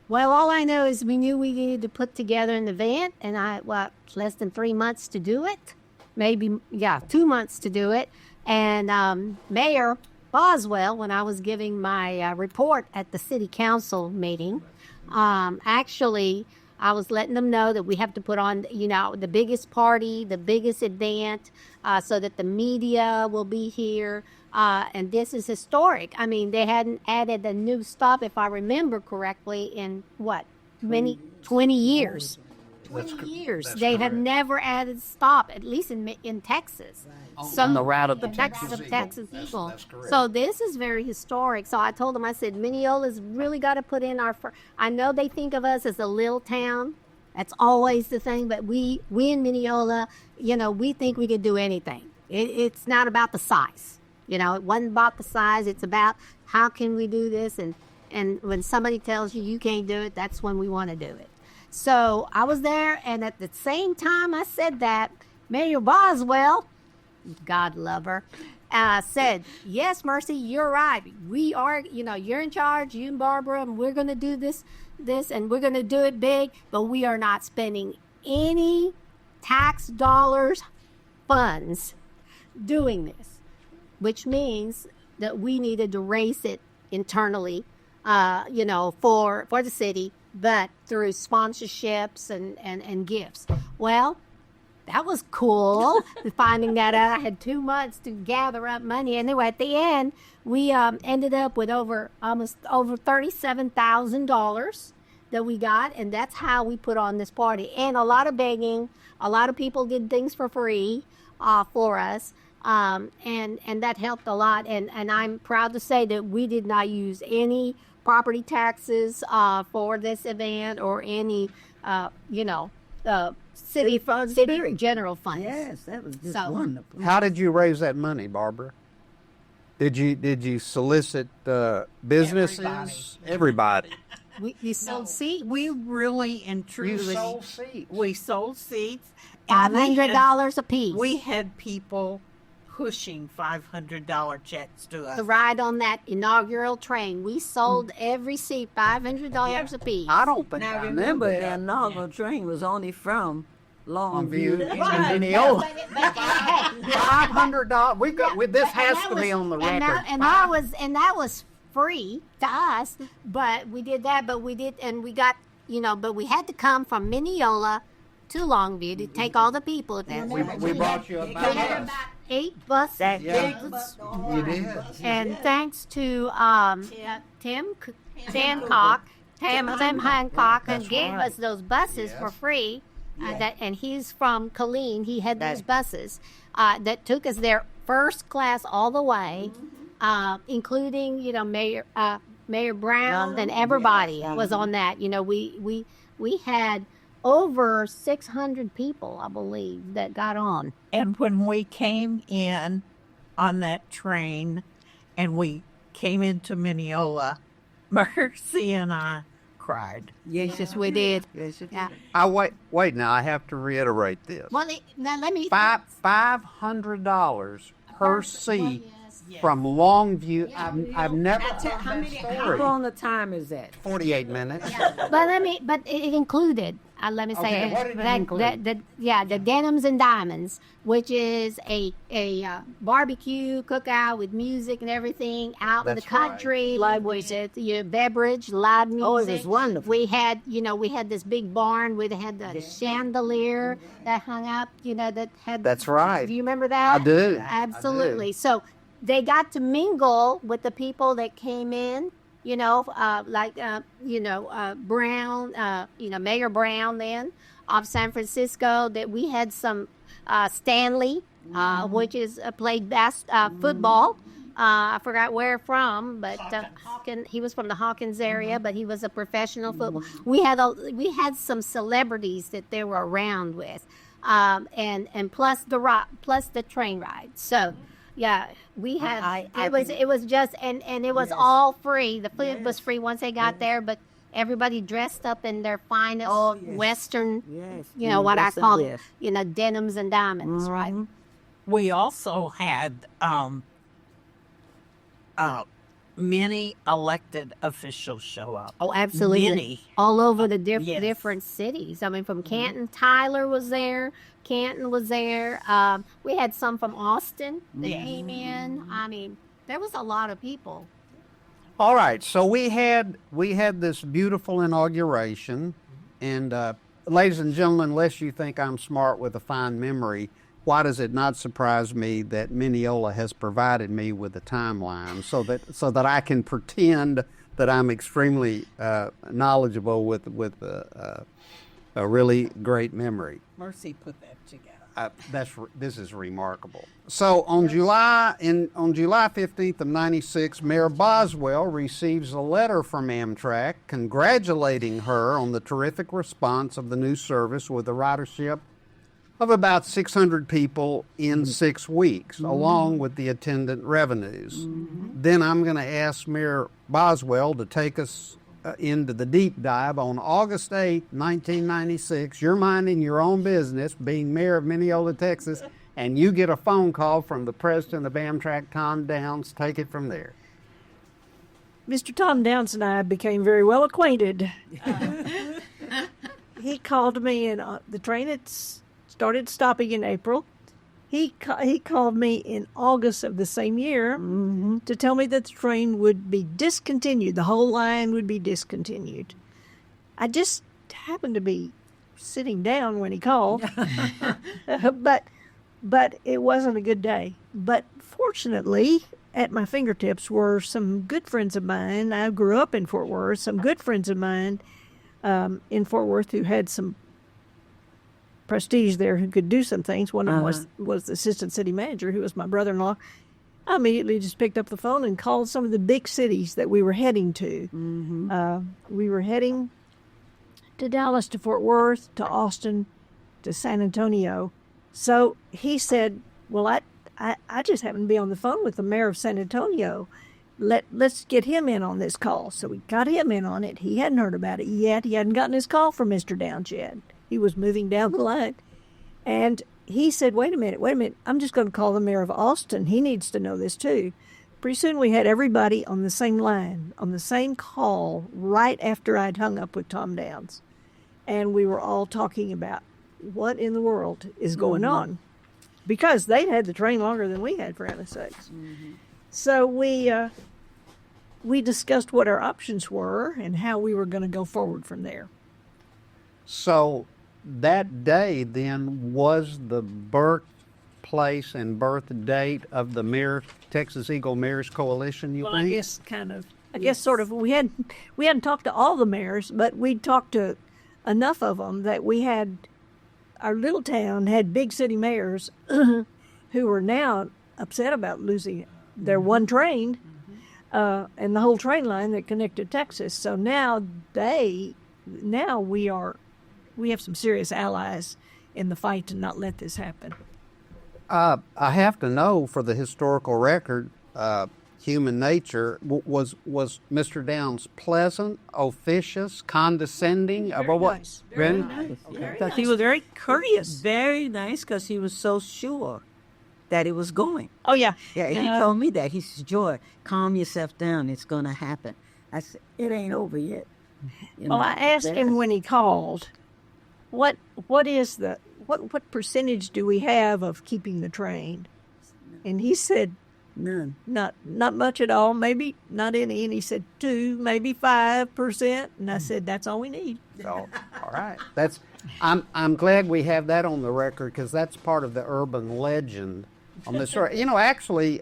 Well, all I know is we knew we needed to put together an event, and less than 3 months to do it. Maybe, 2 months to do it. And Mayor Boswell, when I was giving my report at the city council meeting, actually, I was letting them know that we have to put on, the biggest party, the biggest event, so that the media will be here. And this is historic. I mean, they hadn't added a new stop, if I remember correctly, in 20 years. 20 years. They have never added a stop, at least in Texas. On the route of the Texas Eagle. That's correct. So this is very historic. So I told them, I said, Mineola's really got to put in I know they think of us as a little town. That's always the thing. But we in Mineola, we think we can do anything. It's not about the size. It wasn't about the size. It's about how can we do this. And when somebody tells you you can't do it, that's when we want to do it. So I was there, and at the same time I said that, Mayor Boswell, God love her, said, yes, Mercy, you're right. We are, you're in charge, you and Barbara, and we're going to do this, and we're going to do it big, but we are not spending any tax dollars, funds doing this, which means that we needed to raise it internally, for the city, but through sponsorships and gifts. Well, that was cool, finding that out. I had 2 months to gather up money. Anyway, at the end, we ended up with almost over $37,000 that we got, and that's how we put on this party. And a lot of begging. A lot of people did things for free for us, and that helped a lot. And I'm proud to say that we did not use any property taxes for this event or any, city funds, city general funds. Yes, that was just wonderful. How did you raise that money, Barbara? Did you solicit businesses? Everybody. We sold seats. We really and truly. You sold seats. We sold seats. $500 a piece. We had people pushing $500 checks to us. To ride on that inaugural train. We sold every seat $500 a piece. I don't think Now I remember, remember the that. inaugural train was only from Longview Longview to and Mineola. $500. This has to be on the record. And that was free to us, but we did that. But we did, and we got, but we had to come from Mineola to Longview to take all the people there. We brought you We had about 8 buses. You did. And thanks to Tim Hancock, Tim Hancock, who gave us those buses for free. And he's from Colleen. He had these buses that took us there first class all the way, including Mayor Brown and everybody was on that. We had over 600 people, I believe, that got on. And when we came in on that train and we came into Mineola, Mercy and I cried. Yes, we did. Yes, it Yeah. Wait. Now I have to reiterate this. Well, now let me. $500 per seat from Longview. I've never heard that How story. long a time is that? 48 minutes. But it included. Let me say Okay, what did it include? the Denims and Diamonds, which is a barbecue cookout with music and everything out in the That's right. country. Like was it your beverage, live music? Oh, it was wonderful. We had this big barn where they had the chandelier that hung up. That had. That's right. Do you remember that? I do. Absolutely. So they got to mingle with the people that came in. Brown, Mayor Brown then of San Francisco, that we had some Stanley, which is played football. I forgot where from, but he was from the Hawkins area, but he was a professional football. We had some celebrities that they were around with, and plus the train ride. So. Yeah, we had. It was just, and it was all free. The food was free once they got there, but everybody dressed up in their finest Western, Yes. what I Western call wear. it, denims and diamonds, right? We also had many elected officials show up. Oh, absolutely. Many. All over the Yes. different cities. I mean, from Canton, Tyler was there. Canton was there. We had some from Austin. They came in. I mean, there was a lot of people. All right, so we had this beautiful inauguration, and ladies and gentlemen, unless you think I'm smart with a fine memory, why does it not surprise me that Mineola has provided me with a timeline so that I can pretend that I'm extremely knowledgeable with a really great memory. Mercy put that together. This is remarkable. So on July 15th of '96, Mayor Boswell receives a letter from Amtrak congratulating her on the terrific response of the new service with a ridership of about 600 people in 6 weeks, along with the attendant revenues. Then I'm going to ask Mayor Boswell to take us into the deep dive. On August 8, 1996, you're minding your own business, being mayor of Mineola, Texas, and you get a phone call from the president of Amtrak, Tom Downs. Take it from there. Mr. Tom Downs and I became very well acquainted. He called me, and the train had started stopping in April. He called me in August of the same year to tell me that the train would be discontinued. The whole line would be discontinued. I just happened to be sitting down when he called, but it wasn't a good day. But fortunately, at my fingertips were some good friends of mine. I grew up in Fort Worth. Some good friends of mine in Fort Worth who had some prestige there, who could do some things. One of them was the assistant city manager, who was my brother-in-law. I immediately just picked up the phone and called some of the big cities that we were heading to. We were heading to Dallas, to Fort Worth, to Austin, to San Antonio. So he said, well, I just happened to be on the phone with the mayor of San Antonio. Let's get him in on this call. So we got him in on it. He hadn't heard about it yet. He hadn't gotten his call from Mr. Downs yet. He was moving down the line. And he said, wait a minute. I'm just going to call the mayor of Austin. He needs to know this too. Pretty soon we had everybody on the same line, on the same call, right after I'd hung up with Tom Downs. And we were all talking about what in the world is going on. Because they'd had the train longer than we had, for heaven's sakes. So we discussed what our options were and how we were going to go forward from there. So that day then was the birthplace and birth date of the Texas Eagle Mayors Coalition, you think? I guess kind of. I guess sort of. We hadn't talked to all the mayors, but we'd talked to enough of them that we had, our little town had big city mayors who were now upset about losing their one train and the whole train line that connected Texas. So now we have some serious allies in the fight to not let this happen. I have to know, for the historical record, human nature, was Mr. Downs pleasant, officious, condescending? Very nice. Very nice. Because he was very courteous. Very nice, because he was so sure that it was going. Oh, yeah. Yeah, he told me that. He said, Joy, calm yourself down. It's going to happen. I said, it ain't over yet. Well, I asked him when he called, what percentage do we have of keeping the train? And he said, none. Not much at all, maybe not any. And he said 2%, maybe 5%. And I said, that's all we need. So, all right. I'm glad we have that on the record, because that's part of the urban legend on this story. You know, actually,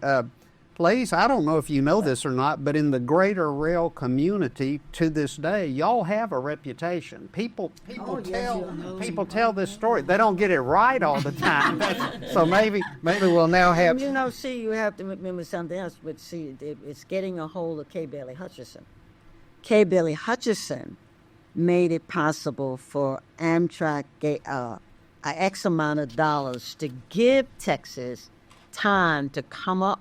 ladies, I don't know if you know this or not, but in the greater rail community to this day, y'all have a reputation. People tell this story. They don't get it right all the time. So maybe we'll now have. You know, see, you have to remember something else. But see, it's getting a hold of K. Bailey Hutchison. K. Bailey Hutchison made it possible for Amtrak an X amount of dollars to give Texas time to come up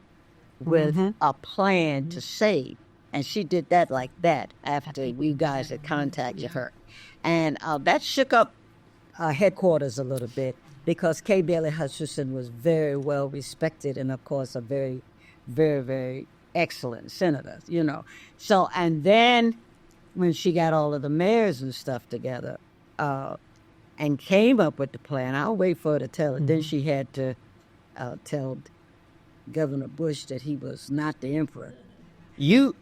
with a plan to save. And she did that like that after you guys had contacted her. And that shook up headquarters a little bit because Kay Bailey Hutchinson was very well respected and, of course, a very, very, very excellent senator, you know. So, and then when she got all of the mayors and stuff together and came up with the plan, I'll wait for her to tell it. Then she had to tell Governor Bush that he was not the emperor. You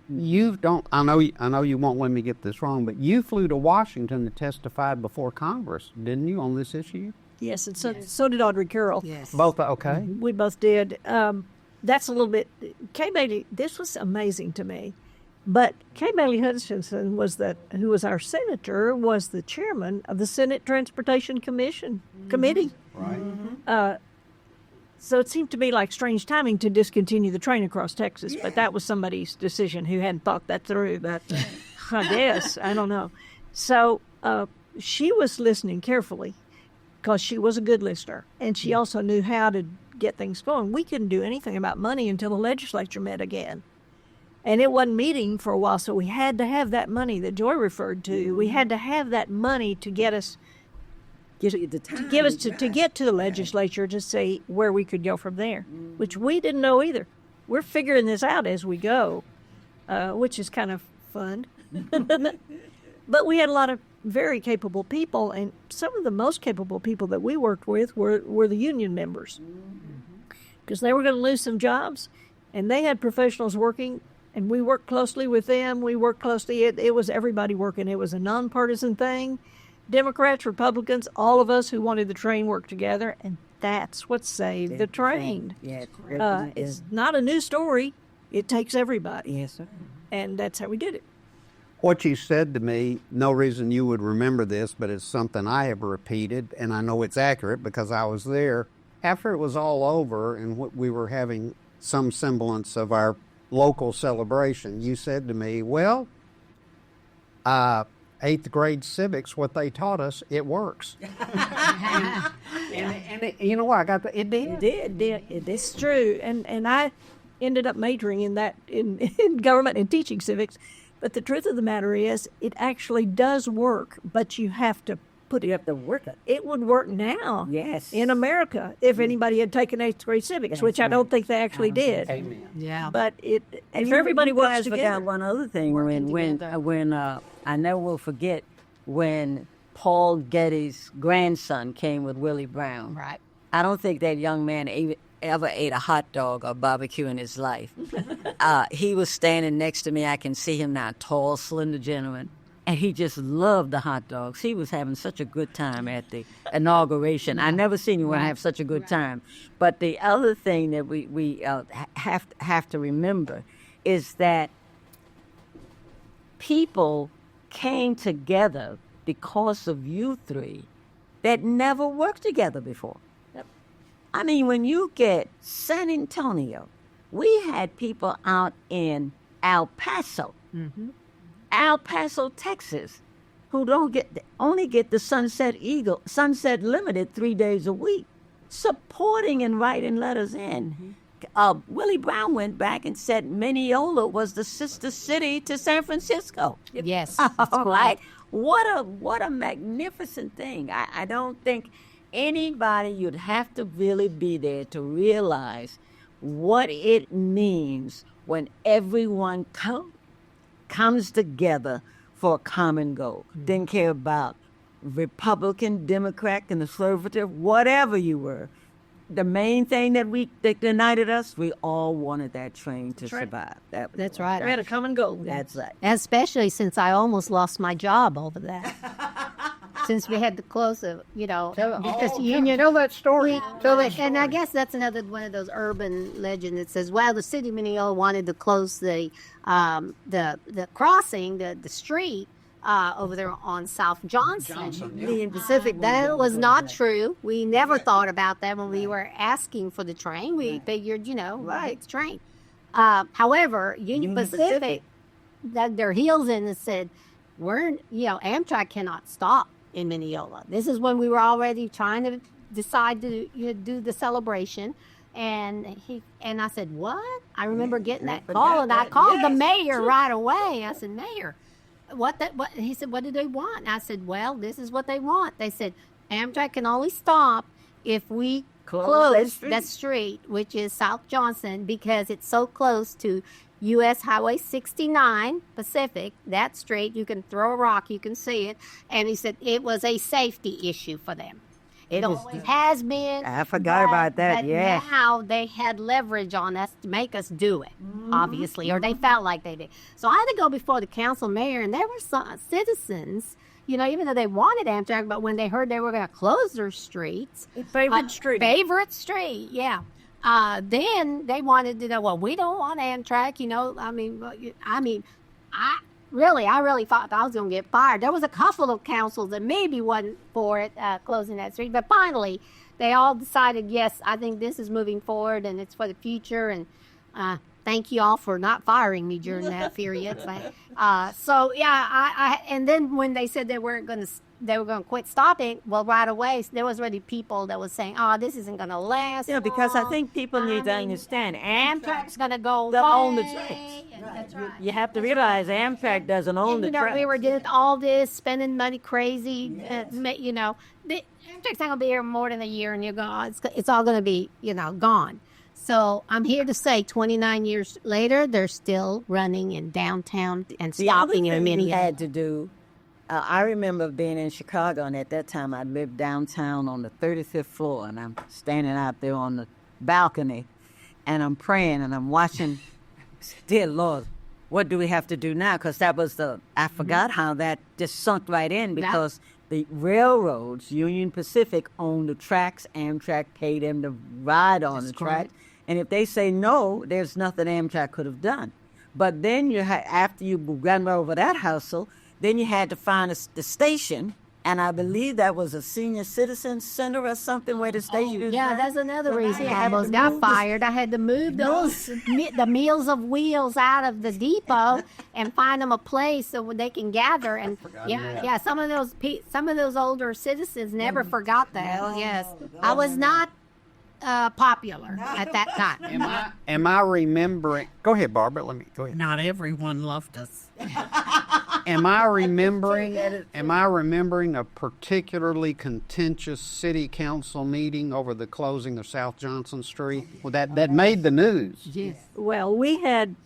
don't. I know you won't let me get this wrong, but you flew to Washington to testify before Congress, didn't you, on this issue? Yes, and so did Audrey Carroll. Yes. Both. Okay. We both did. That's a little bit. Kay Bailey. This was amazing to me, but Kay Bailey Hutchinson who was our senator, was the chairman of the Senate Transportation Committee. Right. So it seemed to me like strange timing to discontinue the train across Texas, but that was somebody's decision who hadn't thought that through. But I guess, I don't know. So she was listening carefully because she was a good listener, and she also knew how to get things going. We couldn't do anything about money until the legislature met again. And it wasn't meeting for a while, so we had to have that money that Joy referred to. We had to have that money to get us to get to the legislature to see where we could go from there, which we didn't know either. We're figuring this out as we go, which is kind of fun. But we had a lot of very capable people, and some of the most capable people that we worked with were the union members, because they were going to lose some jobs, and they had professionals working, and we worked closely with them. We worked closely. It was everybody working. It was a nonpartisan thing. Democrats, Republicans, all of us who wanted the train worked together, and that's what saved the train. Yeah, it's not a new story. It takes everybody. Yes, sir. And that's how we did it. What you said to me, no reason you would remember this, but it's something I have repeated, and I know it's accurate because I was there. After it was all over and we were having some semblance of our local celebration, you said to me, well, 8th grade civics, what they taught us, it works. and it, you know what? I got it did. It did. It's true. And I ended up majoring in that in government and teaching civics. But the truth of the matter is, it actually does work. But you have to You have to work it. It would work now. Yes. In America, if anybody had taken 8th grade civics, which I don't think they actually did. Amen. Yeah. But if And everybody you works guys together. forgot one other thing when I never will forget when Paul Getty's grandson came with Willie Brown. Right. I don't think that young man ever ate a hot dog or barbecue in his life. He was standing next to me. I can see him now, tall, slender gentleman. And he just loved the hot dogs. He was having such a good time at the inauguration. I never seen anyone have such a good time. But the other thing that we have to remember is that people came together because of you three that never worked together before. Yep. I mean, when you get San Antonio, we had people out in El Paso, Texas, who only get the Sunset Limited 3 days a week, supporting and writing letters in. Willie Brown went back and said Mineola was the sister city to San Francisco. Yes. Right? What a magnificent thing. I don't think anybody, you'd have to really be there to realize what it means when everyone comes together for a common goal. Didn't care about Republican, Democrat, conservative, whatever you were. The main thing that united us, we all wanted that train to survive. That's right. We had a common goal. That's right. Especially since I almost lost my job over that. Since we had to close it, because union. Tell that story. And I guess that's another one of those urban legends that says, well, the city of Mineola wanted to close the crossing, the street over there on South Johnson. The Pacific. That was not true. We never thought about that when we were asking for the train. We figured, right, the train. However, Union Pacific dug their heels in and said, Amtrak cannot stop in Mineola. This is when we were already trying to decide to do the celebration. And I said, what? I remember getting that call, and I called the mayor right away. I said, Mayor, what? And he said, what do they want? And I said, well, this is what they want. They said, Amtrak can only stop if we close that street, which is South Johnson, because it's so close to U.S. Highway 69 Pacific. That street, you can throw a rock, you can see it. And he said it was a safety issue for them. It always has been. I forgot about that, but yeah. now they had leverage on us to make us do it, obviously, or they felt like they did. So I had to go before the council mayor, and there were some citizens, you know, even though they wanted Amtrak, but when they heard they were going to close their streets. Favorite street. Favorite street, yeah. Then they wanted to know, well, we don't want Amtrak, you know. I really thought I was going to get fired. There was a couple of councils that maybe wasn't for it, closing that street. But finally, they all decided, yes, I think this is moving forward and it's for the future. And thank you all for not firing me during that period. And then when they said they were going to quit stopping, well, right away, there was already people that was saying, oh, this isn't going to last. Yeah, because I think people need to understand. Amtrak's going to go They own the away. tracks. That's right. You have to realize Amtrak doesn't own the tracks. We were doing all this, spending money crazy. You know, Amtrak's not going to be here more than a year, and you're gone. It's all going to be, you know, gone. So I'm here to say 29 years later, they're still running in downtown and stopping in many. We had to do. I remember being in Chicago, and at that time I lived downtown on the 35th floor, and I'm standing out there on the balcony, and I'm praying, and I'm watching. Dear Lord, what do we have to do now? Because that was I forgot how that just sunk right in, because the railroads, Union Pacific, owned the tracks. Amtrak paid them to ride on the tracks. And if they say no, there's nothing Amtrak could have done. But then after you ran over that hustle, then you had to find the station. And I believe that was a senior citizen center or something where the station is. Yeah, that's another reason I almost got fired. I had to move the Meals of Wheels out of the depot and find them a place so they can gather. And some of those older citizens never forgot that. Oh, yes, I was not popular at that time. Am I remembering? Go ahead, Barbara. Go ahead. Not everyone loved us. Am I remembering a particularly contentious city council meeting over the closing of South Johnson Street? Well, that made the news. Yes. Well, we had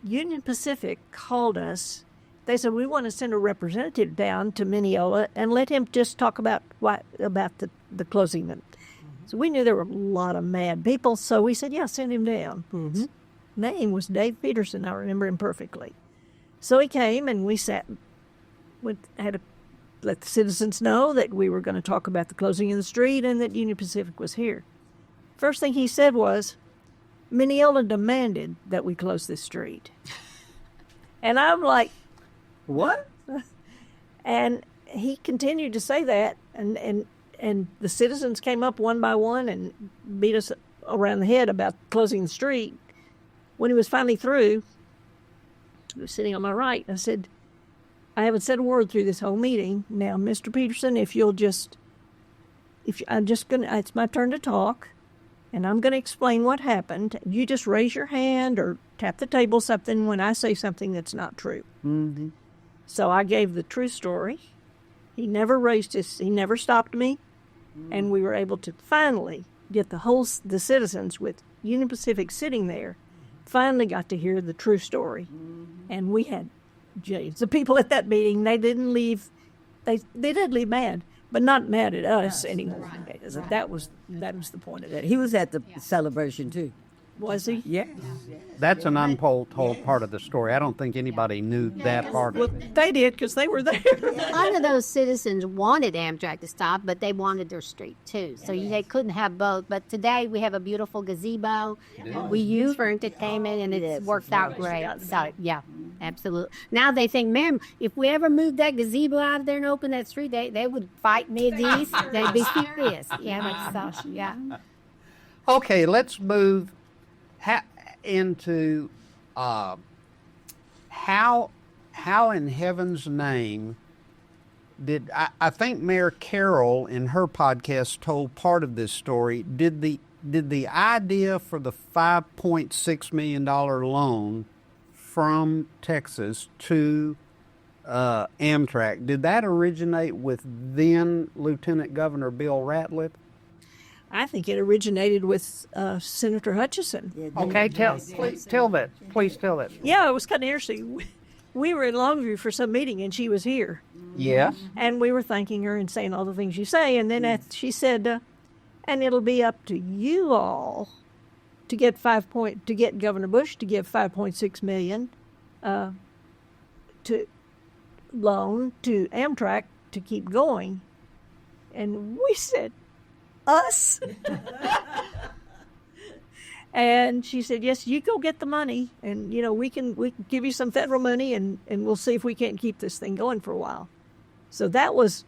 Union Pacific called us. They said, we want to send a representative down to Mineola and let him just talk about the closing of it. So we knew there were a lot of mad people, so we said, yeah, send him down. His name was Dave Peterson. I remember him perfectly. So he came, and we had to let the citizens know that we were going to talk about the closing of the street and that Union Pacific was here. First thing he said was, Mineola demanded that we close this street. And I'm like, what? And he continued to say that, and the citizens came up one by one and beat us around the head about closing the street. When he was finally through, he was sitting on my right. I said, I haven't said a word through this whole meeting. Now, Mr. Peterson, it's my turn to talk, and I'm going to explain what happened. You just raise your hand or tap the table something when I say something that's not true. Mm-hmm. So I gave the true story. He never he never stopped me, and we were able to finally get the citizens with Union Pacific sitting there, finally got to hear the true story. And we had the people at that meeting, they didn't leave, they did leave mad, but not mad at us anymore. Right. That was the point of it. He was at the celebration too. Was he? Yeah. That's an untold part of the story. I don't think anybody knew that part of it. They did, because they were there. A lot of those citizens wanted Amtrak to stop, but they wanted their street too. So they couldn't have both. But today we have a beautiful gazebo we use for entertainment, and it's worked out great. So, yeah, absolutely. Now they think, ma'am, if we ever moved that gazebo out of there and opened that street, they would fight me at east. They'd be furious. Yeah, but so, yeah. Okay, let's move into how in heaven's name did I think Mayor Carroll in her podcast told part of this story. Did the did the idea for the $5.6 million loan from Texas to Amtrak, did that originate with then Lieutenant Governor Bill Ratliff? I think it originated with Senator Hutchison. Okay, please tell that. Yeah, it was kind of interesting. We were in Longview for some meeting, and she was here. Yes. And we were thanking her and saying all the things you say. And then she said, and it'll be up to you all to get Governor Bush to give $5.6 million to loan to Amtrak to keep going. And we said, us? And she said, yes, you go get the money, and we can give you some federal money, and we'll see if we can't keep this thing going for a while. So that was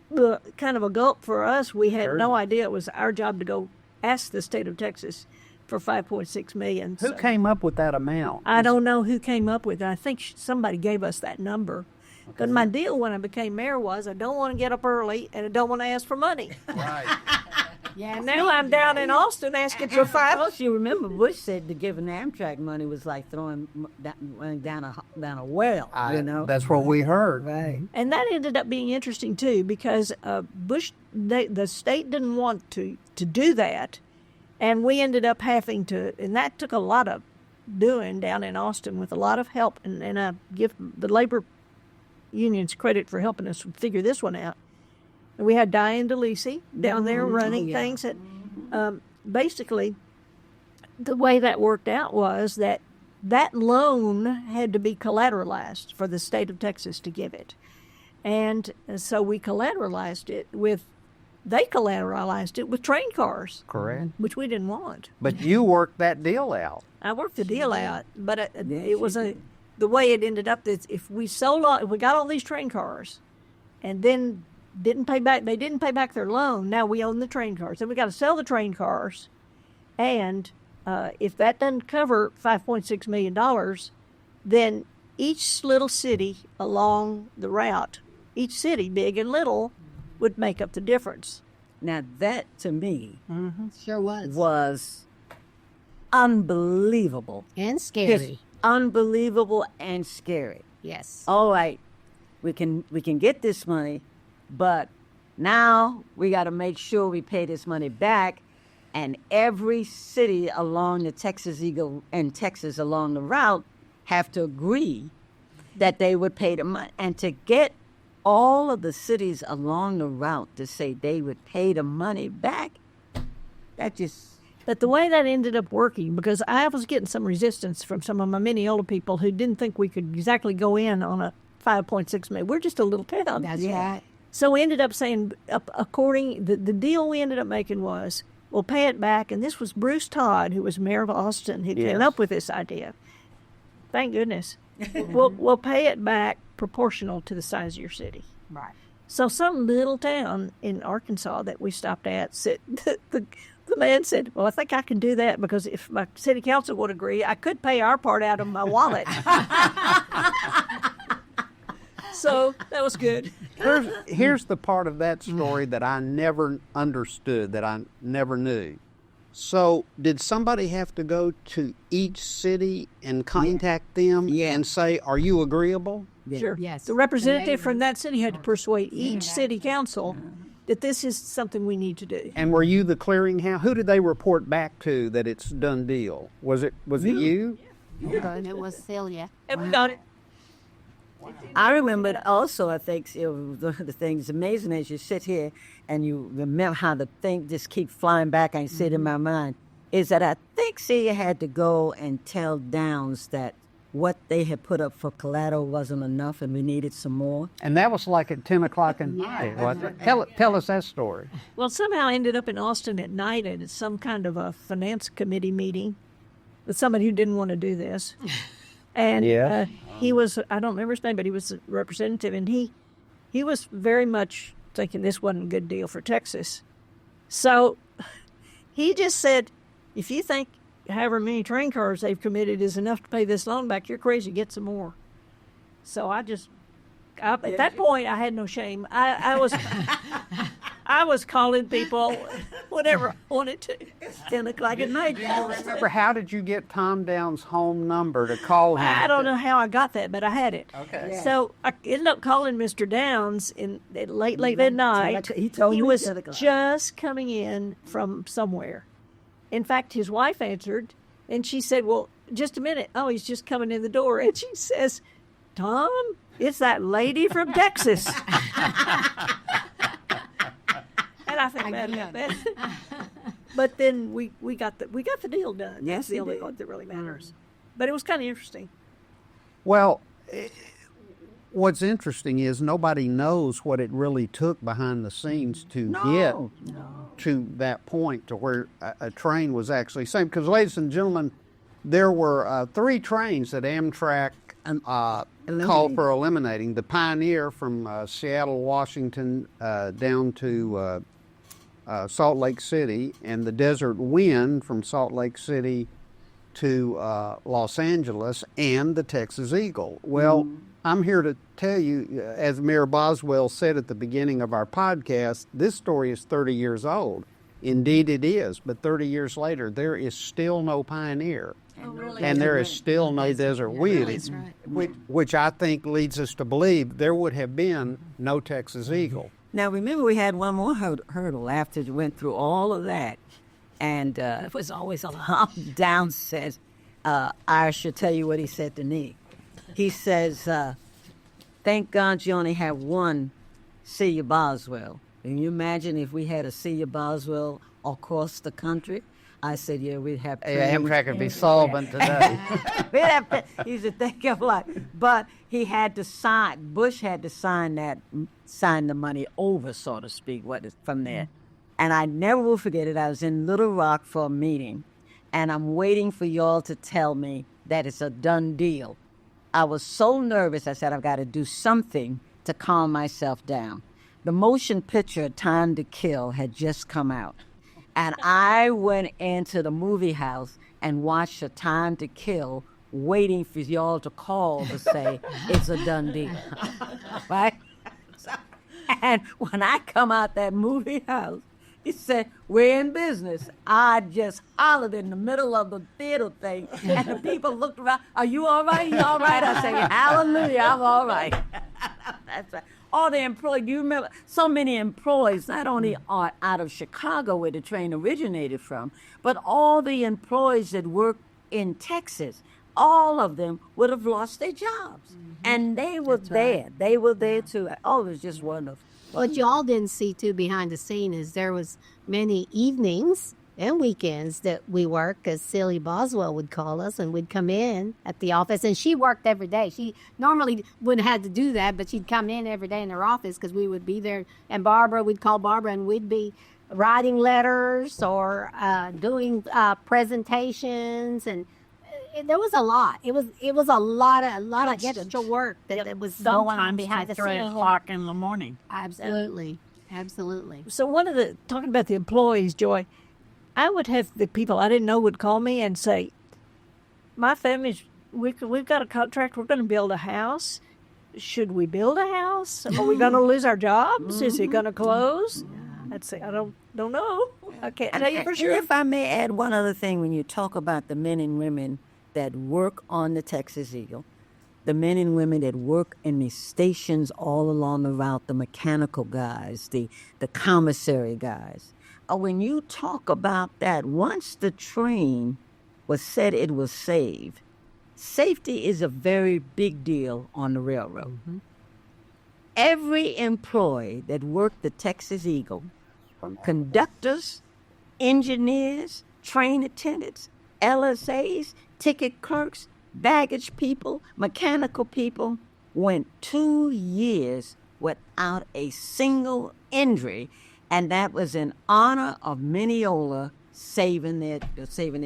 the kind of a gulp for us. We had no idea it was our job to go ask the state of Texas for $5.6 million. Who came up with that amount? I don't know who came up with it. I think somebody gave us that number. Because my deal when I became mayor was I don't want to get up early and I don't want to ask for money. Right. Yeah, and now I'm down in Austin asking for $5. Well, you remember Bush said that giving Amtrak money was like throwing down a well. That's what we heard. Right. And that ended up being interesting too, because Bush, the state didn't want to do that, and we ended up having to, and that took a lot of doing down in Austin with a lot of help, and I give the labor unions credit for helping us figure this one out. And we had Diane DeLisi down there running things. That basically, the way that worked out was that loan had to be collateralized for the state of Texas to give it. And so we collateralized it with train cars. Correct. Which we didn't want. But you worked that deal out. I worked the deal out, but it was the way it ended up. That if we got all these train cars, and then they didn't pay back their loan. Now we own the train cars. Then we got to sell the train cars, and if that doesn't cover $5.6 million, then each little city along the route, each city, big and little, would make up the difference. Now that to me sure was unbelievable and scary. Unbelievable and scary. Yes. All right, we can get this money. But now we got to make sure we pay this money back, and every city along the Texas Eagle and Texas along the route have to agree that they would pay the money. And to get all of the cities along the route to say they would pay the money back, that just... But the way that ended up working, because I was getting some resistance from some of my Mineola people who didn't think we could exactly go in on a $5.6 million. We're just a little town. That's right. So we ended up saying, the deal we ended up making was, we'll pay it back. And this was Bruce Todd, who was mayor of Austin, who came up with this idea. Thank goodness. we'll pay it back proportional to the size of your city. Right. So some little town in Arkansas that we stopped at said, the man said, well, I think I can do that, because if my city council would agree, I could pay our part out of my wallet. So that was good. Here's the part of that story that I never understood, that I never knew. So did somebody have to go to each city and contact them and say, are you agreeable? Sure. Yes. The representative from that city had to persuade each city council that this is something we need to do. And were you the clearinghouse? Who did they report back to that it's done deal? Was it you? Okay. It was Celia. And we got it. I remember also, I think, the thing's amazing as you sit here and you remember how the thing just keeps flying back and sit in my mind, is that I think Celia had to go and tell Downs that what they had put up for collateral wasn't enough and we needed some more. And that was like at 10 o'clock at night, wasn't it? Tell us that story. Well, somehow I ended up in Austin at night at some kind of a finance committee meeting with somebody who didn't want to do this. And he was, I don't remember his name, but he was a representative, and he was very much thinking this wasn't a good deal for Texas. So he just said, if you think however many train cars they've committed is enough to pay this loan back, you're crazy, get some more. So at that point, I had no shame. I was I was calling people whenever I wanted to. It's 10 o'clock at night. Remember, how did you get Tom Down's home number to call him? I don't know how I got that, but I had it. Okay. Yeah. So I ended up calling Mr. Downs at late at night. He told me was 10 o'clock. just coming in from somewhere. In fact, his wife answered, and she said, "Well, just a minute. Oh, he's just coming in the door." And she says, "Tom, it's that lady from Texas." And I think that. But then we got the deal done. Yes, That's the we only did. part that really matters. But it was kind of interesting. Well, what's interesting is nobody knows what it really took behind the scenes to get to that point to where a train was actually saved. Because, ladies and gentlemen, there were 3 trains that Amtrak called for eliminating. The Pioneer from Seattle, Washington, down to Salt Lake City, and the Desert Wind from Salt Lake City to Los Angeles, and the Texas Eagle. Well, I'm here to tell you, as Mayor Boswell said at the beginning of our podcast, this story is 30 years old. Indeed it is, but 30 years later, there is still no Pioneer. And there is still no Desert Wind, That's right. which I think leads us to believe there would have been no Texas Eagle. Now, remember, we had one more hurdle after we went through all of that. And It was always a lot. Tom Down says, I should tell you what he said to me. He says, thank God you only have one Celia Boswell. Can you imagine if we had a Celia Boswell across the country? I said, yeah, we'd have... Amtrak would be solvent today. He said, thank you a lot. But he had to sign, Bush had to sign the money over, so to speak, from there. And I never will forget it. I was in Little Rock for a meeting, and I'm waiting for y'all to tell me that it's a done deal. I was so nervous, I said, I've got to do something to calm myself down. The motion picture, Time to Kill, had just come out. And I went into the movie house and watched A Time to Kill, waiting for y'all to call to say it's a done deal. Right? And when I come out that movie house, he said, we're in business. I just hollered in the middle of the theater thing, and the people looked around, are you all right? You all right? I said, hallelujah, I'm all right. That's right. All the employees, do you remember, so many employees, not only are out of Chicago where the train originated from, but all the employees that work in Texas, all of them would have lost their jobs. And they were there. Right. They were there too. Oh, it was just wonderful. What y'all didn't see too behind the scene is there was many evenings and weekends that we worked, because Celia Boswell would call us and we'd come in at the office, and she worked every day. She normally wouldn't have to do that, but she'd come in every day in her office because we would be there, and we'd call Barbara, and we'd be writing letters or doing presentations, and there was a lot. It was a lot of extra work that was going on behind the 3 scenes. o'clock in the morning. Absolutely. So talking about the employees, Joy, I would have the people I didn't know would call me and say, my family's, we've got a contract, we're going to build a house. Should we build a house? Are we going to lose our jobs? Is it going to close? I'd say, I don't know. I can't tell you for sure. If I may add one other thing, when you talk about the men and women that work on the Texas Eagle, the men and women that work in the stations all along the route, the mechanical guys, the commissary guys. When you talk about that, once the train was said it was saved, safety is a very big deal on the railroad. Mm-hmm. Every employee that worked the Texas Eagle, from conductors, engineers, train attendants, LSAs, ticket clerks, baggage people, mechanical people, went 2 years without a single injury, and that was in honor of Mineola saving their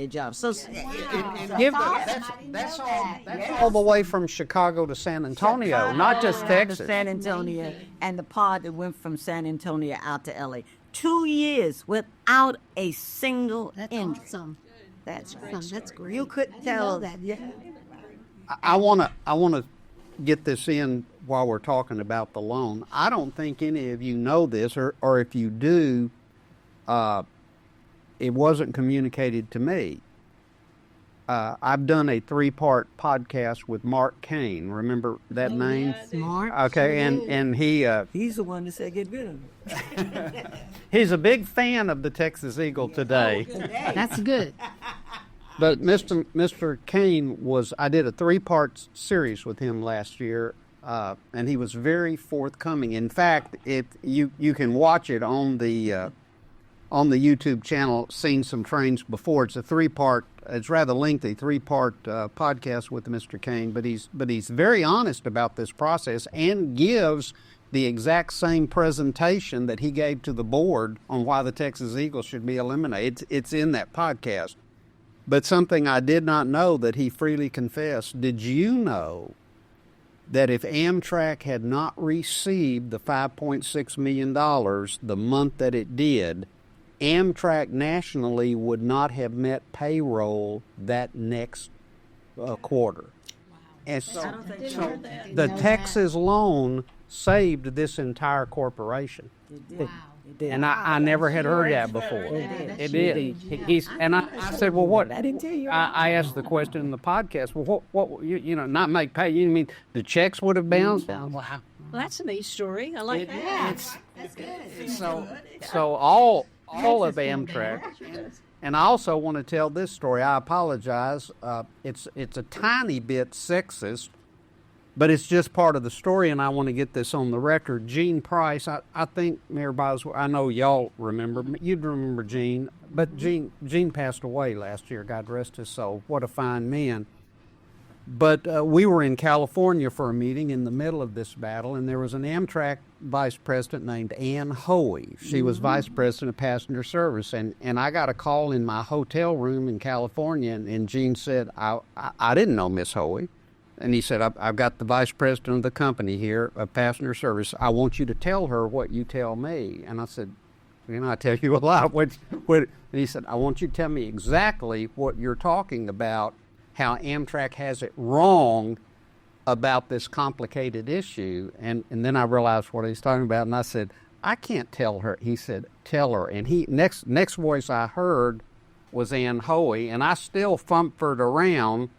jobs. So that's all the way from Chicago to San Antonio, not just Texas. To San Antonio, and the part that went from San Antonio out to LA. 2 years without a single injury. Awesome. That's awesome. That's great. You couldn't tell that. I want to get this in while we're talking about the loan. I don't think any of you know this, or if you do, it wasn't communicated to me. I've done a 3-part podcast with Mark Kane. Remember that name? Mark. Okay, and He's the one that said get rid of him. he's a big fan of the Texas Eagle today. That's good. But Mr. Kane I did a 3-part series with him last year, and he was very forthcoming. In fact, you can watch it on the YouTube channel, Seen Some Trains Before. It's a 3-part, it's rather lengthy, 3-part podcast with Mr. Kane, but he's very honest about this process and gives the exact same presentation that he gave to the board on why the Texas Eagle should be eliminated. It's in that podcast. But something I did not know that he freely confessed, did you know that if Amtrak had not received the $5.6 million the month that it did, Amtrak nationally would not have met payroll that next quarter? Wow. And so the Texas loan saved this entire corporation. It did. And I never had heard that before. It did. And I said, well, what? I didn't tell you. I asked the question in the podcast. Well, what? You know, not make pay. You mean the checks would have bounced? Wow. Well, that's a neat story. I like that. That's good. So all of Amtrak. And I also want to tell this story. I apologize. It's a tiny bit sexist, but it's just part of the story, and I want to get this on the record. Gene Price, I think Mayor Boswell, I know y'all remember. You'd remember Gene, but Gene passed away last year. God rest his soul. What a fine man. But we were in California for a meeting in the middle of this battle, and there was an Amtrak vice president named Ann Hoey. She was vice president of passenger service, and I got a call in my hotel room in California, and Gene said, I didn't know Miss Hoey. And he said, I've got the vice president of the company here of passenger service. I want you to tell her what you tell me. And I said, I tell you a lot. And he said, I want you to tell me exactly what you're talking about, how Amtrak has it wrong about this complicated issue. And then I realized what he's talking about, and I said, I can't tell her. He said, tell her. And he next voice I heard was Ann Hoey, and I still fumpered around.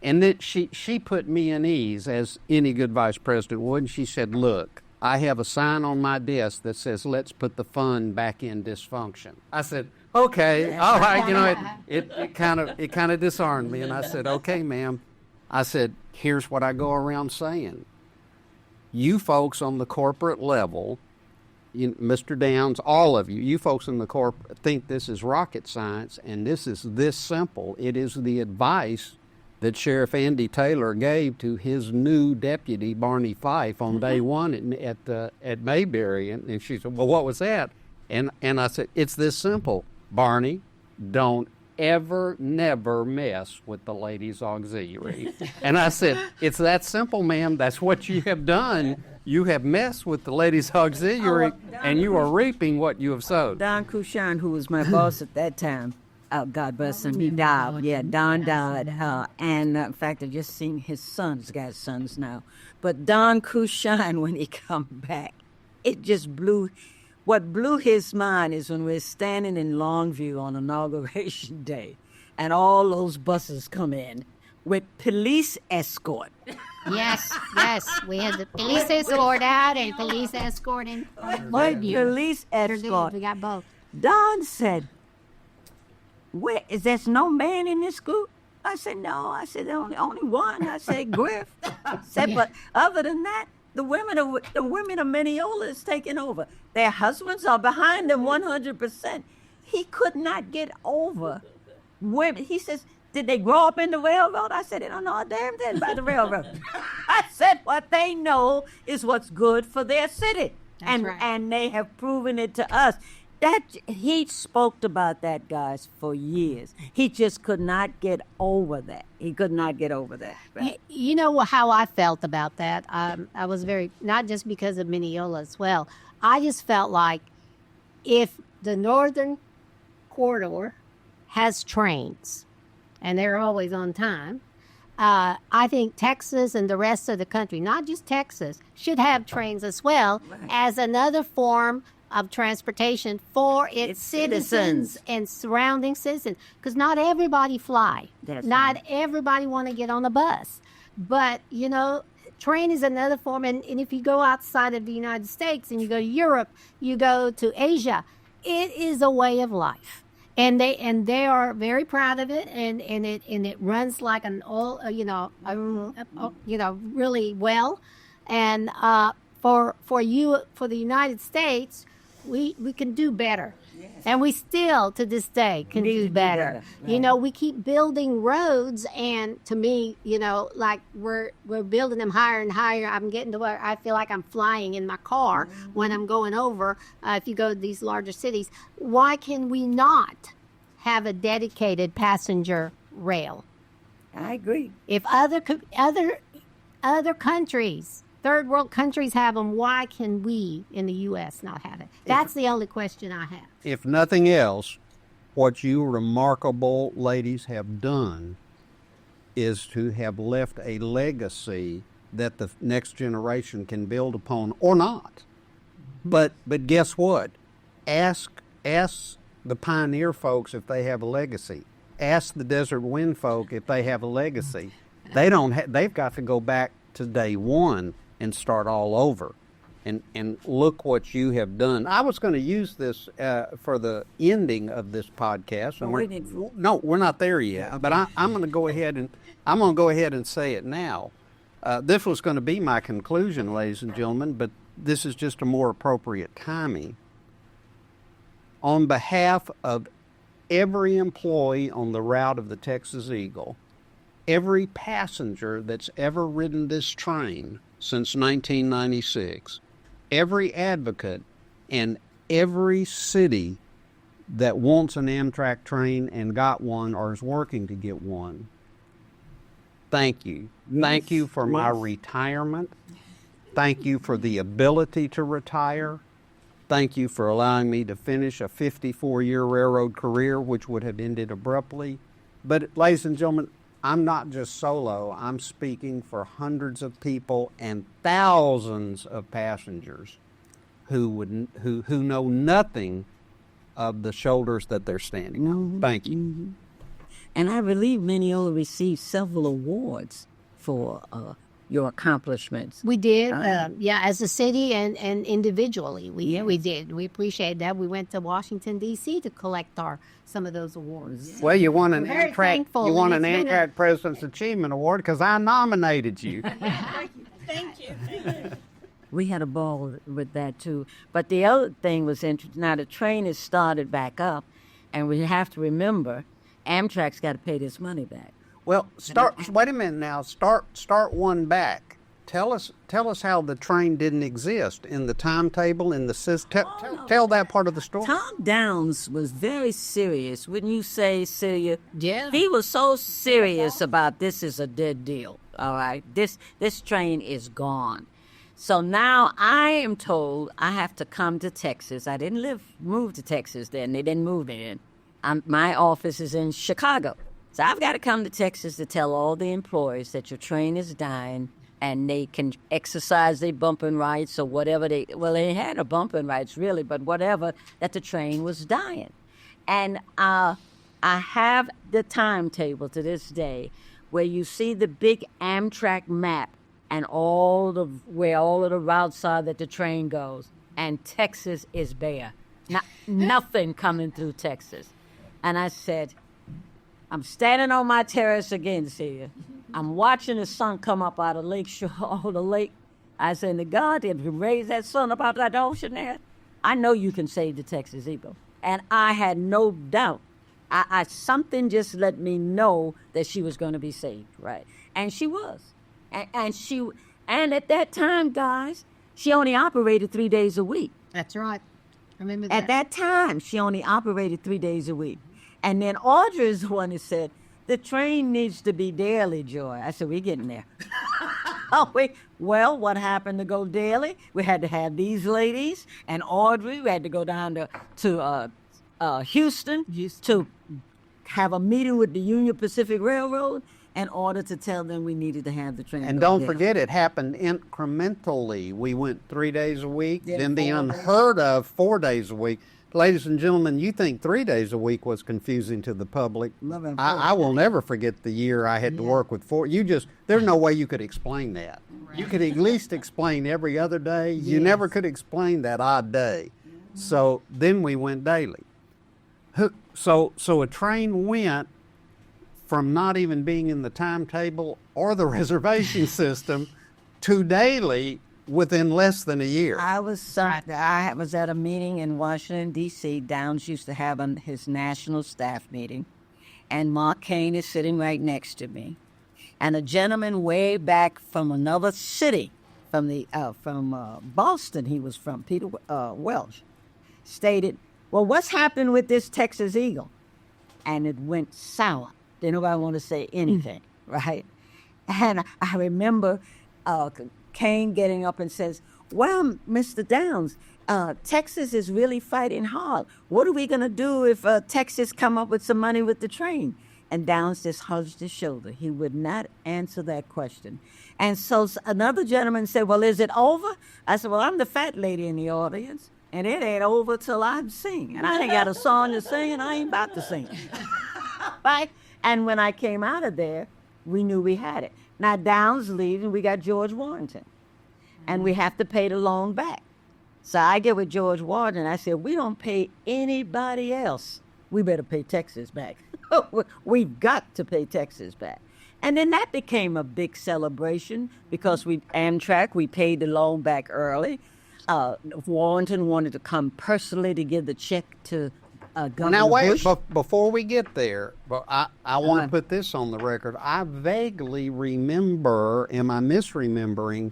And then she put me at ease, as any good vice president would, and she said, look, I have a sign on my desk that says, let's put the fund back in dysfunction. I said, okay, all right, it kind of disarmed me. And I said, okay, ma'am. I said, here's what I go around saying. You folks on the corporate level, Mr. Downs, all of you folks in the corporate think this is rocket science, and this is this simple. It is the advice that Sheriff Andy Taylor gave to his new deputy, Barney Fife, on day one at Mayberry. And she said, well, what was that? And I said, it's this simple. Barney, don't never mess with the ladies' auxiliary. And I said, it's that simple, ma'am. That's what you have done. You have messed with the ladies' auxiliary, and you are reaping what you have sowed. Don Cushan, who was my boss at that time, God bless him, he died. Yeah, Don died. And in fact, I just seen his sons, got sons now. But Don Cushan, when he come back, it just what blew his mind is when we're standing in Longview on Inauguration Day, and all those buses come in with police escort. Yes. We had the police escort out and police escort in. Police escort. We got both. Don said, where is there's no man in this group? I said, no. I said, only one. I said, Griff. I said, but other than that, the women of Mineola is taking over. Their husbands are behind them 100%. He could not get over women. He says, did they grow up in the railroad? I said, they don't know a damn thing about the railroad. I said, what they know is what's good for their city. That's right. And they have proven it to us. That he spoke about that, guys, for years. He just could not get over that. He could not get over that. Right? You know how I felt about that? I was very, not just because of Mineola as well. I just felt like if the Northern Corridor has trains, and they're always on time, I think Texas and the rest of the country, not just Texas, should have trains as well as another form of transportation for its citizens and surrounding citizens. Because not everybody fly. Not everybody want to get on a bus. But, you know, train is another form. And if you go outside of the United States and you go to Europe, you go to Asia, it is a way of life. And they are very proud of it, and it runs like an all really well, and for the United States, we can do better, and we still to this day can do better. Right. You know, we keep building roads, and to me, you know, like we're building them higher and higher. I'm getting to where I feel like I'm flying in my car when I'm going over. If you go to these larger cities, why can we not have a dedicated passenger rail? I agree. If other countries, third world countries have them, why can we in the U.S. not have it? That's the only question I have. If nothing else, what you remarkable ladies have done is to have left a legacy that the next generation can build upon, or not. But guess what? Ask the pioneer folks if they have a legacy. Ask the desert wind folk if they have a legacy. They don't. They've got to go back to day one and start all over. And look what you have done. I was going to use this for the ending of this podcast. And we're not there yet. But I'm going to go ahead and say it now. This was going to be my conclusion, ladies and gentlemen, but this is just a more appropriate timing. On behalf of every employee on the route of the Texas Eagle, every passenger that's ever ridden this train since 1996, every advocate, and every city that wants an Amtrak train and got one or is working to get one, thank you. Yes. Thank you for my retirement. Thank you for the ability to retire. Thank you for allowing me to finish a 54-year railroad career, which would have ended abruptly. But, ladies and gentlemen, I'm not just solo. I'm speaking for hundreds of people and thousands of passengers who know nothing of the shoulders that they're standing on. Thank you. Mm-hmm. And I believe Mineola received several awards for your accomplishments. We did, as a city and individually. We did. We appreciate that. We went to Washington, D.C. to collect some of those awards. Well, you won an Amtrak President's Achievement Award because I nominated you. Thank you. We had a ball with that, too. But the other thing was interesting. Now, the train has started back up, and we have to remember, Amtrak's got to pay this money back. Well, wait a minute now. Start one back. Tell us how the train didn't exist in the timetable, in the system. Tell that part of the story. Tom Downs was very serious, wouldn't you say, Celia? Yeah. He was so serious about this is a dead deal. All right, this train is gone. So now I am told I have to come to Texas. I didn't move to Texas then. They didn't move in. My office is in Chicago. So I've got to come to Texas to tell all the employees that your train is dying and they can exercise their bumping rights or whatever they had no bumping rights really, but whatever, that the train was dying. And I have the timetable to this day where you see the big Amtrak map and where all of the routes are that the train goes. And Texas is bare. Nothing coming through Texas. And I said, I'm standing on my terrace again, Celia. I'm watching the sun come up out of the lake. I said, to God, if you raise that sun up out of that ocean there, I know you can save the Texas Eagle. And I had no doubt. Something just let me know that she was going to be saved, right? And she was. And at that time, guys, she only operated 3 days a week. That's right. Remember that. At that time, she only operated 3 days a week. And then Audrey is the one who said, the train needs to be daily, Joy. I said, we're getting there. Well, what happened to go daily? We had to have these ladies and Audrey. We had to go down to Houston to have a meeting with the Union Pacific Railroad. in order to tell them we needed to have the train. And go don't down. forget, it happened incrementally. We went 3 days a week, Then then the 4 days. unheard of 4 days a week. Ladies and gentlemen, you think 3 days a week was confusing to the public. I will never forget the year I had to work with 4. There's no way you could explain that. You could at least explain every other day. You never could explain that odd day. So then we went daily. So a train went from not even being in the timetable or the reservation system to daily within less than a year. I was at a meeting in Washington, D.C. Downs used to have his national staff meeting, and Mark Kane is sitting right next to me. And a gentleman way back from another city, from Boston he was from, Peter Welsh, stated, well, what's happened with this Texas Eagle? And it went sour. Didn't nobody want to say anything, right? And I remember Kane getting up and says, well, Mr. Downs, Texas is really fighting hard. What are we going to do if Texas come up with some money with the train? And Downs just hunched his shoulder. He would not answer that question. And so another gentleman said, well, is it over? I said, well, I'm the fat lady in the audience, and it ain't over till I sing. And I ain't got a song to sing, and I ain't about to sing. Right? And when I came out of there, we knew we had it. Now, Downs leaving, we got George Warrington, and we have to pay the loan back. So I get with George Warrington, I said, we don't pay anybody else. We better pay Texas back. We've got to pay Texas back. And then that became a big celebration because Amtrak, we paid the loan back early. Warrington wanted to come personally to give the check to Governor Now, wait, Bush. before we get there, but I want to put this on the record. I vaguely remember, am I misremembering,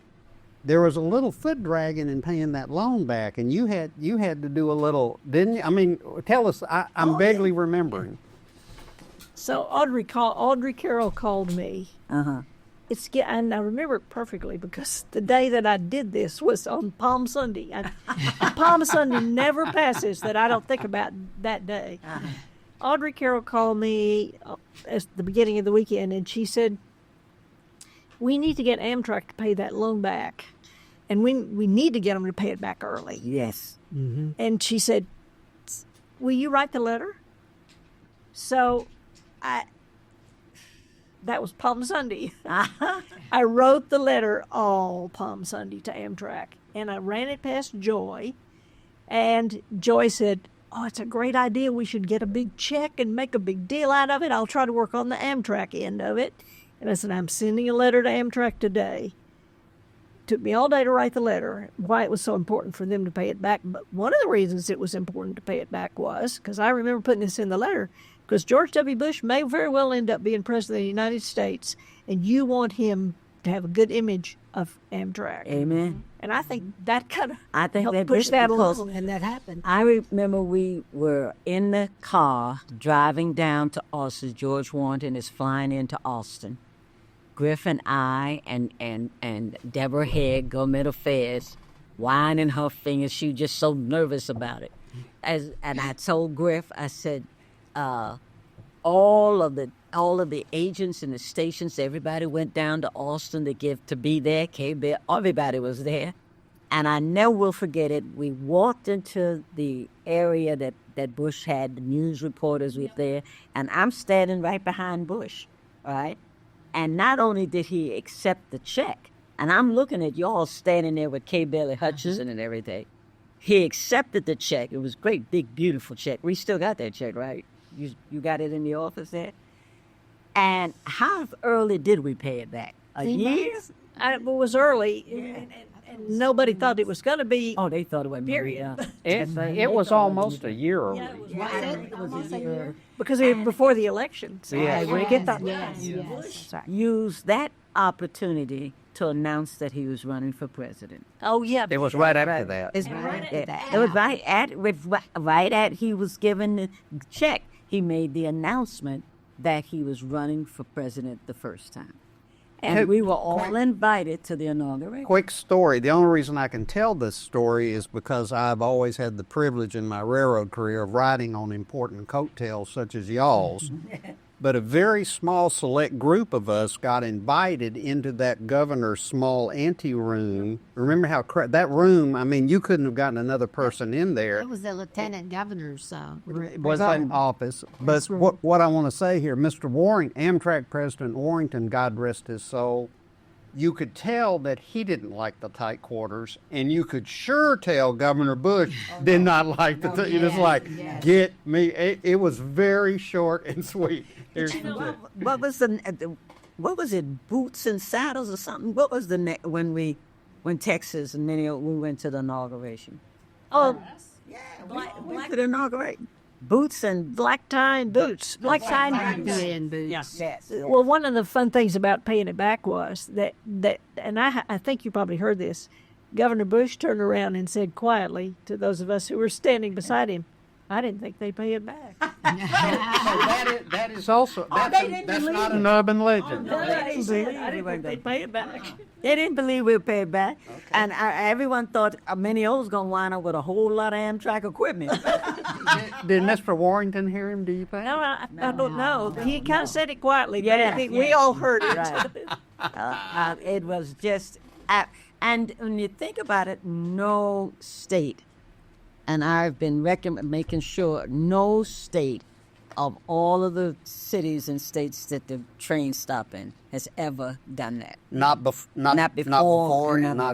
there was a little foot dragging in paying that loan back, and you had to do a little, didn't you? I mean, tell us, I'm vaguely remembering. So Audrey Carroll called me. Uh-huh. And I remember it perfectly because the day that I did this was on Palm Sunday. Palm Sunday never passes that I don't think about that day. Uh-huh. Audrey Carroll called me at the beginning of the weekend, and she said, we need to get Amtrak to pay that loan back. And we need to get them to pay it back early. Yes. Mm-hmm. And she said, will you write the letter? So that was Palm Sunday. I wrote the letter all Palm Sunday to Amtrak, and I ran it past Joy, and Joy said, oh, it's a great idea. We should get a big check and make a big deal out of it. I'll try to work on the Amtrak end of it. And I said, I'm sending a letter to Amtrak today. Took me all day to write the letter, why it was so important for them to pay it back. But one of the reasons it was important to pay it back was, because I remember putting this in the letter, because George W. Bush may very well end up being president of the United States, and you want him to have a good image of Amtrak. Amen. And I think that kind of helped helped push that because along, and that happened. I remember we were in the car driving down to Austin. George Warrington is flying into Austin. Griff and I and Deborah Head, Government Affairs, whining her fingers. She was just so nervous about it. And I told Griff, I said, all of the agents in the stations, everybody went down to Austin to be there. Everybody was there. And I never will forget it. We walked into the area that Bush had. The news reporters were there. And I'm standing right behind Bush, all right? And not only did he accept the check, and I'm looking at y'all standing there with K. Bailey Hutchinson and everything. He accepted the check. It was a great, big, beautiful check. We still got that check, right? You got it in the office there? And how early did we pay it back? A year? It was early, and nobody thought it was going to be. Oh, they thought it was period. It was almost a year early. It was a year. Because it was before the election. So we get that. Yes. Use that opportunity to announce that he was running for president. Oh, yeah. It was right after that. It's It was right at he was given the check. He made the announcement that he was running for president the first time. And we were all invited to the inauguration. Quick story. The only reason I can tell this story is because I've always had the privilege in my railroad career of riding on important coattails such as y'all's. but a very small select group of us got invited into that governor's small anteroom. Remember how that room, I mean, you couldn't have gotten another person in there. It was the lieutenant governor's Was an office. But what I want to say here, Mr. Warrington, Amtrak President Warrington, God rest his soul, you could tell that he didn't like the tight quarters, and you could sure tell Governor Bush did not like the. It was like, get me. It was very short and sweet. What was what was it? Boots and saddles or something? What was when Texas and we went to the inauguration? Oh, yeah, we could inaugurate. Boots and black tie and boots. Black tie and boots. Yes. Well, one of the fun things about paying it back was that and I think you probably heard this. Governor Bush turned around and said quietly to those of us who were standing beside him, "I didn't think they'd pay it back." that is also that's not an urban legend. I didn't think they'd pay it back. They didn't believe we'd pay it back, and everyone thought Mineola was going to wind up with a whole lot of Amtrak equipment. Did Mr. Warrington hear him? Do you think? No, I don't know. He kind of said it quietly. Yeah, we all heard it. Right. It was just, and when you think about it, no state, and I've been making sure no state of all of the cities and states that the trains stop in has ever done that. Not before, not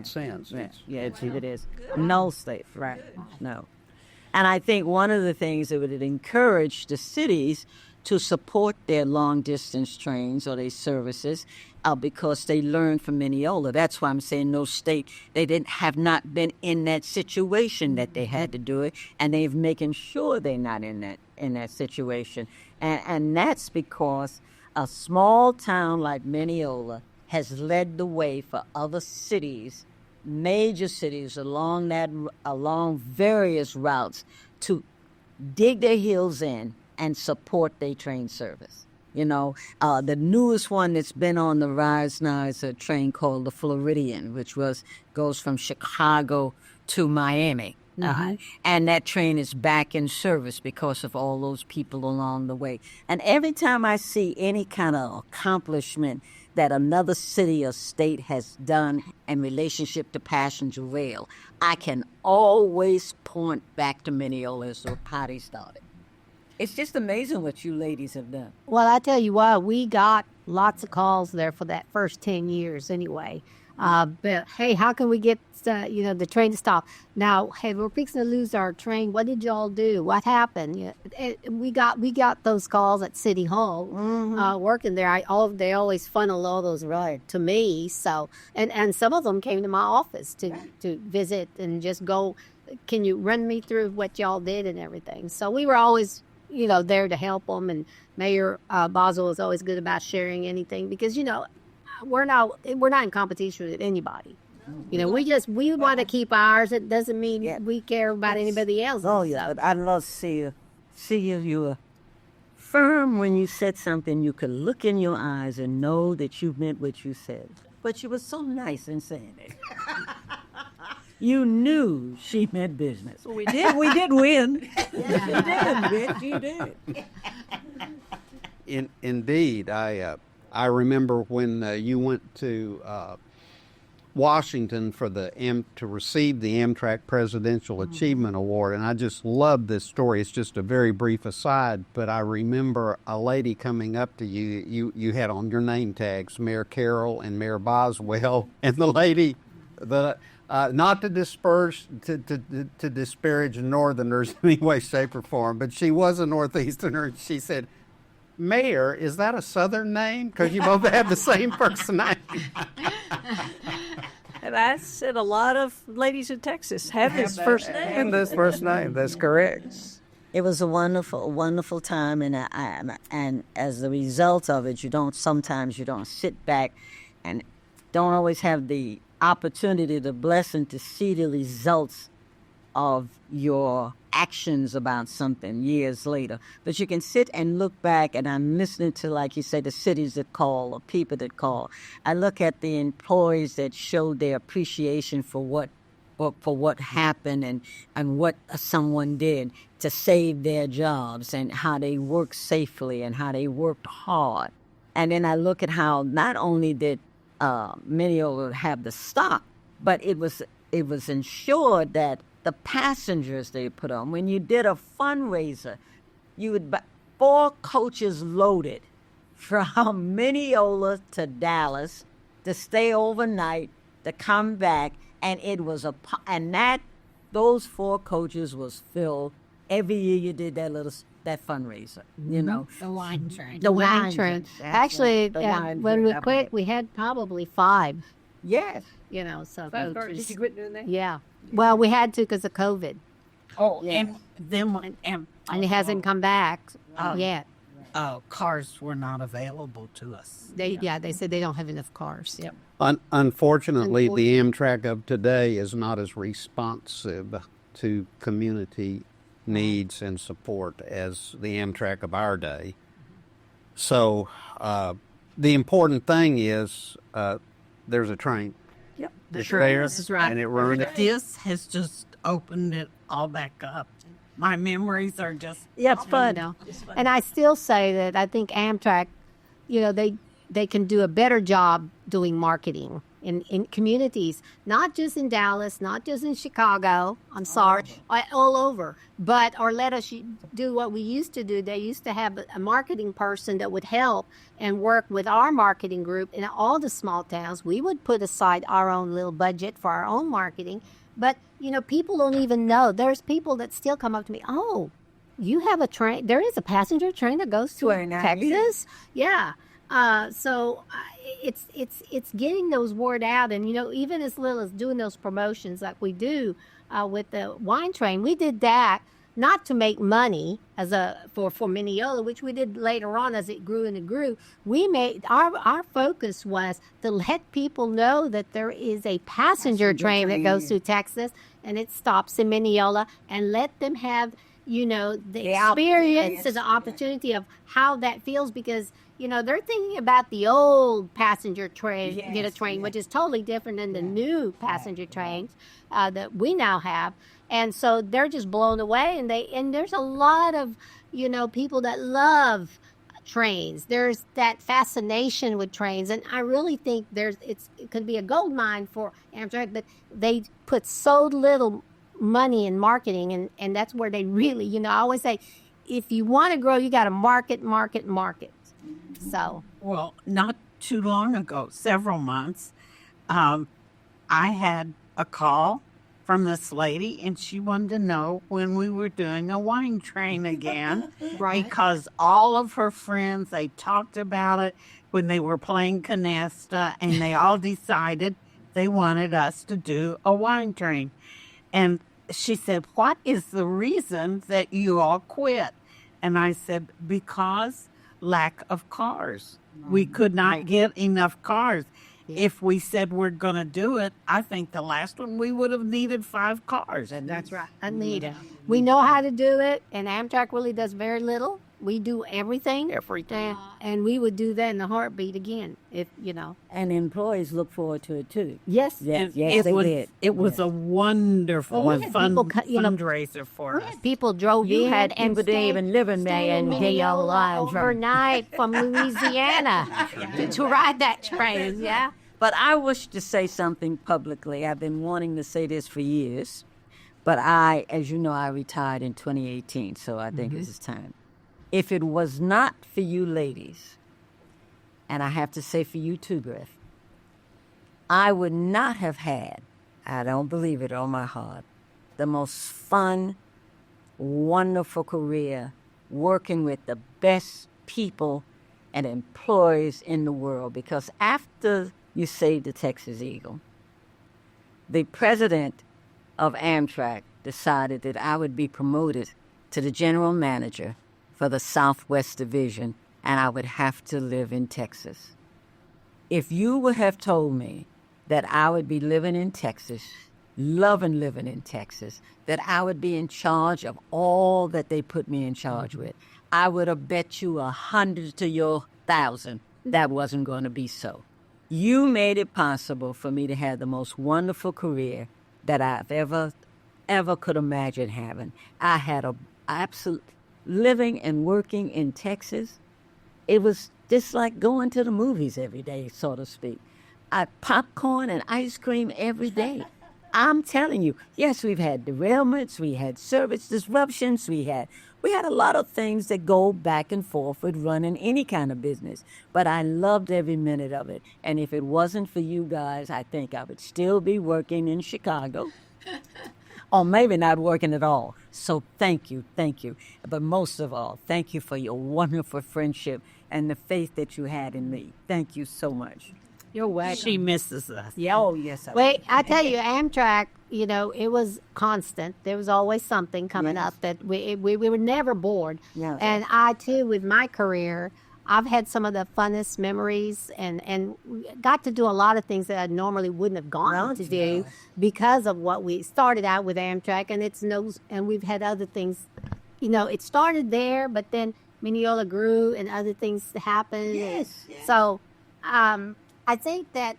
since. Yeah, it is. No state, right? No. And I think one of the things that would encourage the cities to support their long-distance trains or their services because they learned from Mineola. That's why I'm saying no state, have not been in that situation that they had to do it, and they've making sure they're not in that situation. And that's because a small town like Mineola has led the way for other cities, major cities along various routes to dig their heels in and support their train service. You know, the newest one that's been on the rise now is a train called the Floridian, which goes from Chicago to Miami. Mm-hmm. And that train is back in service because of all those people along the way. And every time I see any kind of accomplishment that another city or state has done in relationship to passenger rail, I can always point back to Mineola as to how they started. It's just amazing what you ladies have done. Well, I tell you what, we got lots of calls there for that first 10 years anyway. But hey, how can we get the train to stop? Now, hey, we're fixing to lose our train. What did y'all do? What happened? We got those calls at City Hall. Working there. They always funnel all those right to me. So and some of them came to my office to visit and just go. Can you run me through what y'all did and everything? So we were always there to help them. And Mayor Boswell was always good about sharing anything because we're not in competition with anybody. We want to keep ours. It doesn't mean we care about anybody else. Oh yeah, I'd love to see you. You were firm when you said something. You could look in your eyes and know that you meant what you said. But you were so nice in saying it. You knew she meant business. We did win. Yes, you did. Indeed, I remember when you went to Washington to receive the Amtrak Presidential Achievement Award, and I just love this story. It's just a very brief aside, but I remember a lady coming up to you. You had on your name tags Mayor Carroll and Mayor Boswell, and the lady, not to disparage Northerners in any way, shape, or form, but she was a Northeasterner, and she said, "Mayor, is that a Southern name? Because you both have the same first name." And I said a lot of ladies in Texas have this first name. And this first name, that's correct. It was a wonderful, wonderful time, and as a result of it, sometimes you don't sit back and don't always have the opportunity, the blessing to see the results of your actions about something years later. But you can sit and look back, and I'm listening to, like you say, the cities that call or people that call. I look at the employees that showed their appreciation for what for what happened and what someone did to save their jobs and how they worked safely and how they worked hard. And then I look at how not only did Mineola have the stop, but it was ensured that the passengers they put on, when you did a fundraiser, you would buy 4 coaches loaded from Mineola to Dallas to stay overnight, to come back, and it was those 4 coaches was filled every year you did that fundraiser, you know. The wine train. The wine train. train. Actually, The wine when train. we quit, we had probably 5. Yes. You know, so Did you quit doing that? yeah. Well, we had to because of COVID, Oh, Yeah. and then when and it hasn't come back yet. cars were not available to us. They said they don't have enough cars. Yep. Unfortunately, the Amtrak of today is not as responsive to community needs and support as the Amtrak of our day. So the important thing is there's a train. Yep. It's there, This is right. and it ruined it. This has just opened it all back up. My memories are just Yeah, it's fun. You know. And I still say that I think Amtrak, you know, they can do a better job doing marketing in communities, not just in Dallas, not just in Chicago, I'm sorry, all over, or let us do what we used to do. They used to have a marketing person that would help and work with our marketing group in all the small towns. We would put aside our own little budget for our own marketing, but, you know, people don't even know. There's people that still come up to me, oh, you have a train, there is a passenger train that goes to Texas? Yeah. So it's getting those word out, and you know, even as little as doing those promotions like we do with the wine train, we did that not to make money for Mineola, which we did later on as it grew and it grew. We made our focus was to let people know that there is a passenger train that goes through Texas and it stops in Mineola, and let them have, you know, the experience and the opportunity of how that feels, because you know, they're thinking about the old passenger train, train, which is totally different than the new passenger trains that we now have. And so they're just blown away. And there's a lot of, you know, people that love trains. There's that fascination with trains. And I really think it could be a gold mine for Amtrak, but they put so little money in marketing. And that's where they really, you know, I always say, if you want to grow, you got to market. So, well, not too long ago, several months, I had a call from this lady, and she wanted to know when we were doing a wine train again. Right. Because all of her friends, they talked about it when they were playing canasta, and they all decided they wanted us to do a wine train. And she said, what is the reason that you all quit? And I said, because lack of cars. We could not get enough cars. If we said we're going to do it, I think the last one we would have needed 5 cars. And that's right. Anita. We know how to do it, and Amtrak really does very little. We do everything. And we would do that in a heartbeat again, if, you know. And employees look forward to it too. Yes. Yes, It they was, did. It was a wonderful fundraiser for us. People drove You in had and people didn't even live in there and Mineola overnight from Louisiana to ride that train. Yeah. But I wish to say something publicly. I've been wanting to say this for years. But as you know, I retired in 2018, so I think this is time. If it was not for you ladies, and I have to say for you too, Griff, I would not have had, I don't believe it on my heart, the most fun, wonderful career working with the best people and employees in the world. Because after you saved the Texas Eagle, the president of Amtrak decided that I would be promoted to the general manager for the Southwest Division, and I would have to live in Texas. If you would have told me that I would be living in Texas, loving living in Texas, that I would be in charge of all that they put me in charge with, I would have bet you 100 to your 1,000 that wasn't going to be so. You made it possible for me to have the most wonderful career that I've ever could imagine having. I had a absolute living and working in Texas. It was just like going to the movies every day, so to speak. I popcorn and ice cream every day. I'm telling you, yes, we've had derailments, we had service disruptions, we had a lot of things that go back and forth with running any kind of business. But I loved every minute of it. And if it wasn't for you guys, I think I would still be working in Chicago. Or maybe not working at all. So thank you. But most of all, thank you for your wonderful friendship and the faith that you had in me. Thank you so much. You're welcome. She misses us. Yeah, oh, yes. Wait, I tell you, Amtrak, you know, it was constant. There was always something coming up that we were never bored. Yeah. And I, too, with my career, I've had some of the funnest memories and got to do a lot of things that I normally wouldn't have gone to do because of what we started out with Amtrak. And we've had other things. You know, it started there, but then Mineola grew and other things happened. Yes. So I think that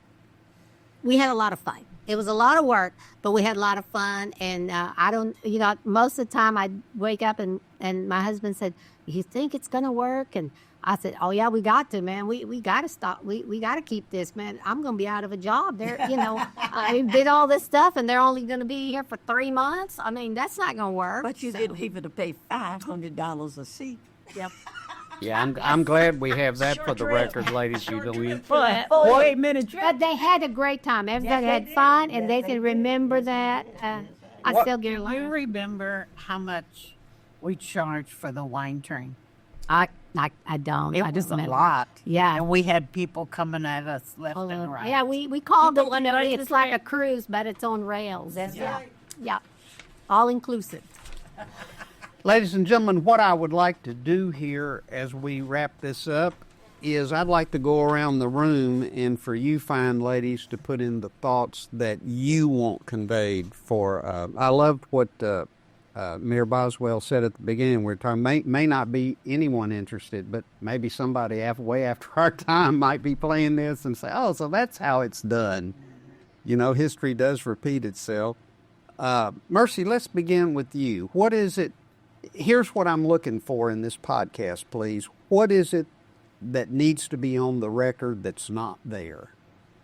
we had a lot of fun. It was a lot of work, but we had a lot of fun. And most of the time I'd wake up and my husband said, "You think it's going to work?" And I said, "Oh, yeah, we got to, man. We got to stop. We got to keep this, man. I'm going to be out of a job. I did all this stuff, and they're only going to be here for 3 months. I mean, that's not going to work." But you did people to pay $500 a seat. Yep. Yeah, I'm glad we have that for the record, ladies and gentlemen. But 48-minute trip. But they had a great time. Everybody had fun, and they can remember that. I still get Do you along. remember how much we charged for the wine train? I don't. It I was just a remember. lot. Yeah. And we had people coming at us left and right. Yeah, we called it one of it. It's like a cruise, but it's on rails. Yeah. All inclusive. Ladies and gentlemen, what I would like to do here as we wrap this up is I'd like to go around the room and for you fine ladies to put in the thoughts that you want conveyed for, I loved what Mayor Boswell said at the beginning. We're talking, may not be anyone interested, but maybe somebody way after our time might be playing this and say, "Oh, so that's how it's done." You know, history does repeat itself. Mercy, let's begin with you. What is it? Here's what I'm looking for in this podcast, please. What is it that needs to be on the record that's not there?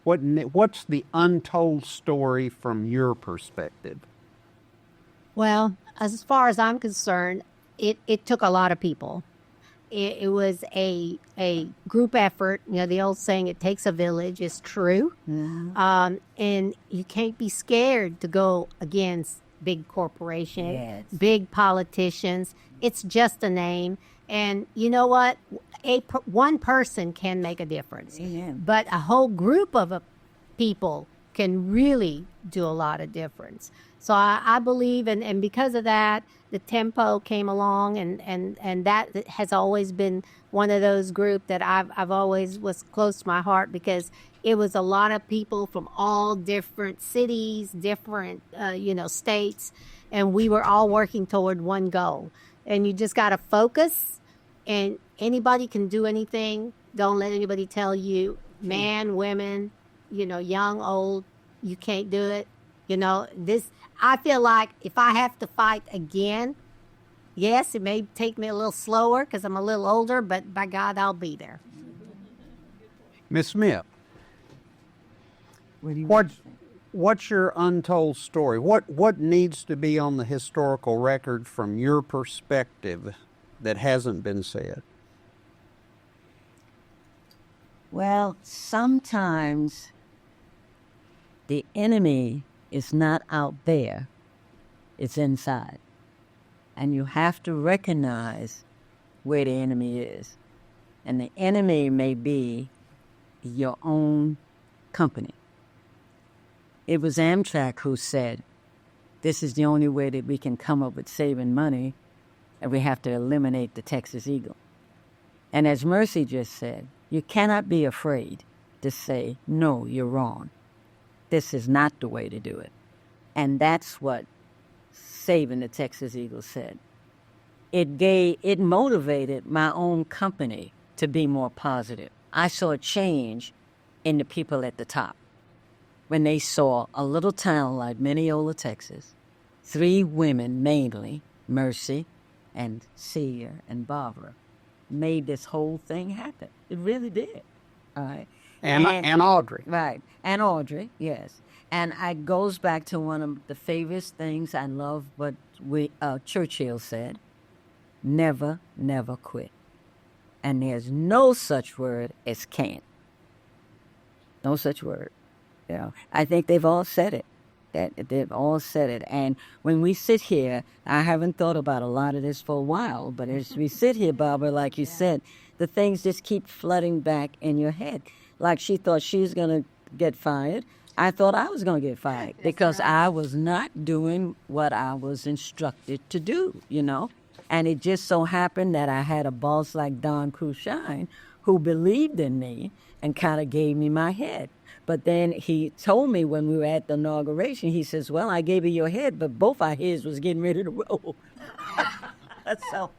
What's the untold story from your perspective? Well, as far as I'm concerned, it took a lot of people. It was a group effort. You know, the old saying, "It takes a village," is true. Mm-hmm. And you can't be scared to go against big corporations, Yes. big politicians. It's just a name. And you know what? One person can make a difference. Amen. But a whole group of people can really do a lot of difference. So I believe, and because of that, the tempo came along, and that has always been one of those groups that I've always was close to my heart, because it was a lot of people from all different cities, different states, and we were all working toward one goal. And you just got to focus, and anybody can do anything. Don't let anybody tell you, man, women, young, old, you can't do it. I feel like if I have to fight again, yes, it may take me a little slower because I'm a little older, but by God, I'll be there. Miss Smith, what's your untold story? What needs to be on the historical record from your perspective that hasn't been said? Well, sometimes the enemy is not out there, it's inside. And you have to recognize where the enemy is. And the enemy may be your own company. It was Amtrak who said, this is the only way that we can come up with saving money, and we have to eliminate the Texas Eagle. And as Mercy just said, you cannot be afraid to say, no, you're wrong. This is not the way to do it. And that's what saving the Texas Eagle said. It motivated my own company to be more positive. I saw a change in the people at the top. when they saw a little town like Mineola, Texas, 3 women mainly, Mercy and Sear and Barbara, made this whole thing happen. It really did. All right. And Audrey. Right. And Audrey, yes. And it goes back to one of the favorite things I love what Churchill said, never, never quit. And there's no such word as can't. No such word. You know, I think they've all said it. They've all said it. And when we sit here, I haven't thought about a lot of this for a while, but as we sit here, Barbara, like you said, the things just keep flooding back in your head. Like she thought she was going to get fired. I thought I was going to get fired because I was not doing what I was instructed to do, you know. And it just so happened that I had a boss like Don Crushine who believed in me and kind of gave me my head. But then he told me when we were at the inauguration, he says, well, I gave you your head, but both our heads was getting ready to roll. So,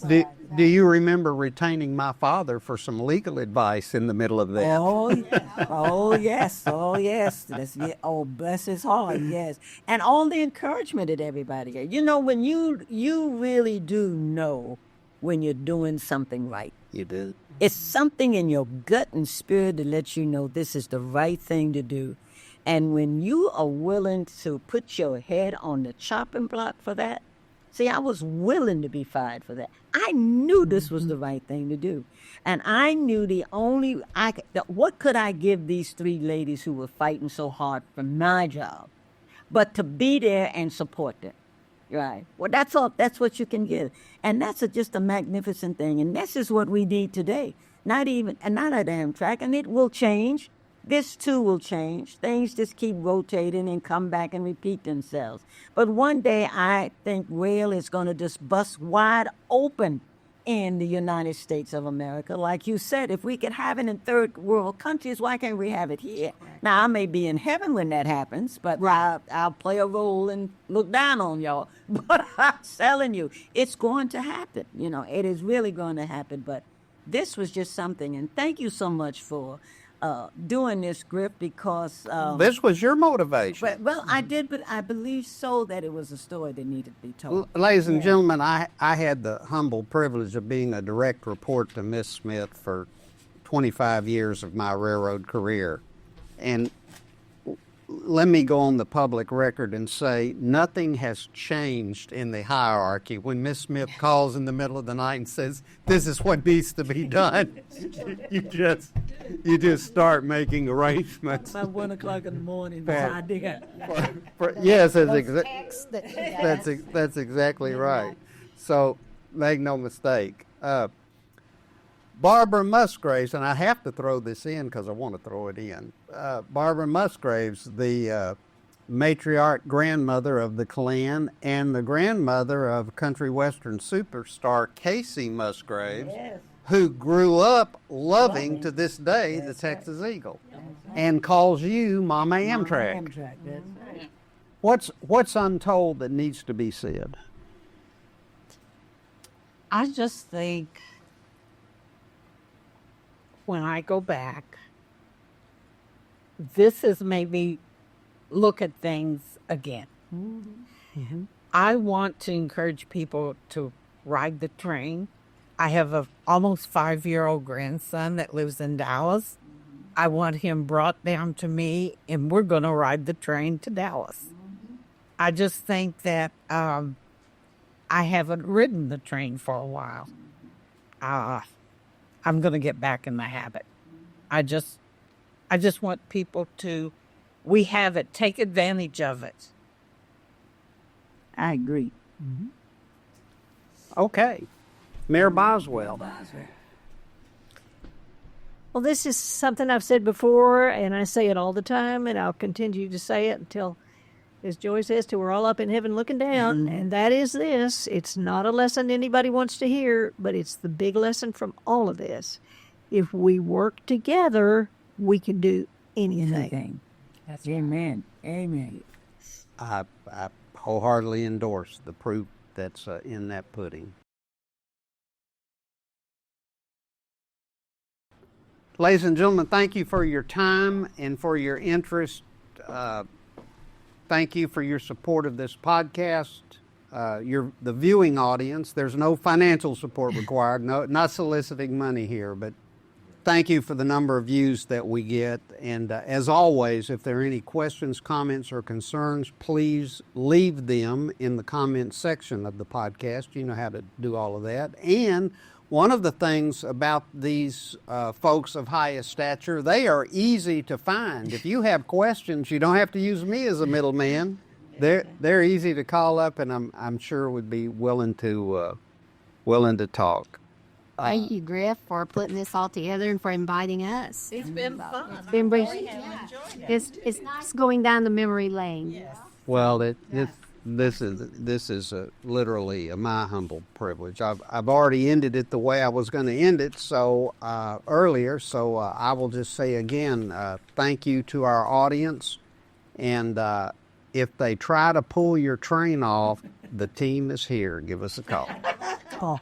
do you remember retaining my father for some legal advice in the middle of that? Oh, yeah. Oh, yes. Oh, yes. Oh, bless his heart, yes. And all the encouragement that everybody gave. You know, when you really do know when you're doing something right. You do. It's something in your gut and spirit that lets you know this is the right thing to do. And when you are willing to put your head on the chopping block for that, see, I was willing to be fired for that. I knew this was the right thing to do. And I knew what could I give these 3 ladies who were fighting so hard for my job, but to be there and support them. Right. Well, that's all. That's what you can give. And that's just a magnificent thing. And this is what we need today. Not at Amtrak, and it will change. This too will change. Things just keep rotating and come back and repeat themselves. But one day I think rail is going to just bust wide open in the United States of America. Like you said, if we could have it in third world countries, why can't we have it here? Now, I may be in heaven when that happens, but I'll play a role and look down on y'all. But I'm telling you, it's going to happen. You know, it is really going to happen. But this was just something. And thank you so much for doing this, Griff, because... this was your motivation. Well, I did, but I believe so that it was a story that needed to be told. Ladies and gentlemen, I had the humble privilege of being a direct report to Miss Smith for 25 years of my railroad career. And let me go on the public record and say nothing has changed in the hierarchy. When Miss Smith calls in the middle of the night and says, this is what needs to be done, you just start making arrangements. About 1 o'clock in the morning, I dig it. Yes, that's exactly right. So make no mistake. Barbara Musgraves, and I have to throw this in because I want to throw it in. Barbara Musgraves, the matriarch grandmother of the clan and the grandmother of country western superstar Casey Musgraves, who grew up loving to this day the Texas Eagle, and calls you Mama Amtrak. Amtrak, that's right. What's untold that needs to be said? I just think when I go back, this has made me look at things again. Mm-hmm. I want to encourage people to ride the train. I have a almost 5-year-old grandson that lives in Dallas. I want him brought down to me, and we're going to ride the train to Dallas. I just think that I haven't ridden the train for a while. I'm going to get back in the habit. I just want people to, we have it, take advantage of it. I agree. Mm-hmm. Okay. Mayor Boswell. Well, this is something I've said before, and I say it all the time, and I'll continue to say it until, as Joy says, till we're all up in heaven looking down, and that is this. It's not a lesson anybody wants to hear, but it's the big lesson from all of this. If we work together, we can do anything. That's amen. Amen. I wholeheartedly endorse the proof that's in that pudding. Ladies and gentlemen, thank you for your time and for your interest. Thank you for your support of this podcast. The viewing audience, there's no financial support required, not soliciting money here, but thank you for the number of views that we get. And as always, if there are any questions, comments, or concerns, please leave them in the comments section of the podcast. You know how to do all of that. And one of the things about these folks of highest stature, they are easy to find. If you have questions, you don't have to use me as a middleman. They're easy to call up, and I'm sure would be willing to talk. Thank you, Griff, for putting this all together and for inviting us. It's been fun. It's been it's nice going down the memory lane. Yes. Well, this is literally my humble privilege. I've already ended it the way I was going to end it earlier. So I will just say again, thank you to our audience, and if they try to pull your train off, the team is here. Give us a call. Oh.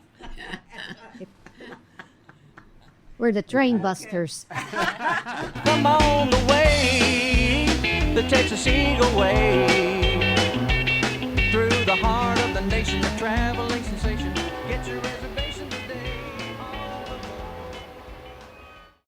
We're the train busters. Come on the way, the Texas Eagle way, through the heart of the nation of travel.